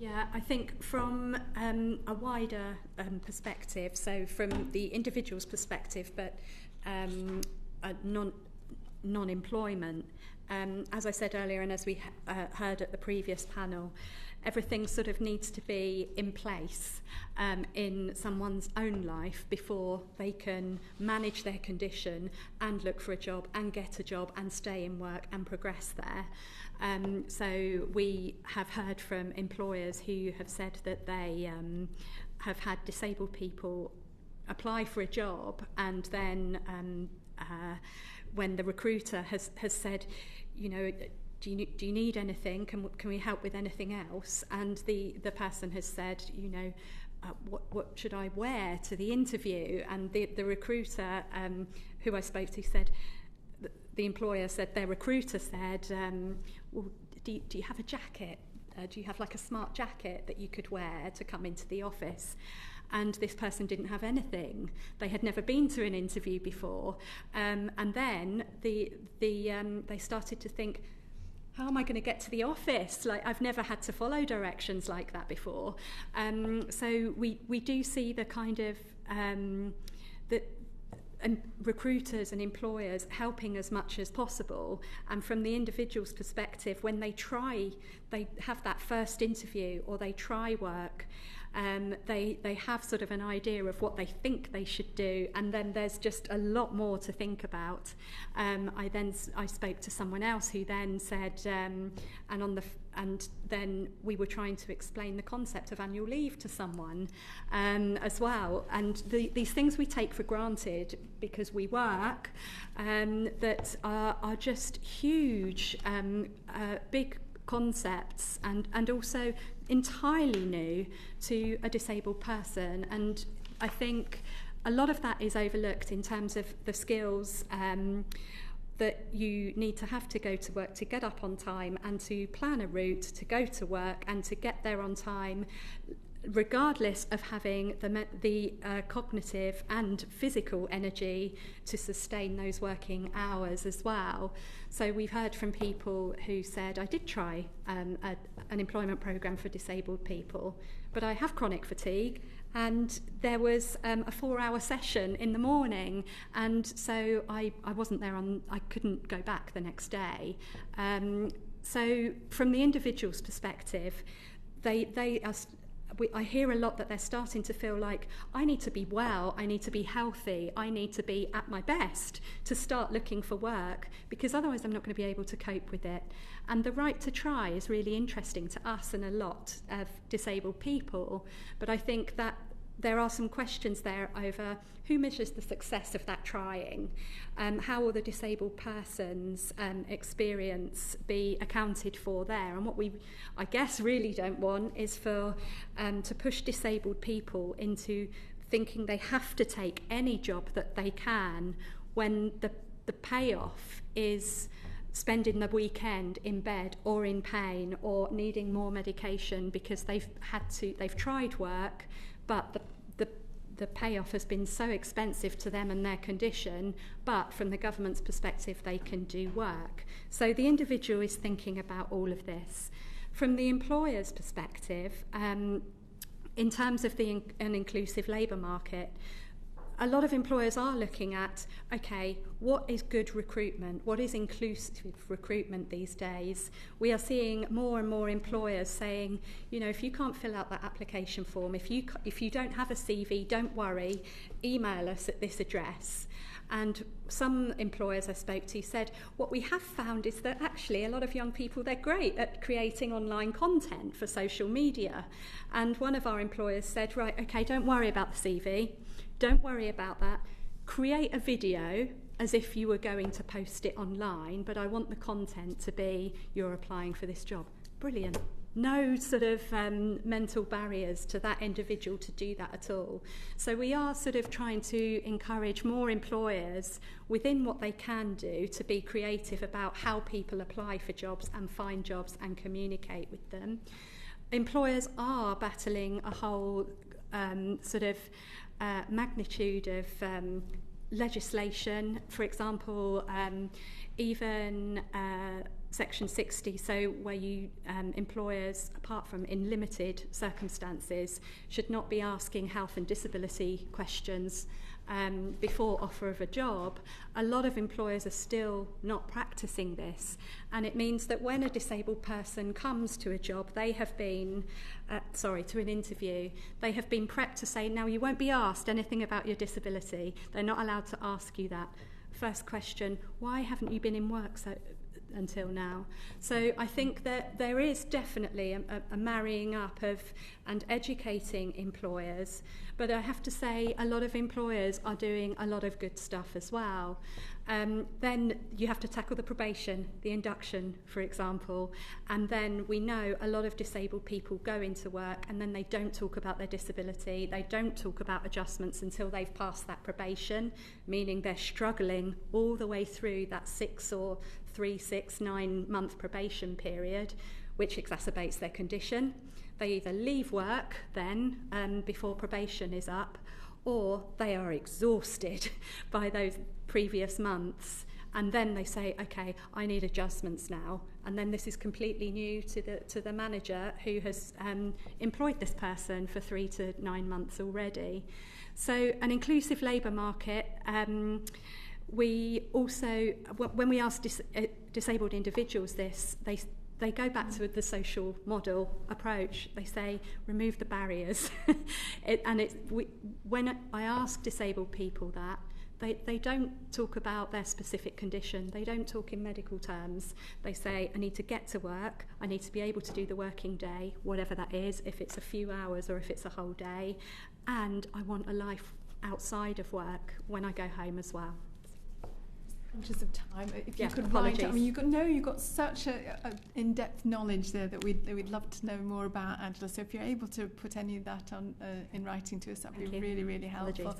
Yeah, I think from a wider perspective, so from the individual's perspective, but non-employment, as I said earlier, and as we heard at the previous panel, everything sort of needs to be in place in someone's own life before they can manage their condition and look for a job and get a job and stay in work and progress there. So we have heard from employers who have said that they have had disabled people apply for a job, and then when the recruiter has said, you know, do you need anything? Can we help with anything else? And the person has said, you know, what should I wear to the interview? And the recruiter who I spoke to said, the employer said, their recruiter said, well, do you have a jacket? Do you have like a smart jacket that you could wear to come into the office? And this person didn't have anything. They had never been to an interview before. And then they started to think, how am I going to get to the office? Like, I've never had to follow directions like that before. So we do see the kind of and recruiters and employers helping as much as possible. And from the individual's perspective, when they have that first interview or they try work, they have sort of an idea of what they think they should do, and then there's just a lot more to think about. I spoke to someone else who then said, and then we were trying to explain the concept of annual leave to someone as well. And these things we take for granted because we work, that are just huge, big concepts and also entirely new to a disabled person. And I think a lot of that is overlooked in terms of the skills that you need to have to go to work, to get up on time and to plan a route to go to work and to get there on time, regardless of having the cognitive and physical energy to sustain those working hours as well. So we've heard from people who said, I did try an employment programme for disabled people, but I have chronic fatigue, and there was a 4-hour session in the morning, and so I wasn't there I couldn't go back the next day. So from the individual's perspective, I hear a lot that they're starting to feel like, I need to be well, I need to be healthy, I need to be at my best to start looking for work, because otherwise I'm not going to be able to cope with it. And the right to try is really interesting to us and a lot of disabled people, but I think that there are some questions there over who measures the success of that trying, how will the disabled person's experience be accounted for there. And what we, I guess, really don't want is for to push disabled people into thinking they have to take any job that they can when the payoff is spending the weekend in bed or in pain or needing more medication because they've tried work, but the payoff has been so expensive to them and their condition, but from the government's perspective, they can do work. So the individual is thinking about all of this. From the employer's perspective, in terms of an inclusive labour market, a lot of employers are looking at, okay, what is good recruitment? What is inclusive recruitment these days? We are seeing more and more employers saying, if you can't fill out that application form, if you don't have a CV, don't worry, email us at this address. And some employers I spoke to said, what we have found is that actually a lot of young people, they're great at creating online content for social media. And one of our employers said, right, okay, don't worry about the CV. Don't worry about that. Create a video as if you were going to post it online, but I want the content to be, you're applying for this job. Brilliant. No sort of mental barriers to that individual to do that at all. So we are sort of trying to encourage more employers within what they can do to be creative about how people apply for jobs and find jobs and communicate with them. Employers are battling a whole magnitude of legislation, for example, even Section 60, so where employers, apart from in limited circumstances, should not be asking health and disability questions before offer of a job. A lot of employers are still not practicing this, and it means that when a disabled person comes to a job, they have been, to an interview, they have been prepped to say, now you won't be asked anything about your disability. They're not allowed to ask you that. First question, why haven't you been in work until now? So I think that there is definitely a marrying up of and educating employers, but I have to say a lot of employers are doing a lot of good stuff as well. Then you have to tackle the probation, the induction, for example, and then we know a lot of disabled people go into work and then they don't talk about their disability, they don't talk about adjustments until they've passed that probation, meaning they're struggling all the way through that 6 or 3, 6, 9 month probation period, which exacerbates their condition. They either leave work then before probation is up, or they are exhausted by those previous months, and then they say, okay, I need adjustments now, and then this is completely new to the manager who has employed this person for 3 to 9 months already. So an inclusive labour market, we also, when we ask disabled individuals this, they go back to the social model approach. They say, remove the barriers. When I ask disabled people that, they don't talk about their specific condition. They don't talk in medical terms. They say, I need to get to work. I need to be able to do the working day, whatever that is, if it's a few hours or if it's a whole day. And I want a life outside of work when I go home as well. Conscious of time, if you could apologies. write, I mean, you've got such a in-depth knowledge there that we'd love to know more about, Angela. So if you're able to put any of that on in writing to us, that'd be really, really helpful.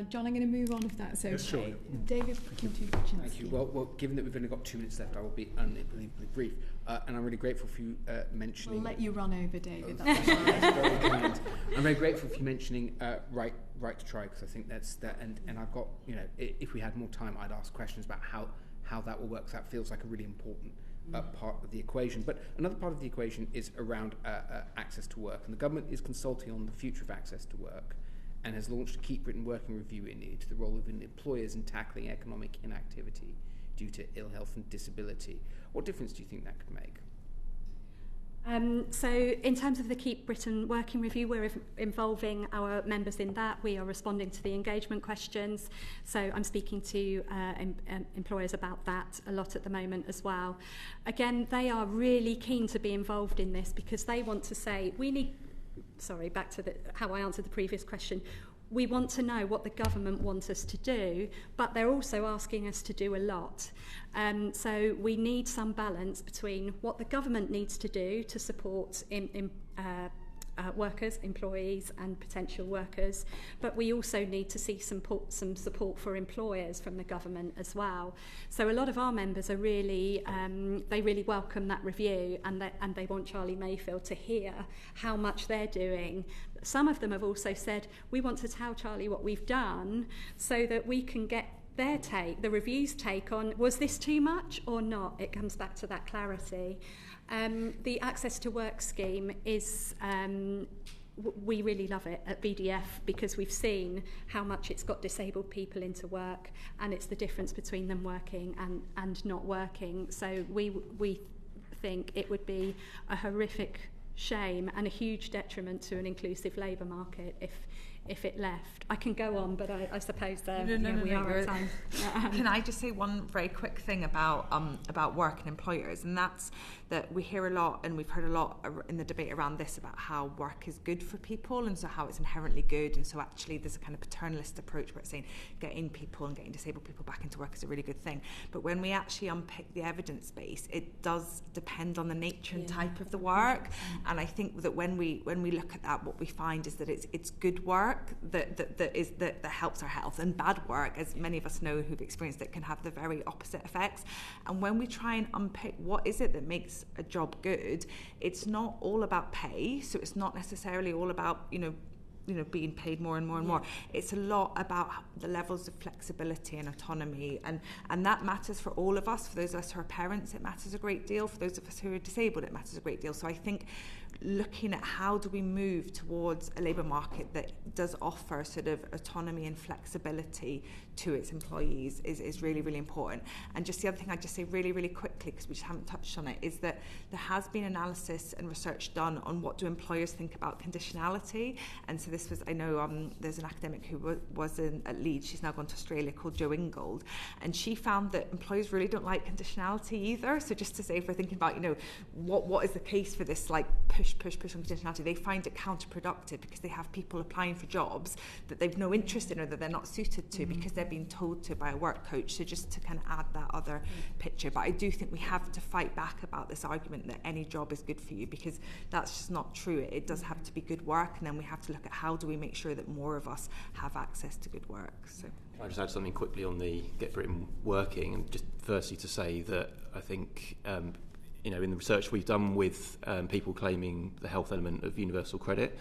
John, I'm going to move on if that's okay. Yes, sure. David, come to you. Thank you. Well, given that we've only got 2 minutes left, I will be unbelievably brief. And I'm really grateful for you mentioning... We'll let you run over, David. That's very kind. I'm very grateful for you mentioning right to try, because I think that's that. And I've got, if we had more time, I'd ask questions about how that will work. That feels like a really important part of the equation. But another part of the equation is around access to work. And the government is consulting on the future of access to work, and has launched a Keep Britain Working review into the role of employers in tackling economic inactivity due to ill health and disability. What difference do you think that could make? So in terms of the Keep Britain Working review, we're involving our members in that. We are responding to the engagement questions. So I'm speaking to employers about that a lot at the moment as well. Again, they are really keen to be involved in this because they want to say, back to how I answered the previous question. We want to know what the government wants us to do, but they're also asking us to do a lot. So we need some balance between what the government needs to do to support workers, employees and potential workers, but we also need to see some support for employers from the government as well. So a lot of our members are really, they really welcome that review, and they want Charlie Mayfield to hear how much they're doing. Some of them have also said, we want to tell Charlie what we've done so that we can get their take, the review's take on, was this too much or not? It comes back to that clarity. The Access to Work scheme is, we really love it at BDF because we've seen how much it's got disabled people into work, and it's the difference between them working and not working. So we think it would be a horrific shame and a huge detriment to an inclusive labour market if it left. I can go on, but I suppose we are at time. Can I just say one very quick thing about work and employers, and that's that we hear a lot, and we've heard a lot in the debate around this, about how work is good for people, and so how it's inherently good, and so actually there's a kind of paternalist approach where it's saying getting people and getting disabled people back into work is a really good thing. But when we actually unpick the evidence base, it does depend on the nature and type of the work, and I think that when we look at that, what we find is that it's good work that helps our health, and bad work, as many of us know who've experienced it, can have the very opposite effects. And when we try and unpick what is it that makes a job good, it's not all about pay, so it's not necessarily all about being paid more and more and more. It's a lot about the levels of flexibility and autonomy, and that matters for all of us. For those of us who are parents, it matters a great deal. For those of us who are disabled, it matters a great deal. So I think looking at how do we move towards a labour market that does offer sort of autonomy and flexibility to its employees is really, really important. And just the other thing I'd just say really, really quickly, because we just haven't touched on it, is that there has been analysis and research done on what do employers think about conditionality. And so this was, I know there's an academic who was at Leeds, she's now gone to Australia, called Jo Ingold, and she found that employers really don't like conditionality either. So just to say, if we're thinking about, what is the case for this like push on conditionality, they find it counterproductive because they have people applying for jobs that they've no interest in or that they're not suited to because they're being told to by a work coach. So just to kind of add that other picture. But I do think we have to fight back about this argument that any job is good for you, because that's just not true. It does have to be good work, and then we have to look at how do we make sure that more of us have access to good work. So Can I just add something quickly on the Get Britain Working, and just firstly to say that I think in the research we've done with people claiming the health element of universal credit,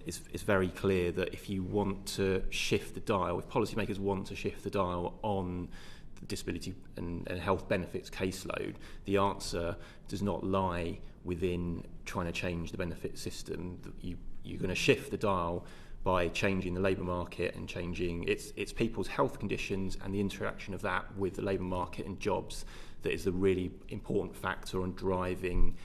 it's very clear that if you want to shift the dial, if policymakers want to shift the dial on the disability and health benefits caseload, the answer does not lie within trying to change the benefit system. You're going to shift the dial by changing the labour market and changing it's people's health conditions and the interaction of that with the labour market and jobs that is the really important factor on driving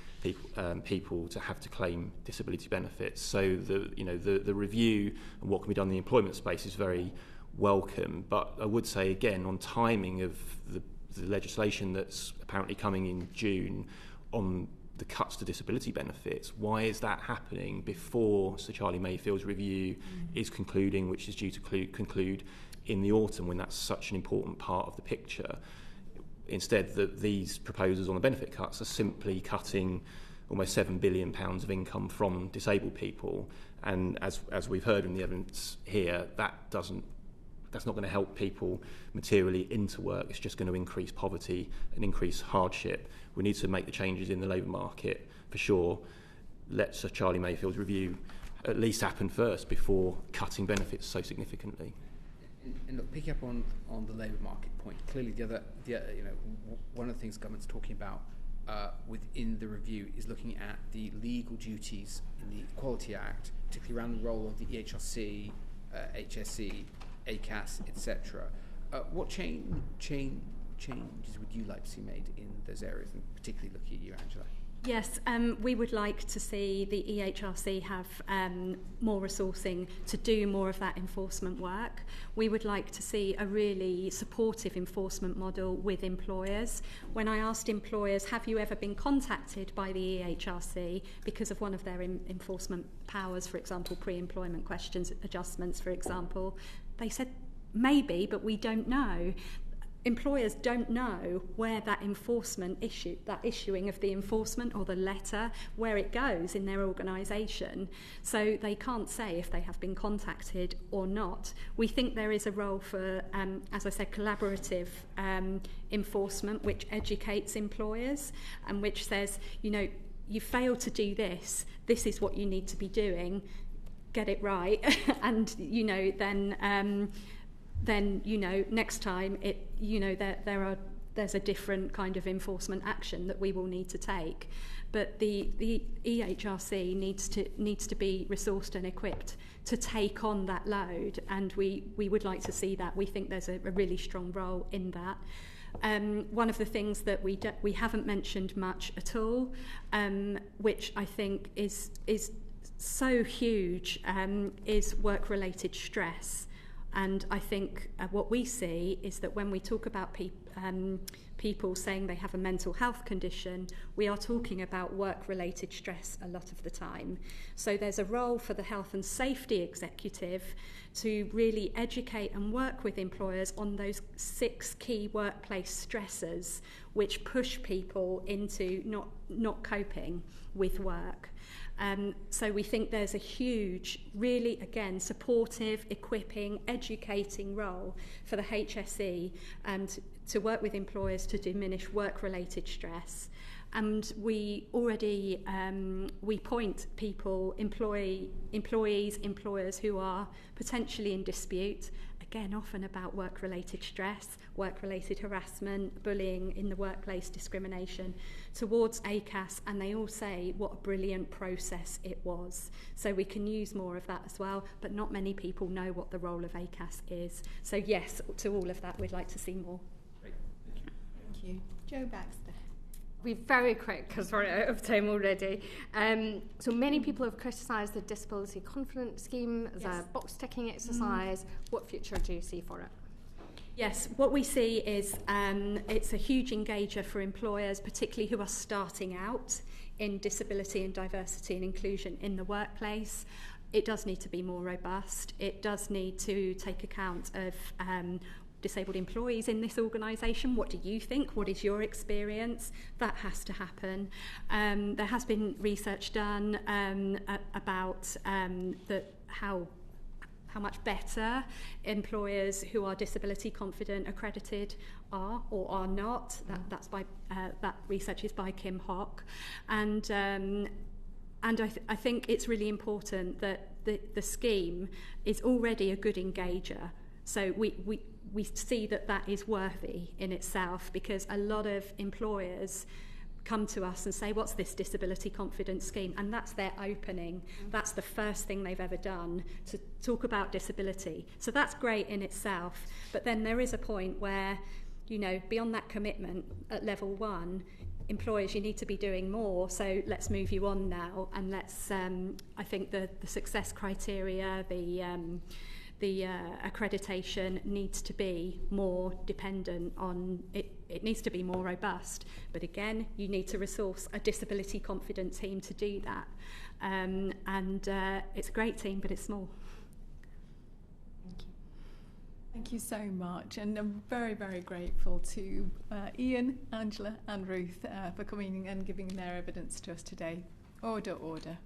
people to have to claim disability benefits. So the review and what can be done in the employment space is very welcome. But I would say again on timing of the legislation that's apparently coming in June on the cuts to disability benefits, why is that happening before Sir Charlie Mayfield's review is concluding, which is due to conclude in the autumn, when that's such an important part of the picture? instead that these proposals on the benefit cuts are simply cutting almost £7 billion of income from disabled people, and as we've heard in the evidence here, that's not going to help people materially into work. It's just going to increase poverty and increase hardship. We need to make the changes in the labour market for sure. Let Sir Charlie Mayfield's review at least happen first before cutting benefits so significantly. And look, picking up on the labour market point, clearly one of the things government's talking about within the review is looking at the legal duties in the Equality Act, particularly around the role of the EHRC, HSE, ACAS, etc. What changes would you like to see made in those areas, and particularly looking at you, Angela? Yes, we would like to see the EHRC have more resourcing to do more of that enforcement work. We would like to see a really supportive enforcement model with employers. When I asked employers, have you ever been contacted by the EHRC because of one of their enforcement powers, for example, pre-employment questions, adjustments, for example, they said maybe, but we don't know. Employers don't know where that issuing of the enforcement or the letter, where it goes in their organisation. So they can't say if they have been contacted or not. We think there is a role for, as I said, collaborative enforcement, which educates employers and which says, you failed to do this, this is what you need to be doing, get it right, and, then next time there's a different kind of enforcement action that we will need to take. But the EHRC needs to be resourced and equipped to take on that load, and we would like to see that. We think there's a really strong role in that. One of the things that we haven't mentioned much at all, which I think is so huge, is work-related stress. And I think what we see is that when we talk about people saying they have a mental health condition, we are talking about work-related stress a lot of the time. So there's a role for the health and safety executive to really educate and work with employers on those 6 key workplace stressors which push people into not coping with work. So we think there's a huge, really, again, supportive, equipping, educating role for the HSE and to work with employers to diminish work-related stress. And we already we point people, employees, employers who are potentially in dispute, again, often about work-related stress, work-related harassment, bullying in the workplace, discrimination, towards ACAS, and they all say what a brilliant process it was. So we can use more of that as well, but not many people know what the role of ACAS is. So yes, to all of that, we'd like to see more. Great, thank you. Thank you. Jo Baxter. Be very quick because we're out of time already. So many people have criticised the disability confidence scheme as a box-ticking exercise. What future do you see for it? Yes, what we see is it's a huge engager for employers, particularly who are starting out in disability and diversity and inclusion in the workplace. It does need to be more robust. It does need to take account of disabled employees in this organisation. What do you think? What is your experience? That has to happen. There has been research done about how much better employers who are disability confident accredited are or are not. That research is by Kim Hock, and I think it's really important that the scheme is already a good engager. So we see that is worthy in itself, because a lot of employers come to us and say, what's this disability confidence scheme? And that's their opening. That's the first thing they've ever done, to talk about disability. So that's great in itself. But then there is a point where, beyond that commitment at level 1, employers, you need to be doing more, so let's move you on now, and let's I think the success criteria, the accreditation needs to be more dependent on it. It needs to be more robust, but again, you need to resource a disability confident team to do that, and it's a great team, but it's small. Thank Thank you so much, and I'm very, very grateful to Iain, Angela and Ruth for coming and giving their evidence to us today. Order, order.